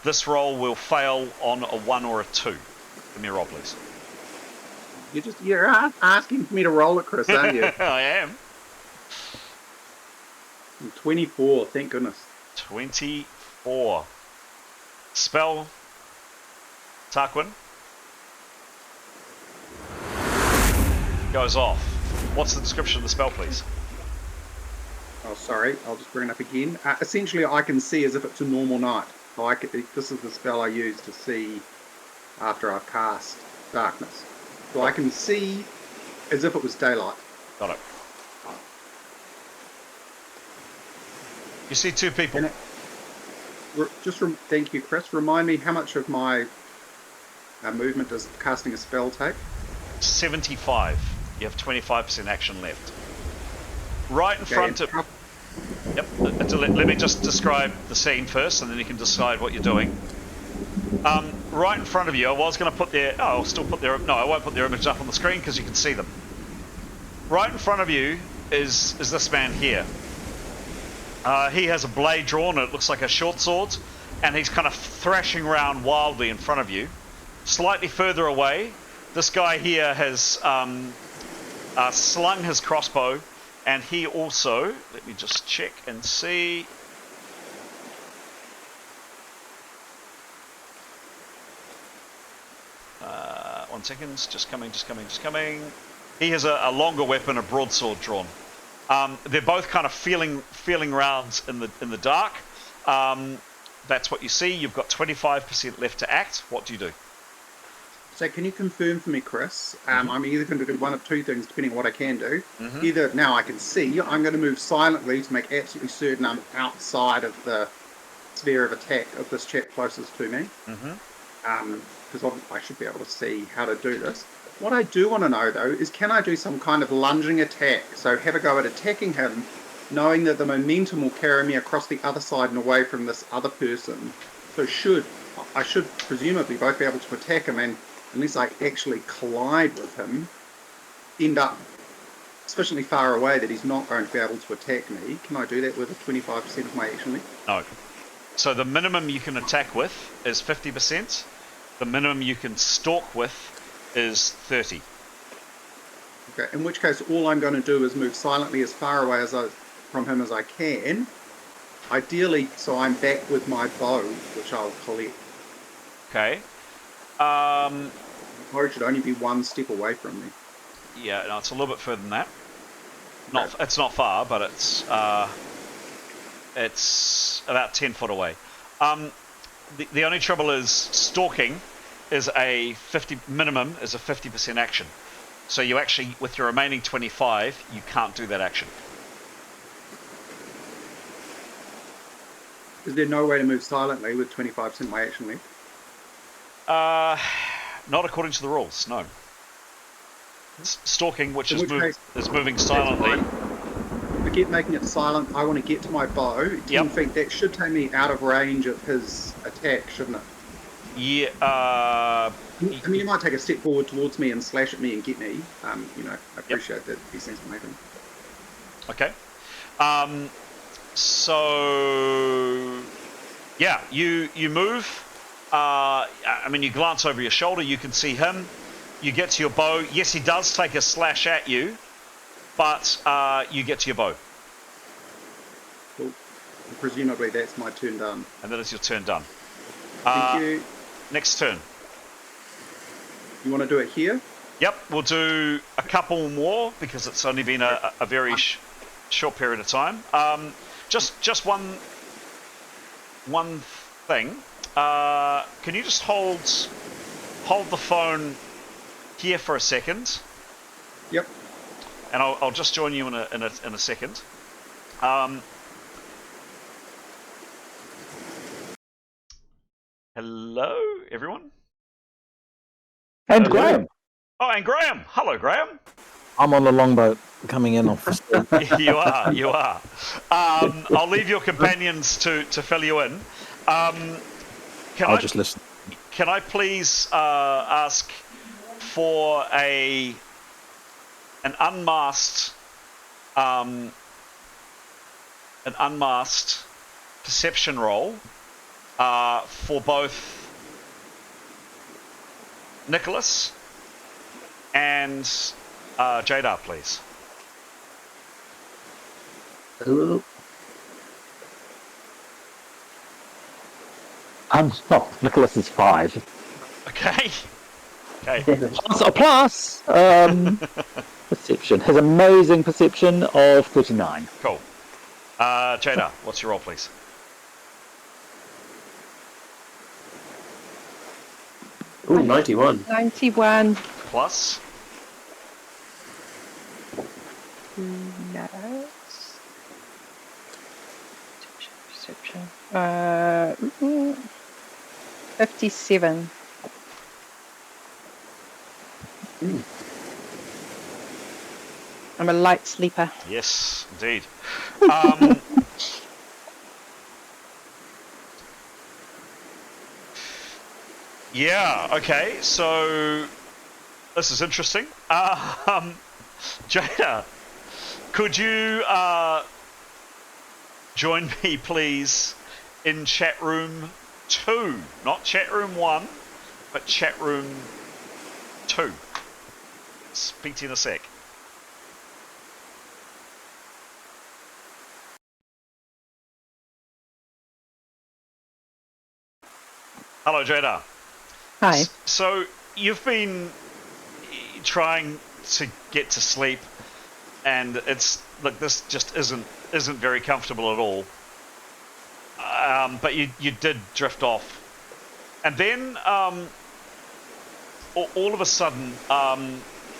This roll will fail on a 1 or a 2. Give me a roll, please. You're asking for me to roll it, Chris, aren't you? I am. 24, thank goodness. 24. Spell, Tarquin. Goes off. What's the description of the spell, please? Oh, sorry, I'll just bring it up again. Essentially, I can see as if it's a normal night. So this is the spell I use to see after I've cast darkness. So I can see as if it was daylight. Got it. You see two people. Thank you, Chris. Remind me how much of my movement does casting a spell take? 75. You have 25% action left. Right in front of... Yep. Let me just describe the scene first, and then you can decide what you're doing. Right in front of you, I was going to put their... Oh, I'll still put their... No, I won't put their image up on the screen because you can see them. Right in front of you is this man here. He has a blade drawn, and it looks like a short sword, and he's kind of thrashing around wildly in front of you. Slightly further away, this guy here has slung his crossbow, and he also, let me just check and see. One second, just coming. He has a longer weapon, a broadsword drawn. They're both kind of feeling around in the dark. That's what you see. You've got 25% left to act. What do you do? So can you confirm for me, Chris? I'm either going to do one of two things, depending on what I can do. Either now I can see, I'm going to move silently to make absolutely certain I'm outside of the sphere of attack of this chap closest to me. Because I should be able to see how to do this. What I do want to know, though, is can I do some kind of lunging attack? So have a go at attacking him, knowing that the momentum will carry me across the other side and away from this other person. So I should presumably both be able to attack him, and unless I actually collide with him, end up sufficiently far away that he's not going to be able to attack me. Can I do that with a 25% of my action left? No. So the minimum you can attack with is 50%. The minimum you can stalk with is 30. Okay, in which case all I'm going to do is move silently as far away from him as I can. Ideally, so I'm back with my bow, which I'll collect. Okay. The bow should only be one step away from me. Yeah, no, it's a little bit further than that. It's not far, but it's about 10 foot away. The only trouble is stalking is a 50% action. So you actually, with your remaining 25, you can't do that action. Is there no way to move silently with 25% of my action left? Not according to the rules, no. Stalking, which is moving That's silently. Forget making it silent. I want to get to my bow. 10 feet. That should take me out of range of his attack, shouldn't it? Yeah. I mean, you might take a step forward towards me and slash at me and get me. I appreciate that these things can happen. Okay. So yeah, you move. I mean, you glance over your shoulder. You can see him. You get to your bow. Yes, he does take a slash at you, but you get to your bow. Cool. Presumably, that's my turn done. And that is your turn done. Thank you. Next turn. You want to do it here? Yep, we'll do a couple more because it's only been a very short period of time. Just one thing. Can you just hold the phone here for a second? Yep. And I'll just join you in a second. Hello, everyone. And Hello. Graham. Oh, and Graham. Hello, Graham. I'm on the longboat coming in off the street. You are. I'll leave your companions to fill you in. I'll just listen. Can I please ask for an unmasked perception roll for both Nicholas and Jadar, please. Oh, Nicholas is 5. Okay. Plus, perception. His amazing perception of 39. Cool. Jadar, what's your roll, please? Ooh, 91. 91. Plus. No. Perception. 57. I'm a light sleeper. Yes, indeed. Yeah, okay, so this is interesting. Jada, could you join me, please, in chat room 2? Not chat room 1, but chat room 2. Speak to you in a sec. Hello, Jada. Hi. So you've been trying to get to sleep, and it's look, this just isn't very comfortable at all. But you did drift off, and then all of a sudden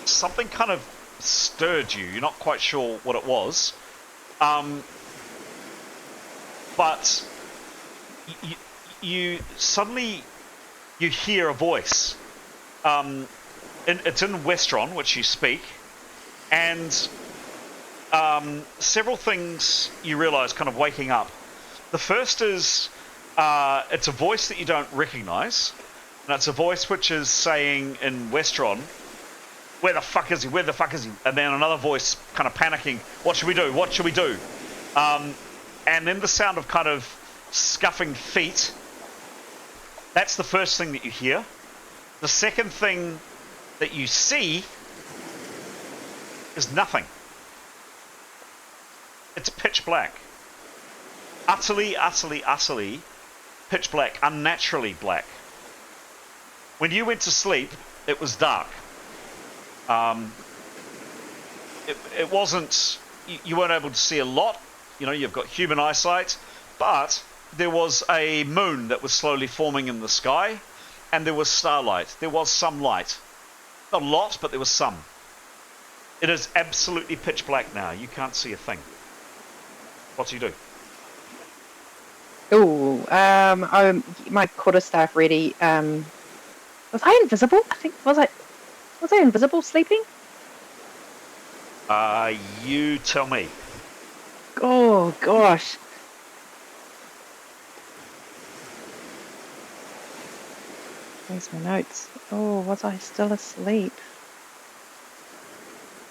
something kind of stirred you. You're not quite sure what it was, but you suddenly you hear a voice. It's in Westron, which you speak, and several things you realise kind of waking up. The first is it's a voice that you don't recognise, and it's a voice which is saying in Westron, "Where the fuck is he? Where the fuck is he?" And then another voice kind of panicking, "What should we do? What should we do?" And then the sound of kind of scuffing feet. That's the first thing that you hear. The second thing that you see is nothing. It's pitch black. Utterly pitch black, unnaturally black. When you went to sleep, it was dark. It wasn't, you weren't able to see a lot. You know, you've got human eyesight, but there was a moon that was slowly forming in the sky, and there was starlight. There was some light. Not a lot, but there was some. It is absolutely pitch black now. You can't see a thing. What do you do? Oh, my quarterstaff ready. Was I invisible? I think was I invisible sleeping? You tell me. Oh gosh. Where's my notes? Oh, was I still asleep?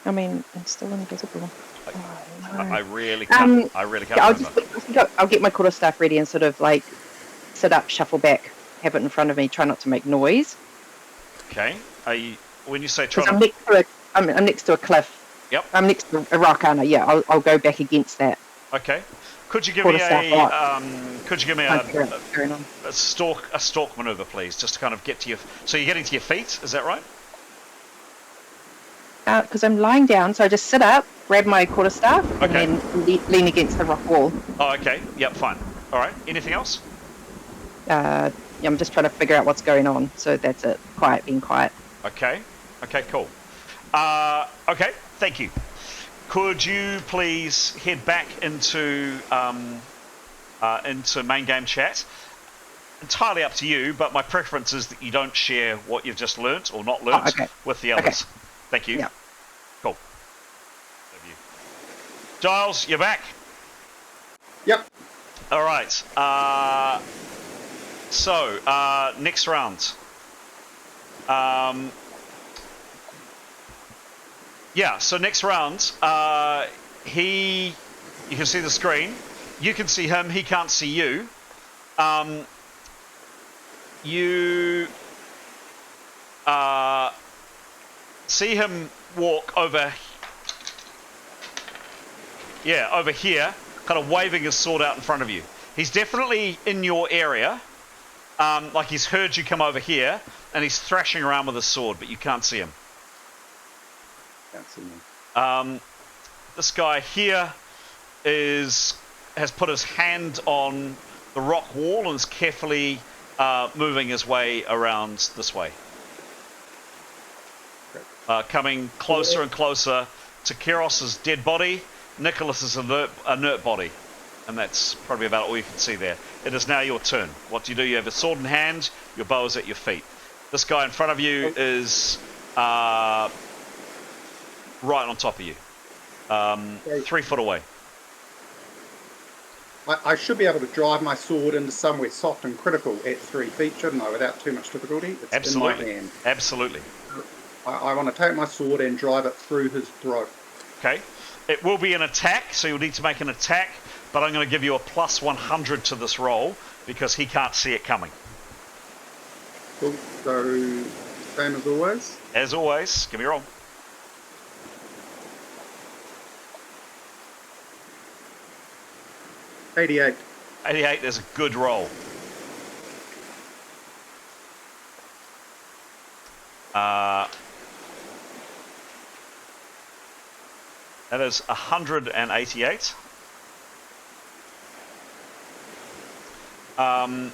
I mean, I'm still invisible. Oh, no. I really can't. I really can't remember. I'll get my quarterstaff ready and sort of like sit up, shuffle back, have it in front of me, try not to make noise. Okay. When you say try I'm next to a cliff. Yep. I'm next to a rock, aren't I? Yeah, I'll go back against that. Okay. Could you give me a stalk maneuver, please, just to kind of get to your. So you're getting to your feet, is that right? Because I'm lying down, so I just sit up, grab my quarterstaff, and then lean against the rock wall. Oh, okay. Yep, fine. All right. Anything else? Yeah, I'm just trying to figure out what's going on. So that's it. Quiet, being quiet. Okay. Okay, cool. Okay, thank you. Could you please head back into main game chat? Entirely up to you, but my preference is that you don't share what you've just learnt or not learnt with the others. Okay. Thank you. Yeah. Cool. Love you. Giles, you're back. Yep. All right. So next round. Yeah, so next round, you can see the screen. You can see him, he can't see you. You see him walk over here, kind of waving his sword out in front of you. He's definitely in your area, like he's heard you come over here, and he's thrashing around with his sword, but you can't see him. This guy here has put his hand on the rock wall and is carefully moving his way around this way. Coming closer and closer to Keros' dead body, Nicholas's inert body. And that's probably about all you can see there. It is now your turn. What do? You have a sword in hand, your bow is at your feet. This guy in front of you is right on top of you. 3 foot away. I should be able to drive my sword into somewhere soft and critical at 3 feet, shouldn't I, without too much difficulty? It's Absolutely. in my hand. Absolutely. I want to take my sword and drive it through his throat. Okay. It will be an attack, so you'll need to make an attack, but I'm going to give you a plus 100 to this roll because he can't see it coming. Cool. So, same as always? As always, give me a roll. $88. 88 is a good roll. That is 188. And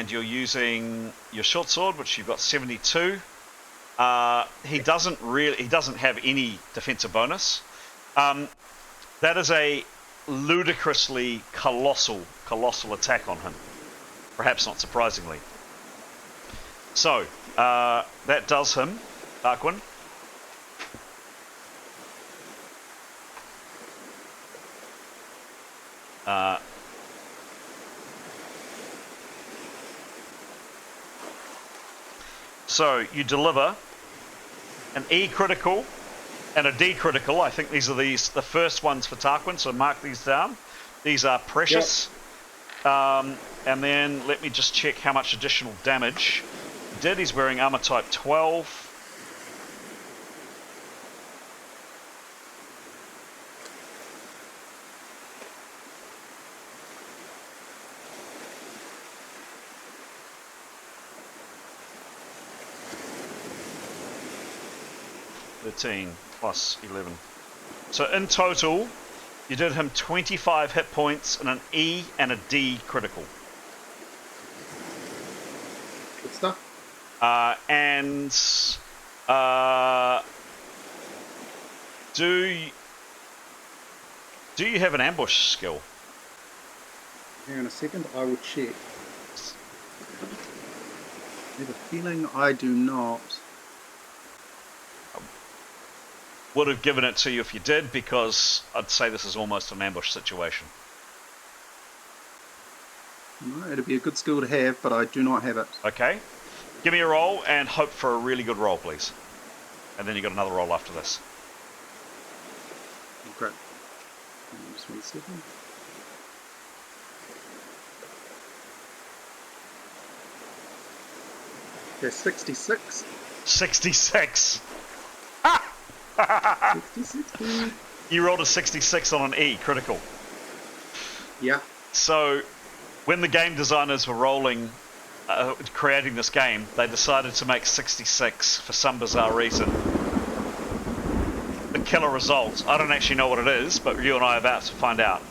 you're using your short sword, which you've got 72. He doesn't have any defensive bonus. That is a ludicrously colossal attack on him. Perhaps not surprisingly. So, that does him, Tarquin. So you deliver an E critical and a D critical. I think these are the first ones for Tarquin, so mark these down. These are precious. Yep. And then let me just check how much additional damage he did. He's wearing armor type 12. Plus 11. So in total, you did him 25 hit points and an E and a D critical. Good stuff. Do you have an ambush skill? Hang on a second, I will check. I have a feeling I do not. Would have given it to you if you did, because I'd say this is almost an ambush situation. No, it'd be a good skill to have, but I do not have it. Okay. Give me a roll and hope for a really good roll, please. And then you got another roll after this. Great. Just 1 second. Okay, 66. 66. Ah! 66. You rolled a 66 on an E, critical. Yeah. So, when the game designers were creating this game, they decided to make 66 for some bizarre reason. The killer result. I don't actually know what it is, but you and I are about to find out.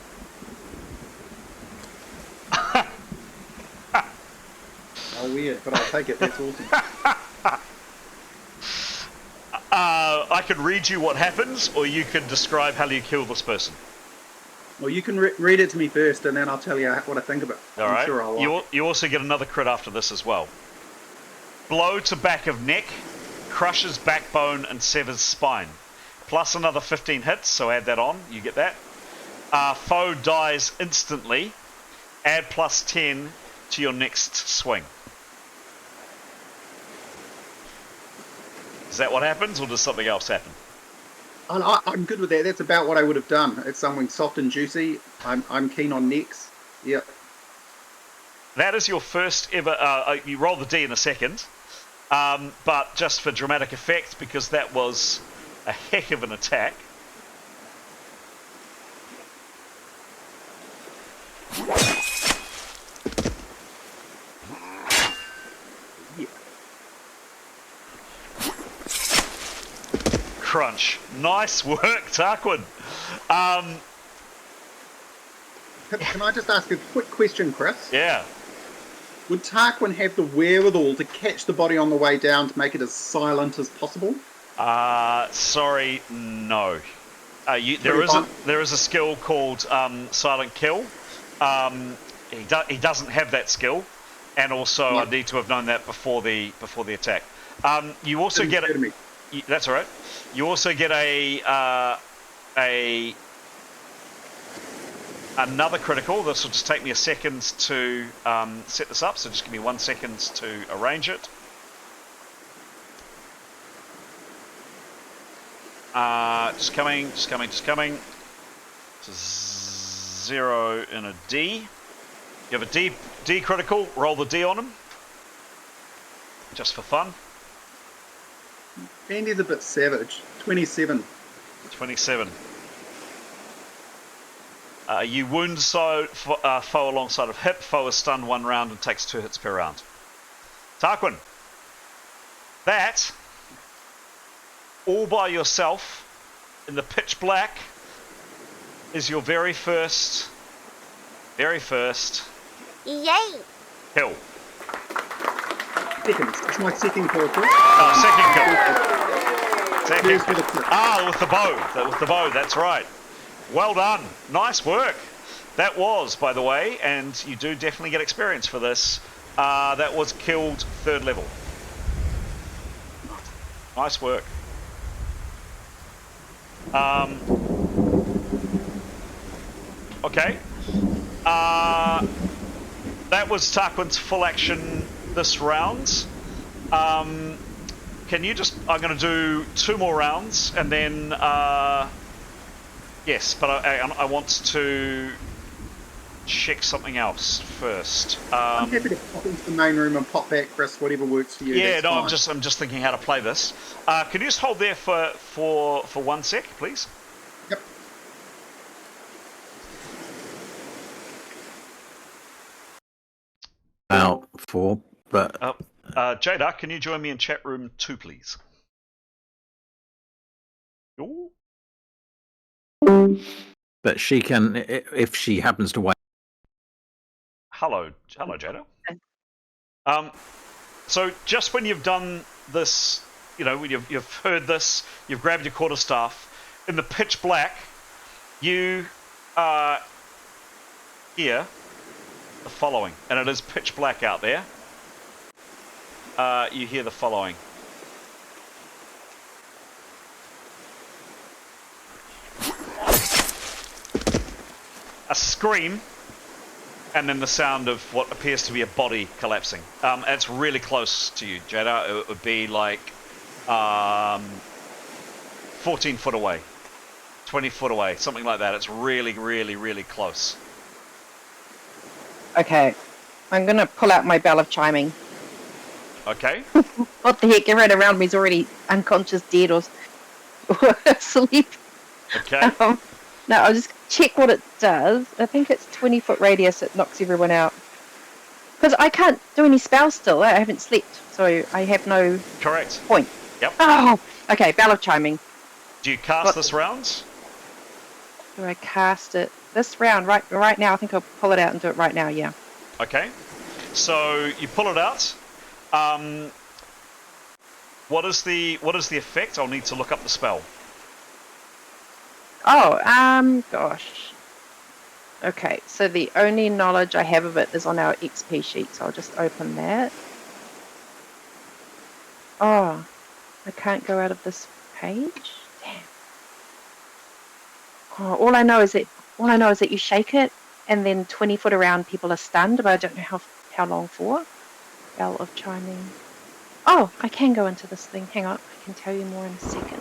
Oh, weird, but I'll take it. That's awesome. I could read you what happens, or you could describe how you kill this person. Well, you can read it to me first, and then I'll tell you what I think of it. All right. Sure I'll like you also get another crit after this as well. Blow to back of neck, crushes backbone and severs spine. Plus another 15 hits, so add that on. You get that. Foe dies instantly. Add plus 10 to your next swing. Is that what happens, or does something else happen? I'm good with that. That's about what I would have done. It's something soft and juicy. I'm keen on necks. Yeah. That is your first ever. You roll the D in a second, but just for dramatic effect, because that was a heck of an attack. Crunch. Nice work, Tarquin. Can I just ask a quick question, Chris? Yeah. Would Tarquin have the wherewithal to catch the body on the way down to make it as silent as possible? Sorry, no. There Pretty is a skill called Silent Kill. He doesn't have that skill, and also I need to have known that before the attack. You also get that's all right. You also get another critical. This will just take me a second to set this up. So just give me 1 second to arrange it. Just coming. It's a 0 and a D. You have a D critical. Roll the D on him, just for fun. Andy's a bit savage. 27. 27. You wound foe alongside of hip. Foe is stunned 1 round and takes 2 hits per round. Tarquin, that all by yourself in the pitch black is your very first Yay! kill. Second. It's my second kill. Second kill. With the bow. With the bow, that's right. Well done. Nice work. That was, by the way, and you do definitely get experience for this, that was killed 3rd level. Nice work. Okay. That was Tarquin's full action this round. Can you just... I'm going to do 2 more rounds, and then... yes, but I want to check something else first. I'm happy to pop into the main room and pop back, Chris, whatever works for you. Yeah, no, I'm just thinking how to play this. Can you just hold there for 1 sec, please? Yep. Out 4, but... Jada, can you join me in chat room 2, please? Ooh. But she can, if she happens to wait. Hello, Jada. So just when you've done this, when you've heard this, you've grabbed your quarterstaff, in the pitch black, you hear the following, and it is pitch black out there. You hear the following. A scream, and then the sound of what appears to be a body collapsing. It's really close to you, Jada. It would be like 14 foot away, 20 foot away, something like that. It's really, really, really close. Okay, I'm gonna pull out my bell of chiming. Okay. What the heck? Everyone around me is already unconscious, dead, or asleep. Okay. No, I'll just check what it does. I think it's 20-foot radius. It knocks everyone out. Because I can't do any spells still. I haven't slept, so I have no point. Yep. Oh, okay. Bell of chiming. Do you cast this round? Do I cast it this round? Right now. I think I'll pull it out and do it right now. Yeah. Okay. So you pull it out. What is the effect? I'll need to look up the spell. Oh, gosh. Okay, so the only knowledge I have of it is on our XP sheet, so I'll just open that. Oh, I can't go out of this page? Damn. Oh, all I know is that you shake it, and then 20 foot around people are stunned, but I don't know how long for. Bell of chiming. Oh, I can go into this thing. Hang on, I can tell you more in a second.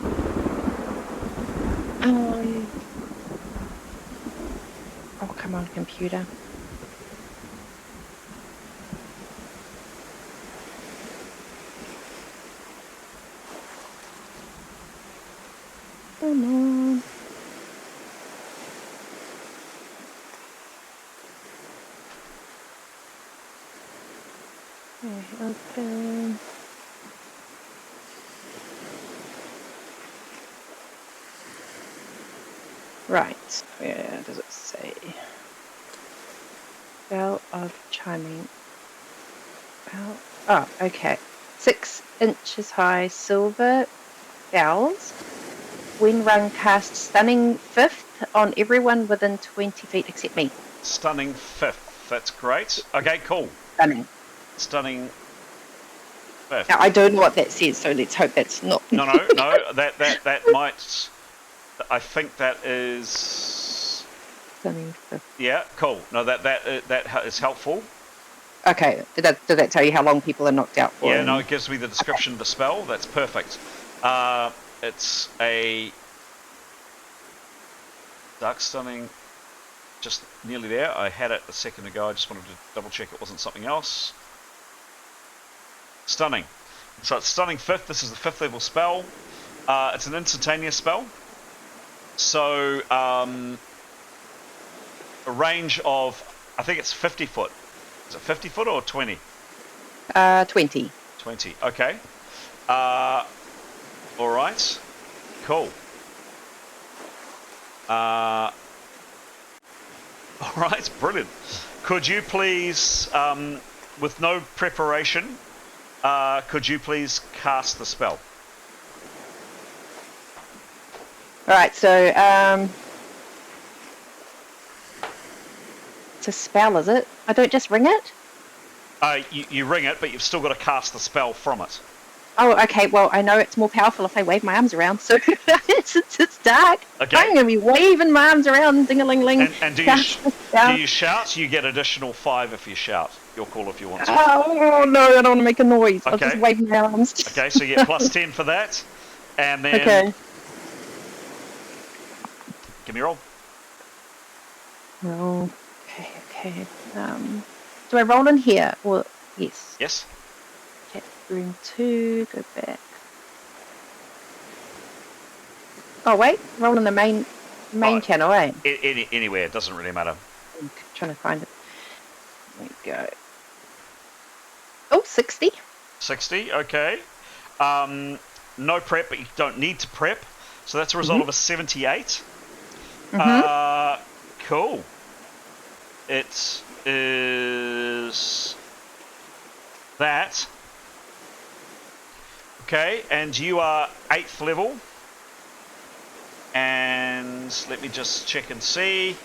Oh, come on, computer. Come on. Okay, open. Right, where does it say? Spell of charming. Well, oh, okay. 6 inches high silver bells. When rung, cast stunning fifth on everyone within 20 feet except me. Stunning fifth. That's great. Okay, cool. Stunning. Stunning fifth. Now, I don't know what that says, so let's hope that's not. No. That might. I think that is. Stunning fifth. Yeah, cool. No, that is helpful. Okay, did that tell you how long people are knocked out for? Yeah, no, it gives me the description of the spell. That's perfect. It's a dark stunning. Just nearly there. I had it a second ago. I just wanted to double check it wasn't something else. Stunning. So it's stunning fifth. This is the 5th level spell. It's an instantaneous spell. So a range of, I think it's 50 foot. Is it 50 foot or 20? 20. 20. Okay. All right. Cool. All right. Brilliant. Could you please, with no preparation, could you please cast the spell? All right, so it's a spell, is it? I don't just ring it? You ring it, but you've still got to cast the spell from it. Oh, okay. Well, I know it's more powerful if I wave my arms around, so it's dark. Okay. I'm going to be waving my arms around, ding-a-ling-ling. And do you shout? You get additional 5 if you shout. Your call if you want to. Oh, no, I don't want to make a noise. I'll just wave my arms. Okay, so you get plus 10 for that. And then... Okay. Give me a roll. Oh, okay. Do I roll in here? Or yes. Yes. Okay, room 2, go back. Oh wait, roll in the main channel, eh? Anywhere, it doesn't really matter. I'm trying to find it. There we go. Oh, 60. 60, okay. No prep, but you don't need to prep. So that's a result of a 78. Cool. It is that. Okay, and you are 8th level. And let me just check and see.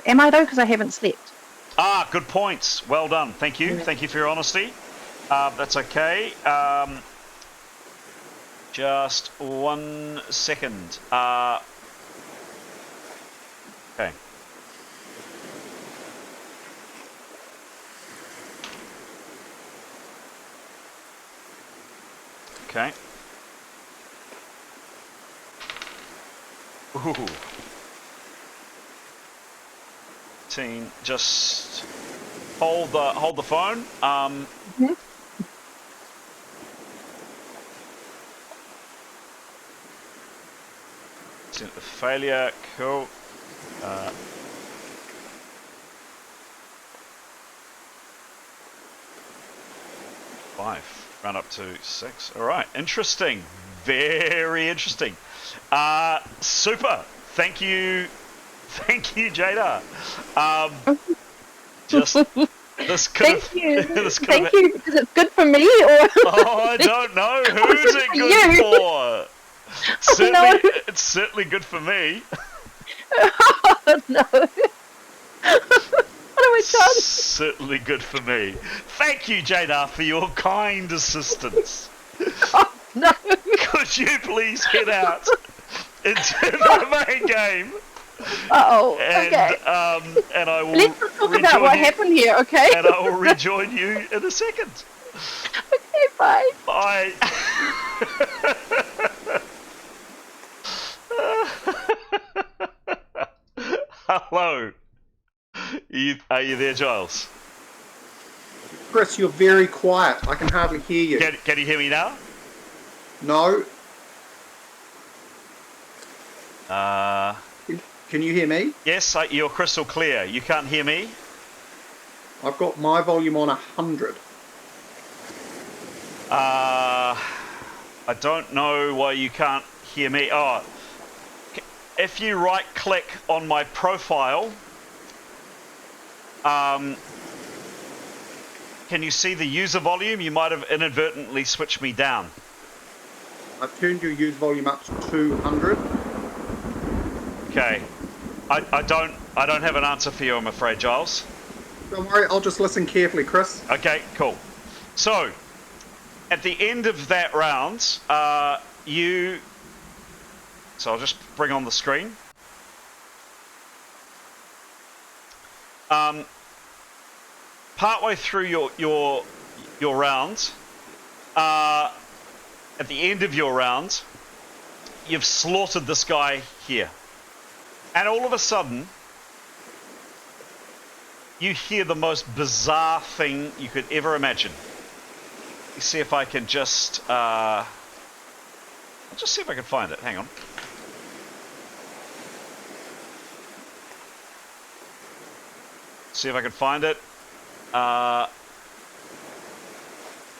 Am I though? Because I haven't slept. Ah, good points. Well done. Thank you. Thank you for your honesty. That's okay. Just 1 second. Okay. Okay. Ooh. Team, just hold the phone. The failure. Cool. 5. Run up to 6. All right. Interesting. Very interesting. Super. Thank you, Jada. Just this could Thank you. Thank you. Is it good for me or? Oh, I don't know. Who's it good for? Certainly, it's certainly good for me. Oh no. What am I trying to? Certainly good for me. Thank you, Jada, for your kind assistance. Oh no. Could you please head out into the main game? Okay. And I will. Let's talk about what happened here, okay? And I will rejoin you in a second. Okay, bye. Bye. Hello. Are you there, Giles? Chris, you're very quiet. I can hardly hear you. Can you hear me now? No. Uh. Can you hear me? Yes, you're crystal clear. You can't hear me? I've got my volume on 100. I don't know why you can't hear me. Oh, if you right-click on my profile, Can you see the user volume? You might have inadvertently switched me down. I've turned your use volume up to 200. Okay. I don't have an answer for you, I'm afraid, Giles. Don't worry, I'll just listen carefully, Chris. Okay, cool. So, at the end of that round, so I'll just bring on the screen. Partway through your round, at the end of your round, you've slaughtered this guy here. And all of a sudden, you hear the most bizarre thing you could ever imagine. Let's see if I can just... I'll just see if I can find it. Hang on. See if I can find it.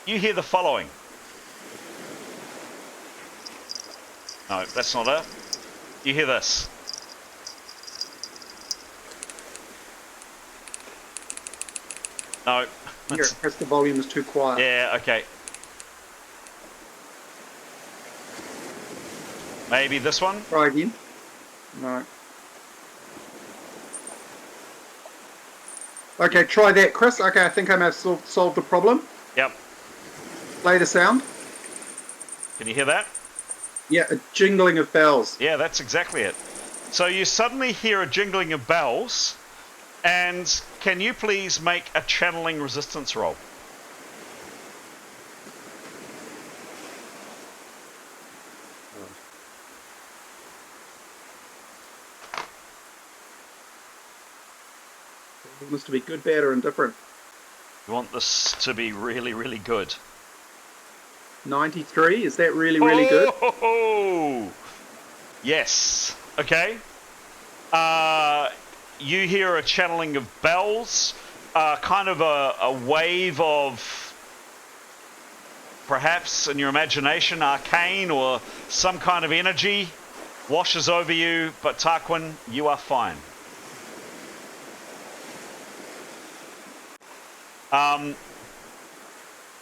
You hear the following. No, that's not it. You hear this. No. Here, Chris, the volume is too quiet. Yeah, okay. Maybe this one? Try again. No. Okay, try that, Chris. Okay, I think I may have solved the problem. Yep. Play the sound. Can you hear that? Yeah, a jingling of bells. Yeah, that's exactly it. So you suddenly hear a jingling of bells, and can you please make a channeling resistance roll? It wants to be good, bad, or indifferent. You want this to be really, really good. 93, is that really, really good? Oh, yes. Okay. You hear a channeling of bells, kind of a wave of, perhaps in your imagination, arcane or some kind of energy washes over you, but Tarquin, you are fine.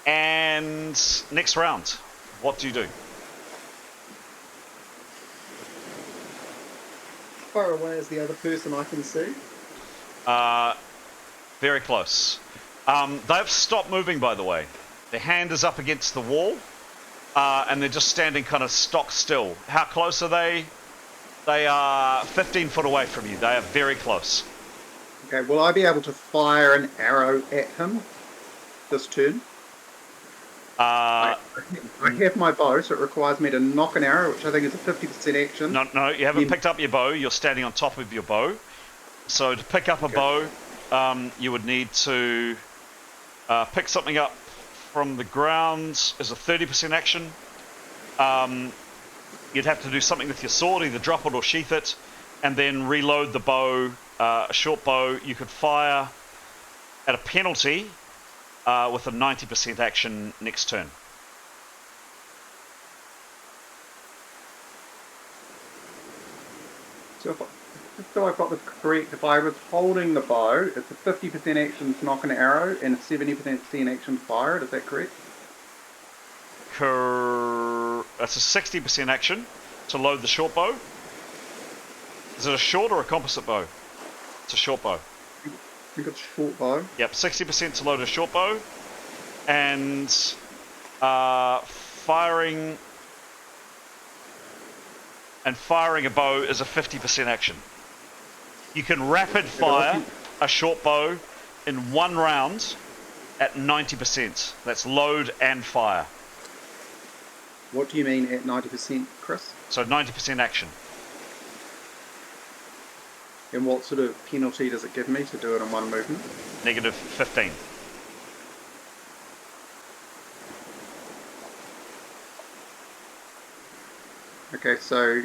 And next round, what do you do? Far away is the other person I can see. Very close. They've stopped moving, by the way. Their hand is up against the wall, and they're just standing kind of stock still. How close are they? They are 15 foot away from you. They are very close. Okay, will I be able to fire an arrow at him this turn? I have my bow, so it requires me to knock an arrow, which I think is a 50% action. No, you haven't picked up your bow. You're standing on top of your bow. So to pick up a bow, you would need to pick something up from the ground as a 30% action. You'd have to do something with your sword, either drop it or sheath it, and then reload the bow. A short bow you could fire at a penalty with a 90% action next turn. So I've got this correct, if I was holding the bow, it's a 50% action to knock an arrow and a 70% action to fire it, is that correct? That's a 60% action to load the short bow. Is it a short or a composite bow? It's a short bow. I think it's short bow. Yep, 60% to load a short bow. And firing a bow is a 50% action. You can rapid fire a short bow in one round at 90%. That's load and fire. What do you mean at 90%, Chris? So 90% action. And what sort of penalty does it give me to do it in one movement? Negative 15. Okay, so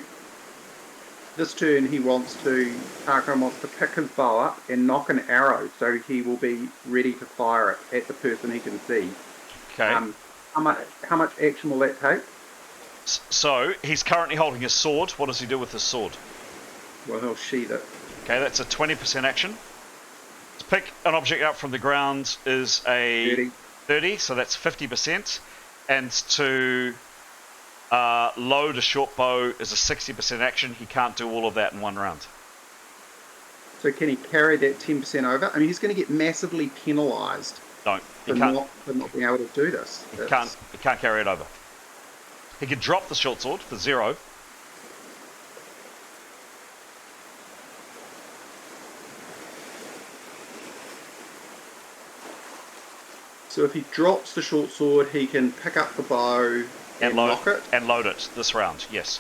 this turn Tarquin wants to pick his bow up and knock an arrow, so he will be ready to fire it at the person he can see. Okay. How much action will that take? So he's currently holding his sword. What does he do with his sword? Well, he'll sheath it. Okay, that's a 20% action. To pick an object up from the ground is a 30, so that's 50%. And to load a short bow is a 60% action. He can't do all of that in one round. So can he carry that 10% over? I mean, he's going to get massively penalised No, for not being able to do this. He can't carry it over. He could drop the short sword for 0. So if he drops the short sword, he can pick up the bow and lock it? And load it this round, yes.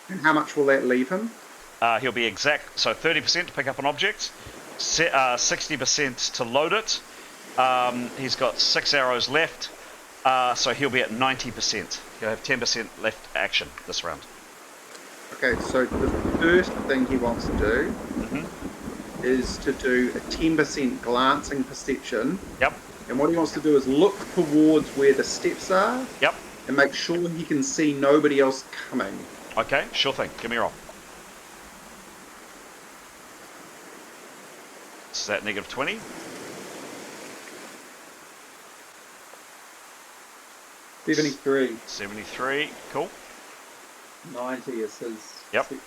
And how much will that leave him? He'll be exact, so 30% to pick up an object, 60% to load it. He's got 6 arrows left, so he'll be at 90%. He'll have 10% left action this round. Okay, so the first thing he wants to do is to do a 10% glancing perception. Yep. And what he wants to do is look towards where the steps are. Yep. And make sure he can see nobody else coming. Okay, sure thing. Give me a roll. Is that negative 20? $73. 73, cool. 90 is his section.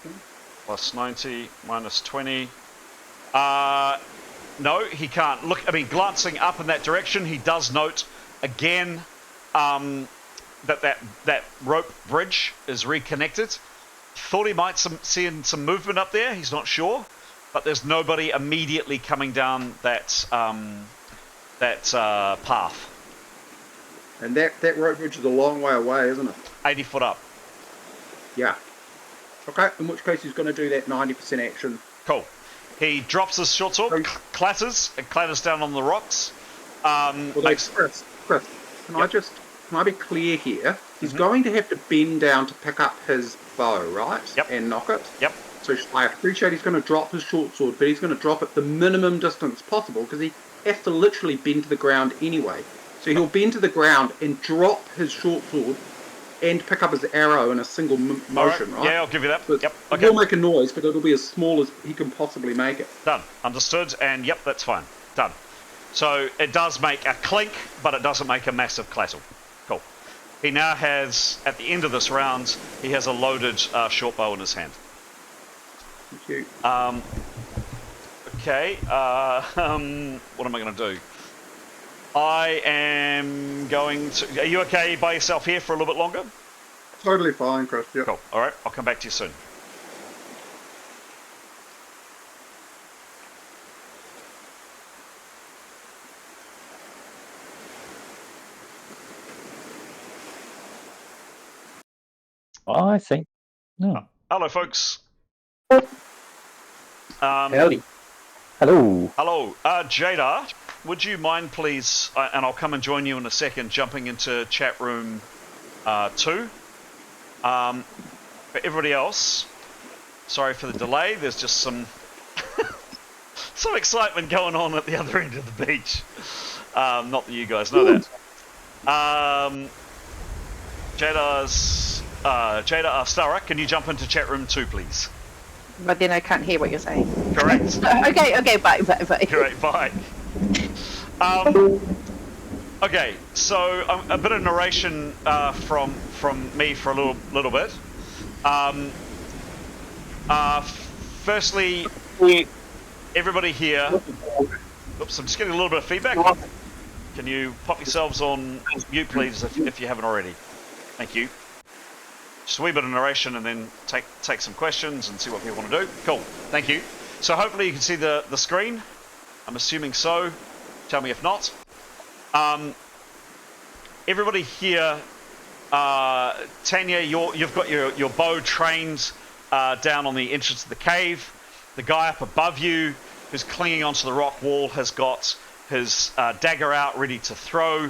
Plus 90, minus 20. No, he can't. Look, I mean, glancing up in that direction, he does note again that rope bridge is reconnected. Thought he might see some movement up there. He's not sure, but there's nobody immediately coming down that path. And that rope bridge is a long way away, isn't it? 80 foot up. Yeah. Okay, in which case he's going to do that 90% action. Cool. He drops his short sword, clatters down on the rocks. Chris, can I be clear here? He's going to have to bend down to pick up his bow, right? Yep. And knock it. Yep. So I appreciate he's going to drop his short sword, but he's going to drop it the minimum distance possible because he has to literally bend to the ground anyway. So he'll bend to the ground and drop his short sword and pick up his arrow in a single motion, right? Yeah, I'll give you that. So Yep. Okay. He'll make a noise, but it'll be as small as he can possibly make it. Done. Understood. And yep, that's fine. Done. So it does make a clink, but it doesn't make a massive clatter. Cool. He now has, at the end of this round, he has a loaded short bow in his hand. Thank you. Okay. What am I going to do? I am going to... Are you okay by yourself here for a little bit longer? Totally fine, Chris. Yep. Cool. All right. I'll come back to you soon. I think. No. Hello, folks. Howdy. Hello. Hello. Jada, would you mind, please, and I'll come and join you in a second, jumping into chat room 2. For everybody else, sorry for the delay. There's just some some excitement going on at the other end of the beach. Not that you guys know that. Jada Stara, can you jump into chat room 2, please? But then I can't hear what you're saying. Correct. Okay, bye. Great, bye. Okay, so a bit of narration from me for a little bit. Firstly, everybody here. Oops, I'm just getting a little bit of feedback. Can you pop yourselves on mute, please, if you haven't already? Thank you. Just a wee bit of narration and then take some questions and see what people want to do. Cool, thank you. So hopefully you can see the screen. I'm assuming so. Tell me if not. Everybody here, Tanya, you've got your bow trained down on the entrance of the cave. The guy up above you, who's clinging onto the rock wall, has got his dagger out, ready to throw.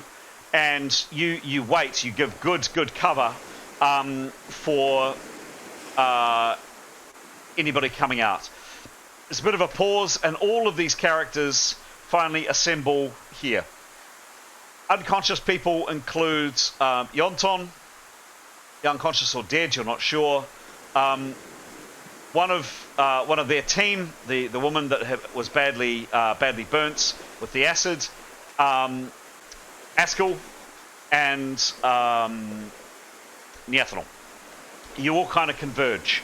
And you wait. You give good cover for anybody coming out. There's a bit of a pause, and all of these characters finally assemble here. Unconscious people include Yonton, unconscious or dead, you're not sure. one of their team, the woman that was badly burnt with the acid, Askell, and Niathanol. You all kind of converge.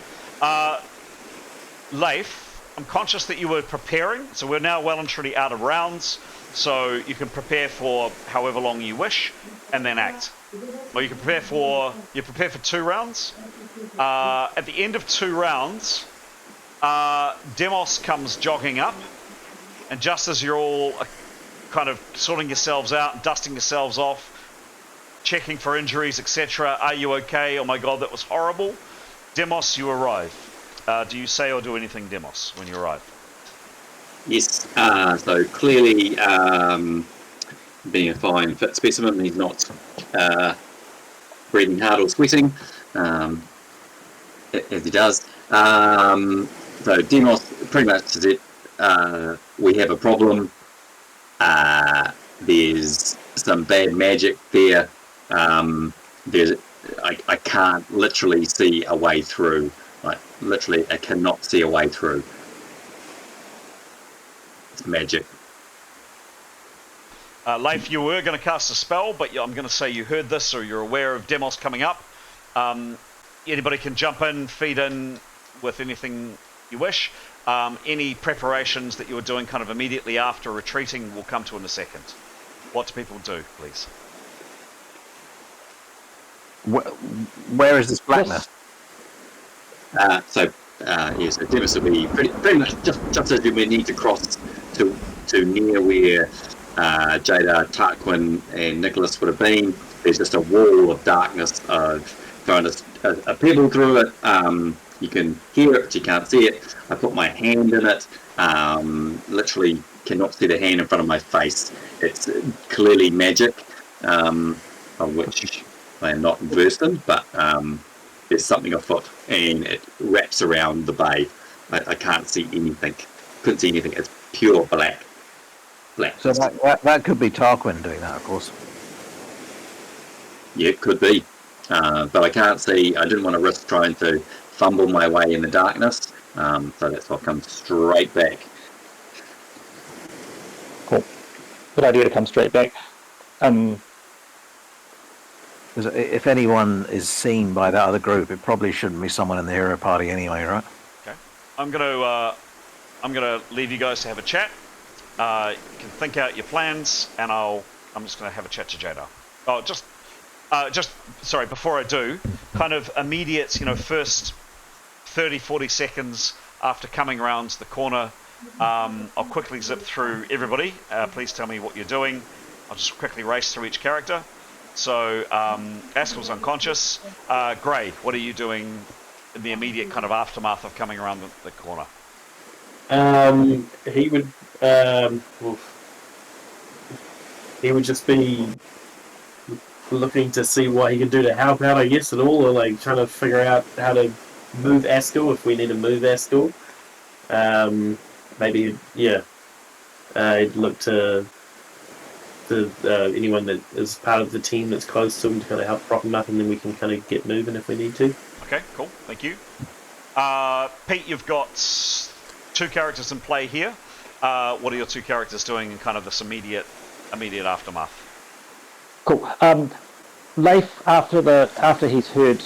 Leif, I'm conscious that you were preparing, so we're now well and truly out of rounds, so you can prepare for however long you wish, and then act. Or you can prepare for 2 rounds. At the end of 2 rounds, Demos comes jogging up, and just as you're all kind of sorting yourselves out, dusting yourselves off, checking for injuries, etc. Are you okay? Oh my god, that was horrible. Demos, you arrive. Do you say or do anything, Demos, when you arrive? Yes, so clearly being a fine fit specimen, he's not breathing hard or sweating, as he does. So Demos pretty much said, we have a problem. There's some bad magic there. I can't literally see a way through. Like, literally, I cannot see a way through. It's magic. Leif, you were going to cast a spell, but I'm going to say you heard this, or you're aware of Demos coming up. Anybody can jump in, feed in with anything you wish. Any preparations that you were doing kind of immediately after retreating will come to in a second. What do people do, please? Where is this blackness? So Demos will be pretty much just as we need to cross to near where Jada, Tarquin, and Nicholas would have been. There's just a wall of darkness of throwing a pebble through it. You can hear it, but you can't see it. I put my hand in it. Literally cannot see the hand in front of my face. It's clearly magic, of which I am not versed in, but there's something afoot, and it wraps around the bay. I can't see anything. Couldn't see anything. It's pure black. So that could be Tarquin doing that, of course. Yeah, it could be. But I can't see. I didn't want to risk trying to fumble my way in the darkness. So that's why I've come straight back. Cool. Good idea to come straight back. If anyone is seen by that other group, it probably shouldn't be someone in the hero party anyway, right? Okay. I'm gonna leave you guys to have a chat. You can think out your plans, and I'm just gonna have a chat to Jada. Oh, sorry, before I do, kind of immediate, first 30-40 seconds after coming around the corner, I'll quickly zip through everybody. Please tell me what you're doing. I'll just quickly race through each character. So, Askell's unconscious. Gray, what are you doing in the immediate kind of aftermath of coming around the corner? He would just be looking to see what he can do to help out, I guess, at all, or like trying to figure out how to move Askell if we need to move Askell. Maybe, yeah. He'd look to anyone that is part of the team that's close to him to kind of help prop him up, and then we can kind of get moving if we need to. Okay, cool. Thank you. Pete, you've got 2 characters in play here. What are your 2 characters doing in kind of this immediate aftermath? Cool. Leif, after he's heard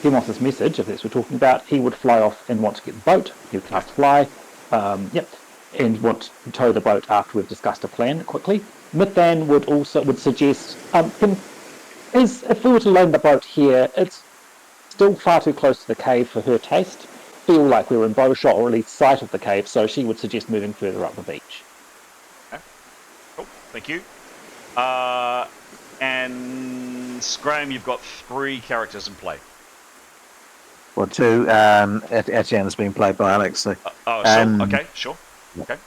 Demos' message, if that's what we're talking about, he would fly off and want to get the boat. He would cast fly, and want to tow the boat after we've discussed a plan quickly. Mithan would suggest, if we were to loan the boat here, it's still far too close to the cave for her taste. Feel like we were in bow shot, or at least sight of the cave, so she would suggest moving further up the beach. Okay, cool. Thank you. And Graham, you've got 3 characters in play. Well, 2. Etienne's been played by Alex. So. Okay, sure. Okay.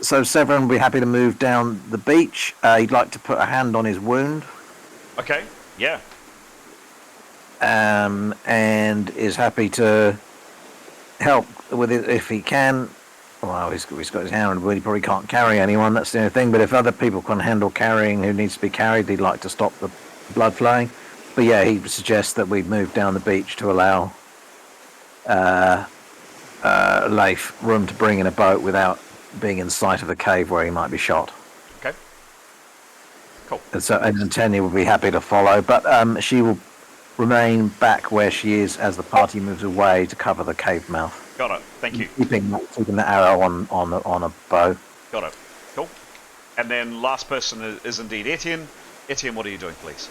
So Severin will be happy to move down the beach. He'd like to put a hand on his wound. Okay, yeah. And is happy to help with it if he can. Well, he's got his hand on the wound. He probably can't carry anyone, that's the only thing. But if other people can handle carrying who needs to be carried, he'd like to stop the blood flowing. But yeah, he suggests that we move down the beach to allow Leif room to bring in a boat without being in sight of the cave where he might be shot. Okay. Cool. And Tanya will be happy to follow, but she will remain back where she is as the party moves away to cover the cave mouth. Got it. Thank you. Keeping the arrow on a bow. Got it. Cool. And then last person is indeed Etienne. Etienne, what are you doing, please?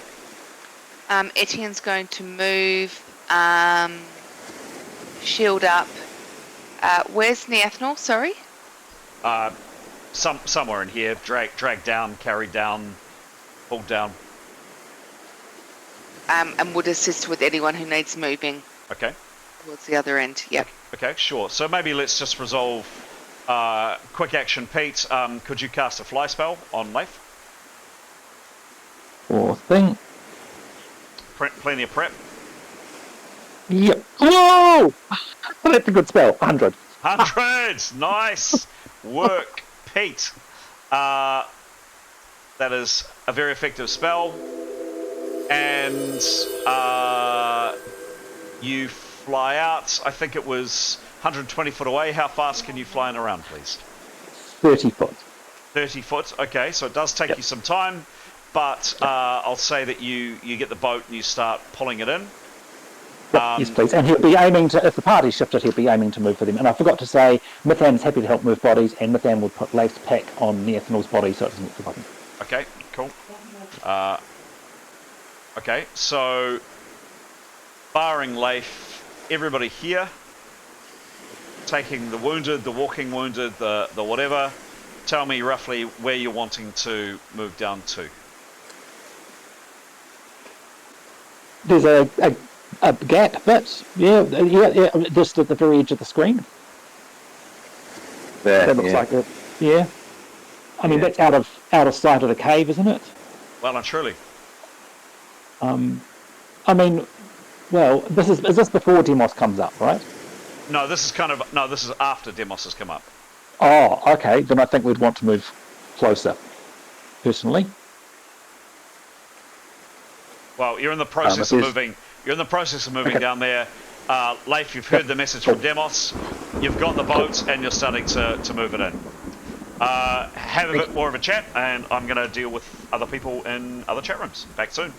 Etienne's going to move, shield up. Where's Neathnal? Sorry. Somewhere in here. Dragged down, carried down, pulled down. And would assist with anyone who needs moving. Okay. Towards the other end. Yep. Okay, sure. So maybe let's just resolve. Quick action, Pete. Could you cast a fly spell on Leif? Or thing. Plenty of prep. Yep. Oh! That's a good spell. 100. 100! Nice work, Pete. That is a very effective spell. And you fly out. I think it was 120 foot away. How fast can you fly in around, please? 30 foot. 30 foot. Okay, so it does take you some time. But I'll say that you get the boat and you start pulling it in. Yes, please. And he'll be aiming to, if the party shifted, he'll be aiming to move for them. And I forgot to say, Mithan is happy to help move bodies, and Mithan will put Leif's pack on Neathanal's body so it doesn't get forgotten. Okay, cool. Okay, so barring Leif, everybody here, taking the wounded, the walking wounded, the whatever, tell me roughly where you're wanting to move down to. There's a gap, but yeah, just at the very edge of the screen. That looks like it. Yeah. I mean, that's out of sight of the cave, isn't it? Well and truly. I mean, well, is this before Demos comes up, right? No, this is this is after Demos has come up. Oh, okay. Then I think we'd want to move closer, personally. Well, you're in the process of moving. You're in the process of moving down there. Leif, you've heard the message from Demos. You've got the boat, and you're starting to move it in. Have a bit more of a chat, and I'm going to deal with other people in other chat rooms. Back soon.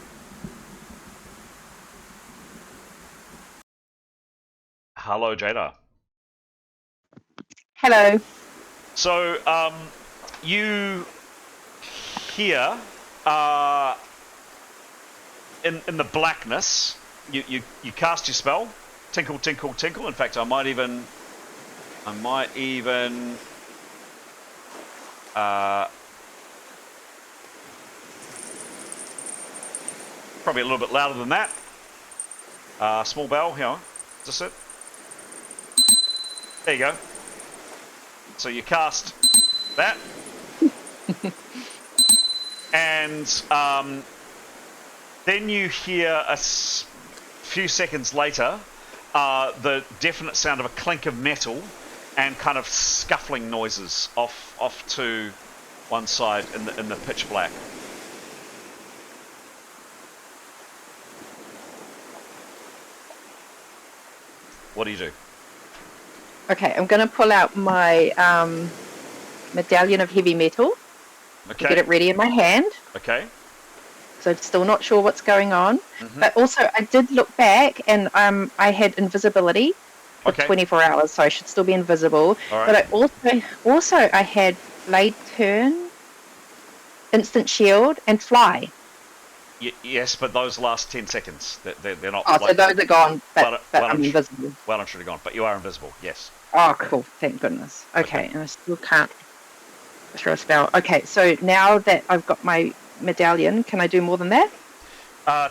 Hello, Jada. Hello. So, you hear in the blackness, you cast your spell, tinkle, tinkle, tinkle. In fact, I might even probably a little bit louder than that. Small bell, here. Is this it? There you go. So you cast that, and then you hear a few seconds later the definite sound of a clink of metal and kind of scuffling noises off to one side in the pitch black. What do you do? Okay, I'm going to pull out my medallion of heavy metal. Okay. Get it ready in my hand. Okay. So I'm still not sure what's going on. But also, I did look back, and I had invisibility for 24 hours, so I should still be invisible. All right. But I also I had blade turn, instant shield, and fly. Yes, but those last 10 seconds, they're not... Oh, so those are gone, but I'm invisible. Well and truly gone, but you are invisible, yes. Oh, cool. Thank goodness. Okay, and I still can't throw a spell. Okay, so now that I've got my medallion, can I do more than that?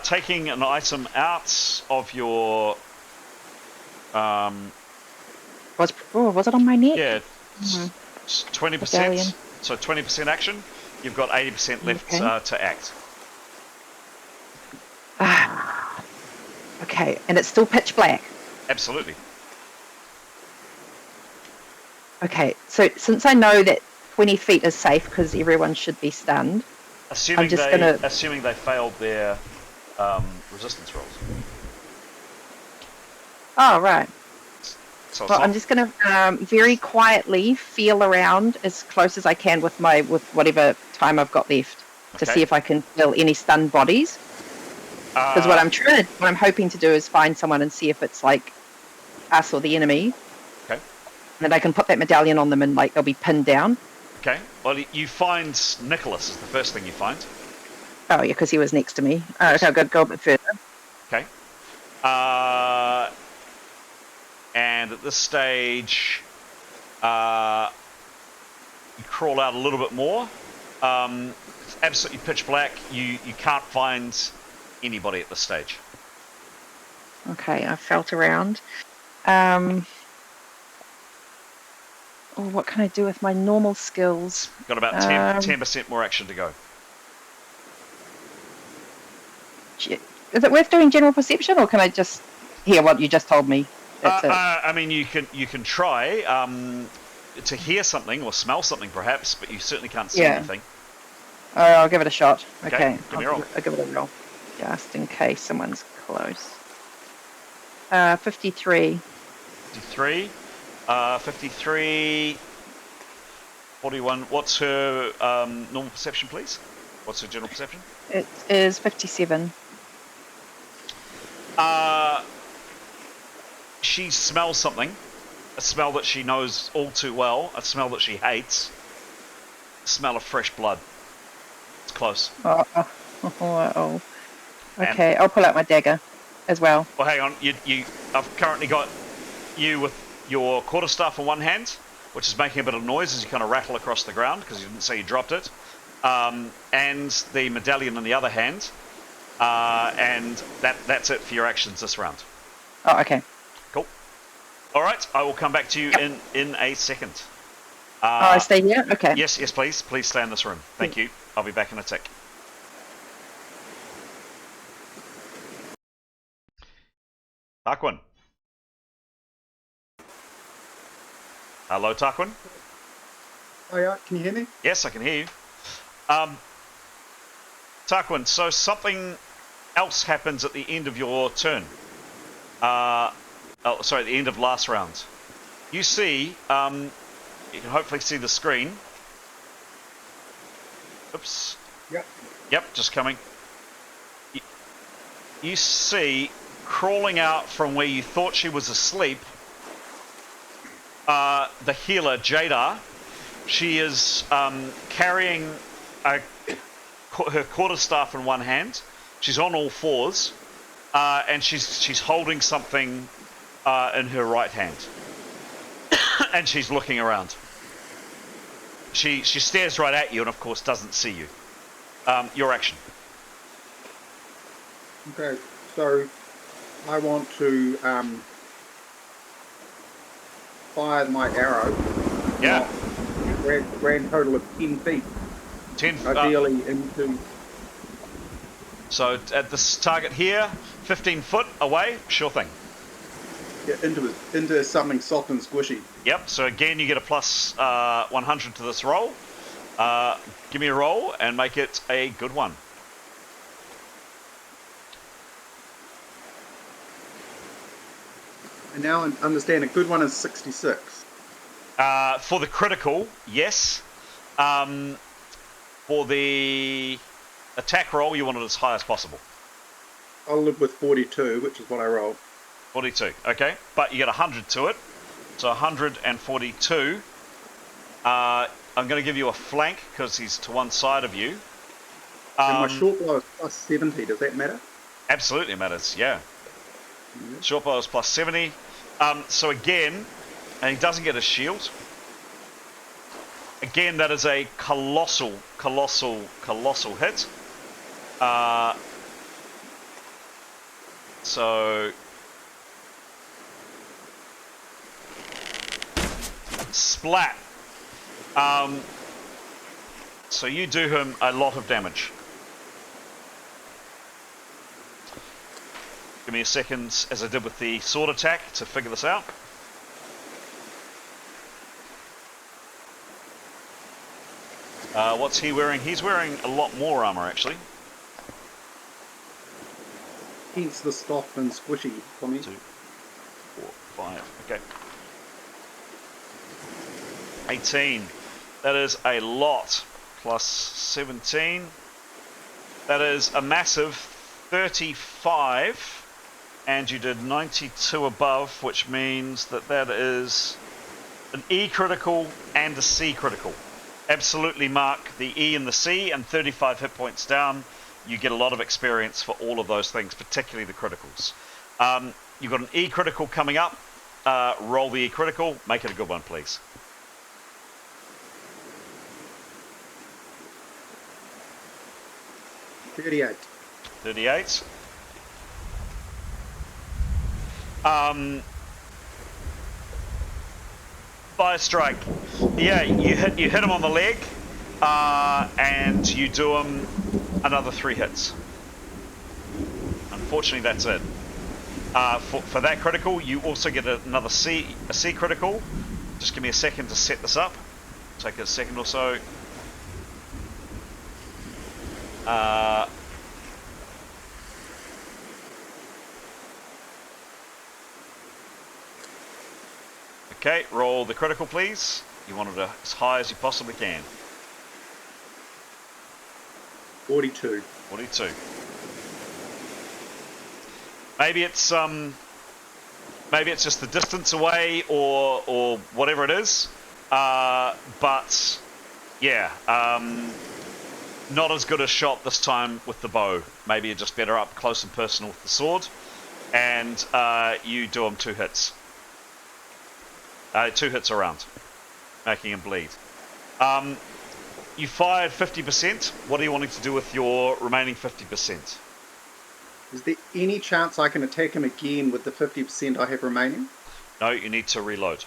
Taking an item out of your... was it on my neck? Yeah, 20%. Medallion. So 20% action. You've got 80% left to act. Okay, and it's still pitch black. Absolutely. Okay, so since I know that 20 feet is safe because everyone should be stunned, Assuming I'm just gonna... Assuming they failed their resistance rolls. Oh, right. So Well, I'm just going to very quietly feel around as close as I can with whatever time I've got left to Okay. see if I can kill any stunned bodies. Because what I'm hoping to do is find someone and see if it's like us or the enemy. Okay. And then I can put that medallion on them and like they'll be pinned down. Okay. Well, you find Nicholas is the first thing you find. Oh yeah, because he was next to me. Okay, I've got to go a bit further. Okay. And at this stage, you crawl out a little bit more. It's absolutely pitch black. You can't find anybody at this stage. Okay, I felt around. What can I do with my normal skills? Got about 10% more action to go. Is it worth doing general perception, or can I just hear what you just told me? That's it. I mean, you can try to hear something or smell something, perhaps, but you certainly can't see anything. I'll give it a shot. Okay. Give me a roll. I'll give it a roll, just in case someone's close. 53. 53. 53. 41. What's her normal perception, please? What's her general perception? It is 57. She smells something. A smell that she knows all too well. A smell that she hates. A smell of fresh blood. It's close. Oh. Okay, I'll pull out my dagger as well. Well, hang on. I've currently got you with your quarterstaff in one hand, which is making a bit of noise as you kind of rattle across the ground because you didn't say you dropped it. And the medallion in the other hand. And that's it for your actions this round. Oh, okay. Cool. All right, I will come back to you in a second. I stay here? Okay. Yes, please. Please stay in this room. Thank you. I'll be back in a tick. Tarquin. Hello, Tarquin. Oh yeah, can you hear me? Yes, I can hear you. Tarquin, so something else happens at the end of your turn. At the end of last round. You see, you can hopefully see the screen. Oops. Yep, just coming. You see, crawling out from where you thought she was asleep, the healer, Jada. She is carrying her quarterstaff in one hand. She's on all fours, and she's holding something in her right hand, and she's looking around. She stares right at you, and of course doesn't see you. Your action. Okay, so I want to fire my arrow. Yeah. Grand total of 10 feet. 10. Ideally into. So at this target here, 15 foot away, sure thing. Yeah, into something soft and squishy. Yep, so again you get a plus 100 to this roll. Give me a roll and make it a good one. I now understand a good one is 66. For the critical, yes. For the attack roll, you want it as high as possible. I'll live with 42, which is what I rolled. 42, okay. But you get 100 to it. So 142. I'm going to give you a flank because he's to one side of you. And my short bow is plus 70. Does that matter? Absolutely matters, yeah. Short bow is plus 70. So again, and he doesn't get a shield. Again, that is a colossal hit. So splat. So you do him a lot of damage. Give me a second, as I did with the sword attack, to figure this out. What's he wearing? He's wearing a lot more armor, actually. Hence the soft and squishy for me. 2, 4, 5. Okay. 18. That is a lot. Plus 17. That is a massive 35. And you did 92 above, which means that that is an E critical and a C critical. Absolutely mark the E and the C, and 35 hit points down. You get a lot of experience for all of those things, particularly the criticals. You've got an E critical coming up. Roll the E critical. Make it a good one, please. 38. 38. Fire strike. Yeah, you hit him on the leg, and you do him another 3 hits. Unfortunately, that's it. For that critical, you also get a C critical. Just give me a second to set this up. Take a second or so. Okay, roll the critical, please. You want it as high as you possibly can. 42. 42. Maybe it's just the distance away or whatever it is. But yeah, not as good a shot this time with the bow. Maybe you're just better up close and personal with the sword. And you do him 2 hits. 2 hits around, making him bleed. You fired 50%. What are you wanting to do with your remaining 50%? Is there any chance I can attack him again with the 50% I have remaining? No, you need to reload.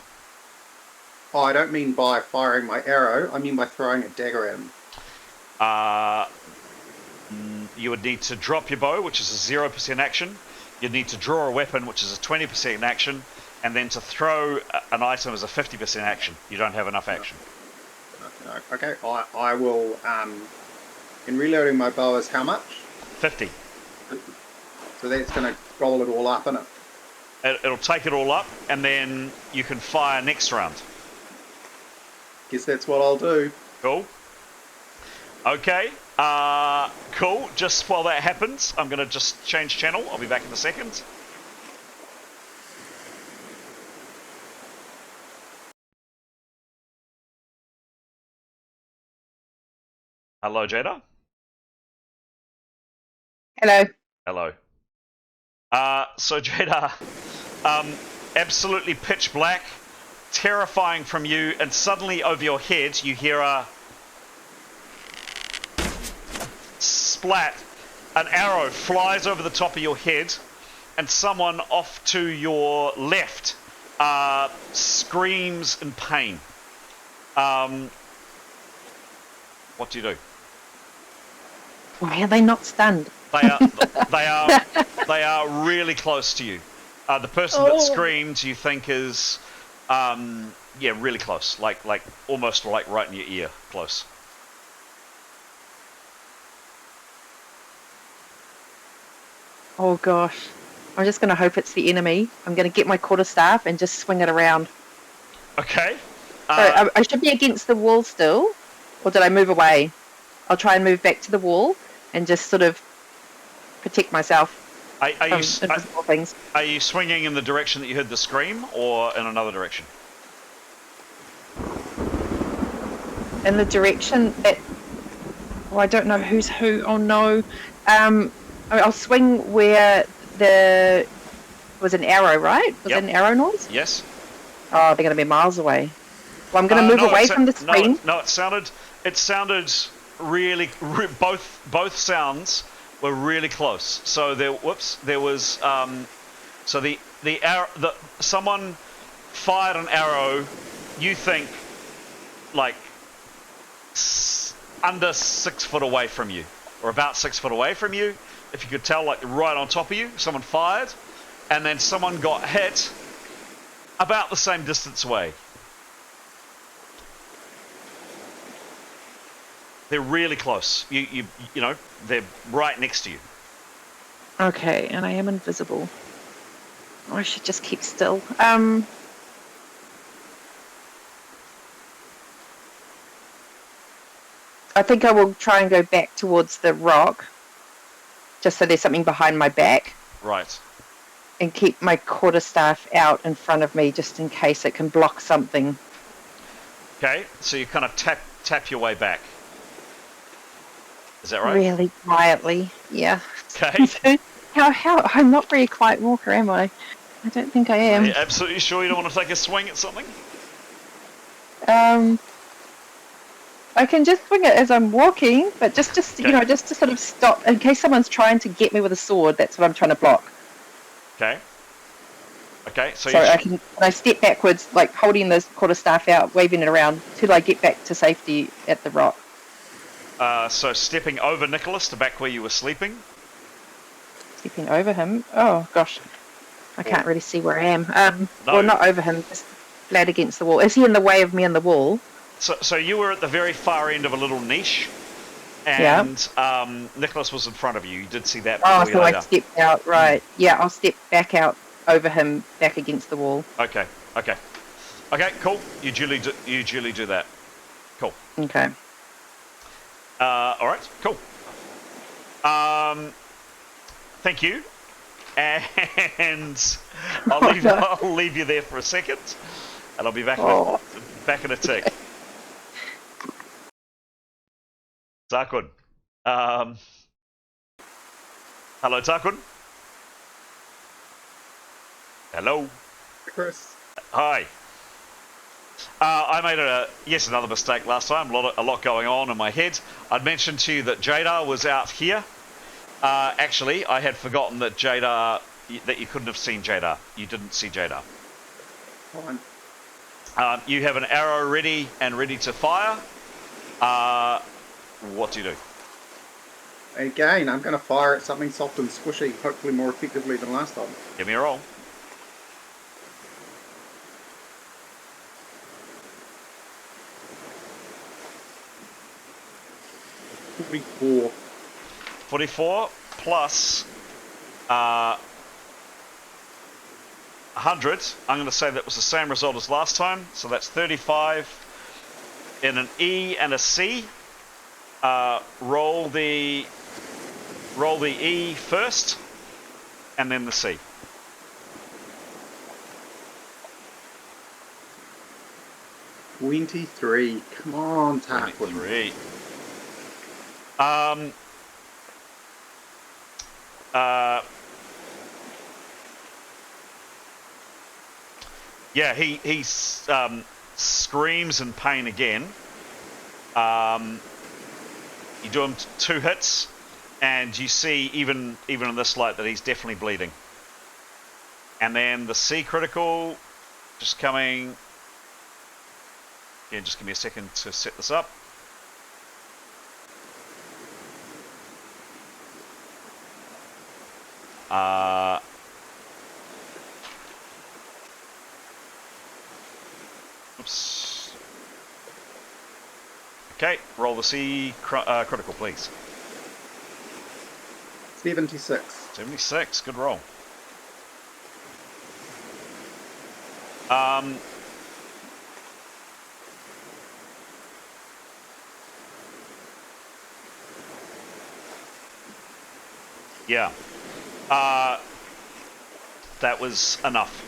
Oh, I don't mean by firing my arrow. I mean by throwing a dagger at him. You would need to drop your bow, which is a 0% action. You'd need to draw a weapon, which is a 20% action. And then to throw an item as a 50% action. You don't have enough action. No. Okay, I will... in reloading my bow is how much? 50. So that's going to roll it all up, isn't it? It'll take it all up, and then you can fire next round. Guess that's what I'll do. Cool. Okay. Cool. Just while that happens, I'm going to just change channel. I'll be back in a second. Hello, Jada. Hello. Hello. So Jada, absolutely pitch black, terrifying from you, and suddenly over your head you hear a splat. An arrow flies over the top of your head, and someone off to your left screams in pain. What do you do? Why are they not stunned? They are really close to you. The person that screamed, you think is, really close, like almost like right in your ear, close. Oh gosh, I'm just going to hope it's the enemy. I'm going to get my quarterstaff and just swing it around. Okay. So I should be against the wall still, or did I move away? I'll try and move back to the wall and just sort of protect myself from invisible things. Are you swinging in the direction that you heard the scream, or in another direction? In the direction that... Oh, I don't know who's who. Oh no. I'll swing where there was an arrow, right? Was it an arrow noise? Yes. Oh, they're going to be miles away. Well, I'm going to move away from the screen. No, it sounded really, both sounds were really close. So there was so the arrow, someone fired an arrow, you think, like under 6 foot away from you, or about 6 foot away from you, if you could tell, like right on top of you. Someone fired, and then someone got hit about the same distance away. They're really close. You know, they're right next to you. Okay, and I am invisible. Oh, I should just keep still. I think I will try and go back towards the rock, just so there's something behind my back. Right. And keep my quarterstaff out in front of me, just in case it can block something. Okay, so you kind of tap your way back. Is that right? Really quietly, yeah. Okay. How? I'm not very quiet walker, am I? I don't think I am. Are you absolutely sure you don't want to take a swing at something? I can just swing it as I'm walking, but just Okay. you know, just to sort of stop in case someone's trying to get me with a sword. That's what I'm trying to block. Okay. Okay, so I step backwards, like holding the quarterstaff out, waving it around till I get back to safety at the rock. so stepping over Nicholas to back where you were sleeping. Stepping over him. Oh gosh, I can't really see where I am. No. Well, not over him, just flat against the wall. Is he in the way of me on the wall? So you were at the very far end of a little niche, and Nicholas was in front of you. You did see that. Oh, so I stepped out, right? Yeah, I'll step back out over him, back against the wall. Okay. Cool. You duly do that. Cool. Okay. All right. Cool. Thank you. And I'll leave you there for a second, and I'll be back in a tick. Tarquin. Hello, Tarquin. Hello. Chris. Hi. I made another mistake last time. A lot going on in my head. I'd mentioned to you that Jadar was out here. Actually, I had forgotten that that you couldn't have seen Jadar. You didn't see Jadar. Fine. You have an arrow ready to fire. What do you do? Again, I'm going to fire at something soft and squishy, hopefully more effectively than last time. Give me a roll. $44. 44 plus 100. I'm going to say that was the same result as last time, so that's 35. In an E and a C, roll the E first, and then the C. $23. Come on, Tarquin. 23. Yeah, he screams in pain again. You do him 2 hits, and you see even in this light that he's definitely bleeding. And then the C critical, just coming. Yeah, just give me a second to set this up. Oops. Okay, roll the C critical, please. 76. 76, good roll. Yeah. That was enough.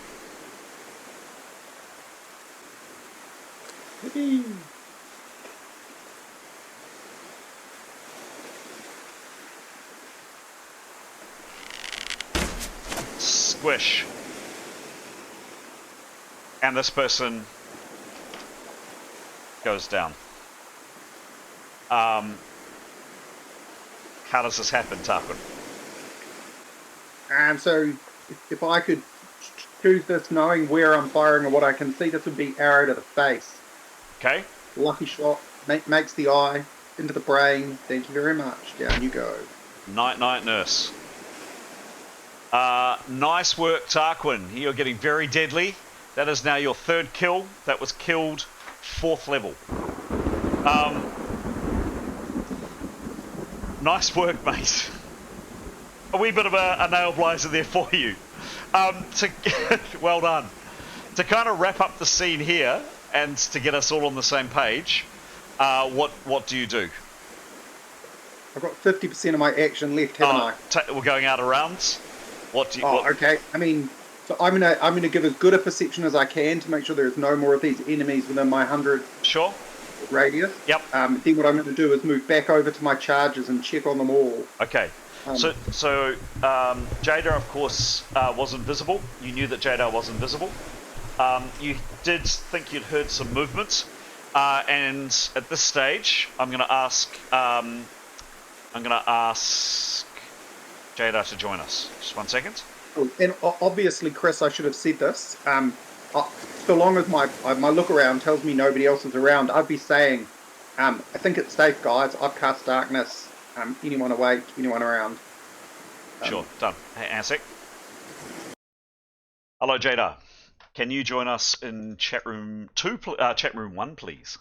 Yippee. Squish. And this person goes down. How does this happen, Tarquin? So if I could choose this knowing where I'm firing and what I can see, this would be arrow to the face. Okay. Lucky shot, makes the eye, into the brain. Thank you very much. Down you go. Night, night, nurse. Nice work, Tarquin. You're getting very deadly. That is now your 3rd kill. That was killed 4th level. Nice work, mate. A wee bit of a nail blizer there for you. Well done. To kind of wrap up the scene here and to get us all on the same page, what do you do? I've got 50% of my action left, haven't I? We're going out of rounds. What do you? Okay. I mean, so I'm gonna give as good a perception as I can to make sure there's no more of these enemies within my 100 Sure. radius. Yep. Then what I'm going to do is move back over to my charges and check on them all. Okay. So Jada, of course, was invisible. You knew that Jada was invisible. You did think you'd heard some movement, and at this stage, I'm going to ask Jada to join us. Just 1 second. And obviously, Chris, I should have said this. So long as my look around tells me nobody else is around, I'd be saying, I think it's safe, guys. I've cast darkness. Anyone awake? Anyone around? Sure, done. Hey, Ansek. Hello, Jada. Can you join us in chat room 1, please?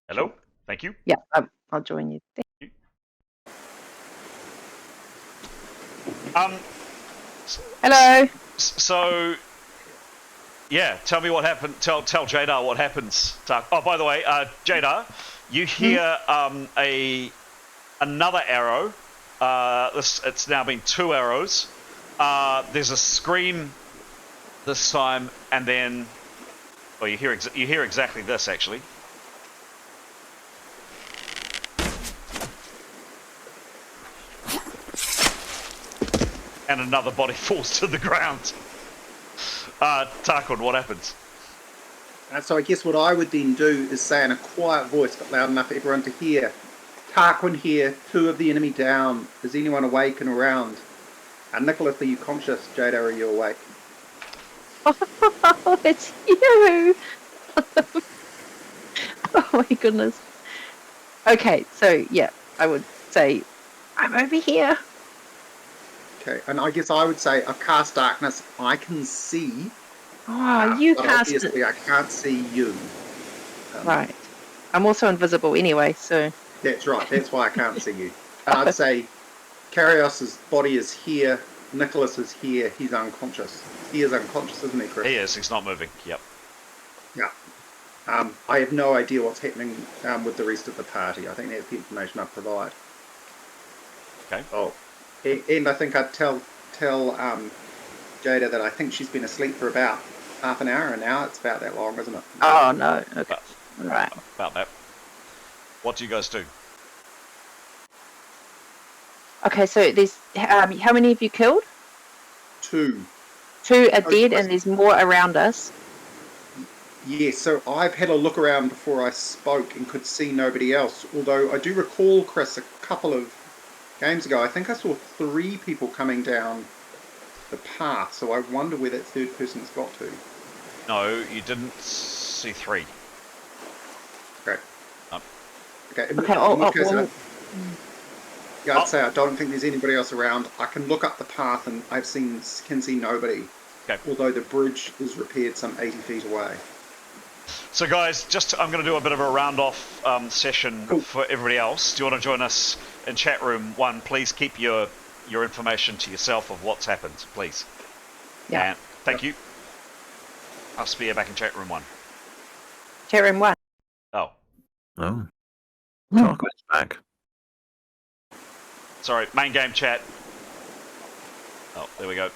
Hello. Thank you. Yeah, I'll join you. Thank you. Hello. So, yeah, tell me what happened. Tell Jada what happens. Oh, by the way, Jada, you hear another arrow. It's now been 2 arrows. There's a scream this time, and then, well, you hear exactly this actually. And another body falls to the ground. Tarquin, what happens? So I guess what I would then do is say in a quiet voice, but loud enough for everyone to hear, Tarquin here, 2 of the enemy down. Is anyone awake and around? Nicholas, are you conscious? Jada, are you awake? Oh, it's you! Oh my goodness. Okay, so yeah, I would say, I'm over here. Okay, and I guess I would say, I've cast darkness. I can see. Oh, you cast it. Obviously, I can't see you. Right. I'm also invisible anyway, so... That's right. That's why I can't see you. And I'd say Karios's body is here. Nicholas is here. He's unconscious. He is unconscious, isn't he, Chris? He is. He's not moving. Yep. Yeah. I have no idea what's happening with the rest of the party. I think that's the information I provide. Okay. Oh, and I think I'd tell Jada that I think she's been asleep for about half an hour, and now it's about that long, isn't it? Oh, no. Okay. Right. About that. What do you guys do? Okay, so there's... how many have you killed? 2. 2 are dead, and there's more around us. Yes, so I've had a look around before I spoke and could see nobody else. Although I do recall, Chris, a couple of games ago, I think I saw 3 people coming down the path. So I wonder where that third person's got to. No, you didn't see 3. Okay. Okay. I'd say I don't think there's anybody else around. I can look up the path and can see nobody. Okay. Although the bridge is repaired some 80 feet away. So guys, I'm going to do a bit of a round-off session for everybody else. Do you want to join us in chat room 1? Please keep your information to yourself of what's happened, please. Yeah. And thank you. I'll see you back in chat room 1. Chat room 1. Oh. Oh. Tarquin's back. Sorry, main game chat. Oh, there we go.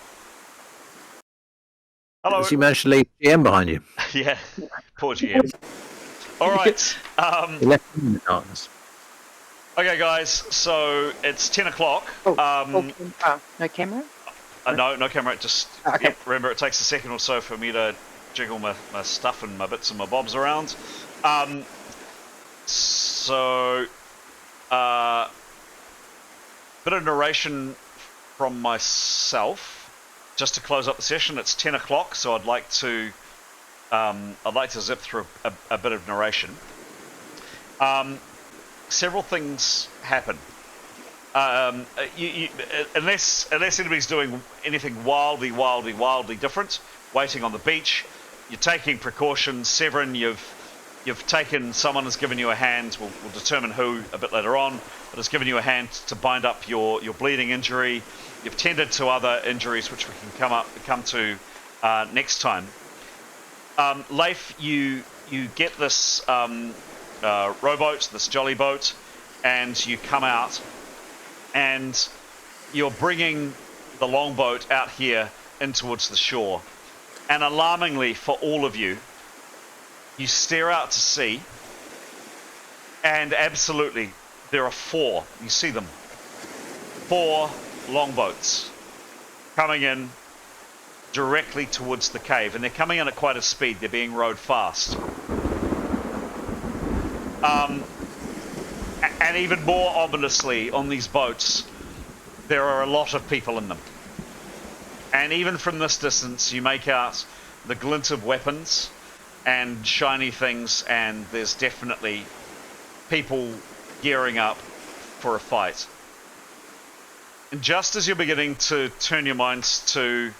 Hello. Has you managed to leave GM behind you? Yeah, poor GM. All right. He left him in the darkness. Okay, guys. So it's 10 o'clock. No camera? No camera. Just okay. Yep, remember, it takes a second or so for me to jiggle my stuff and my bits and my bobs around. Bit of narration from myself. Just to close up the session, it's 10 o'clock, so I'd like to zip through a bit of narration. Several things happen. Unless anybody's doing anything wildly different, waiting on the beach, you're taking precautions. Severin, someone has given you a hand. We'll determine who a bit later on, but has given you a hand to bind up your bleeding injury. You've tended to other injuries which we can come to next time. Leif, you get this rowboat, this jolly boat, and you come out, and you're bringing the longboat out here in towards the shore. And alarmingly for all of you, you stare out to sea, and absolutely, there are 4. You see them. 4 longboats coming in directly towards the cave, and they're coming in at quite a speed. They're being rowed fast. And even more ominously, on these boats, there are a lot of people in them. And even from this distance, you make out the glint of weapons and shiny things, and there's definitely people gearing up for a fight. And just as you're beginning to turn your minds to,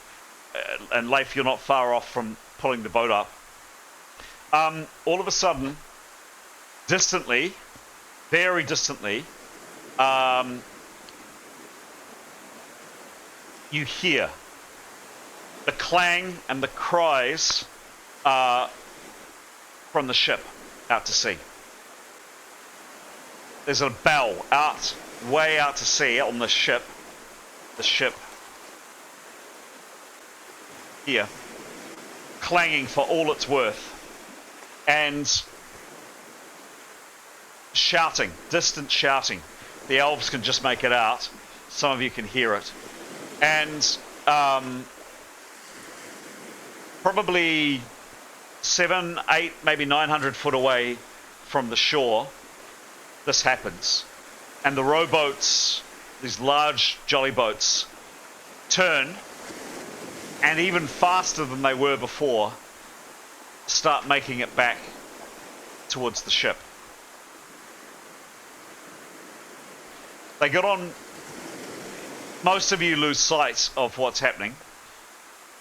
and Leif, you're not far off from pulling the boat up, all of a sudden, distantly, very distantly, you hear the clang and the cries from the ship out to sea. There's a bell out, way out to sea on the ship. The ship here, clanging for all it's worth, and shouting, distant shouting. The elves can just make it out. Some of you can hear it. And probably 700, 800, maybe 900 foot away from the shore, this happens. And the rowboats, these large jolly boats, turn, and even faster than they were before, start making it back towards the ship. They get on. Most of you lose sight of what's happening,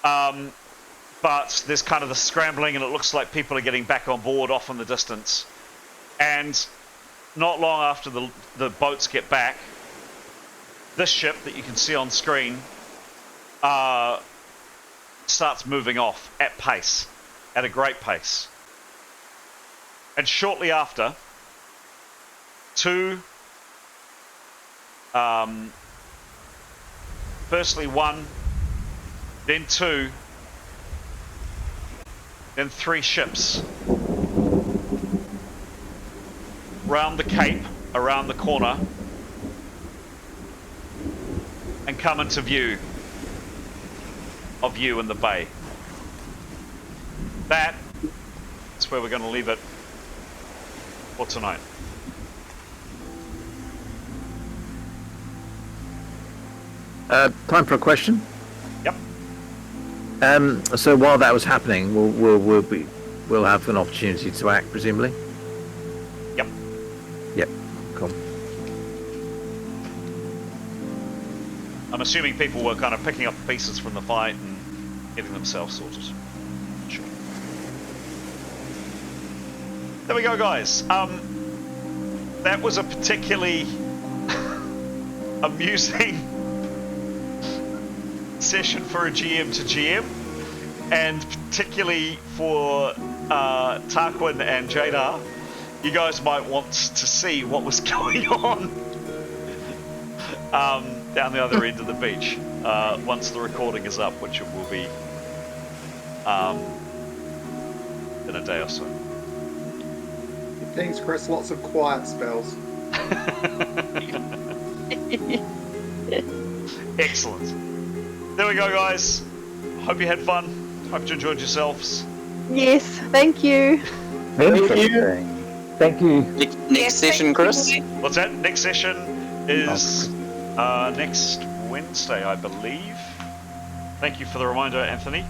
but there's kind of the scrambling, and it looks like people are getting back on board off in the distance. And not long after the boats get back, this ship that you can see on screen starts moving off at pace, at a great pace. And shortly after, 2, firstly 1, then 2, then 3 ships round the cape, around the corner, and come into view of you in the bay. That's where we're going to leave it for tonight. Time for a question. Yep. So while that was happening, we'll have an opportunity to act, presumably. Yep. Yep. Cool. I'm assuming people were kind of picking up the pieces from the fight and getting themselves sorted. Sure. There we go, guys. That was a particularly amusing session for a GM to GM, and particularly for Tarquin and Jadar. You guys might want to see what was going on down the other end of the beach once the recording is up, which it will be in a day or so. Thanks, Chris. Lots of quiet spells. Excellent. There we go, guys. Hope you had fun. Hope you enjoyed yourselves. Yes, thank you. Thank you. Next session, Chris? What's that? Next session is next Wednesday, I believe. Thank you for the reminder, Anthony.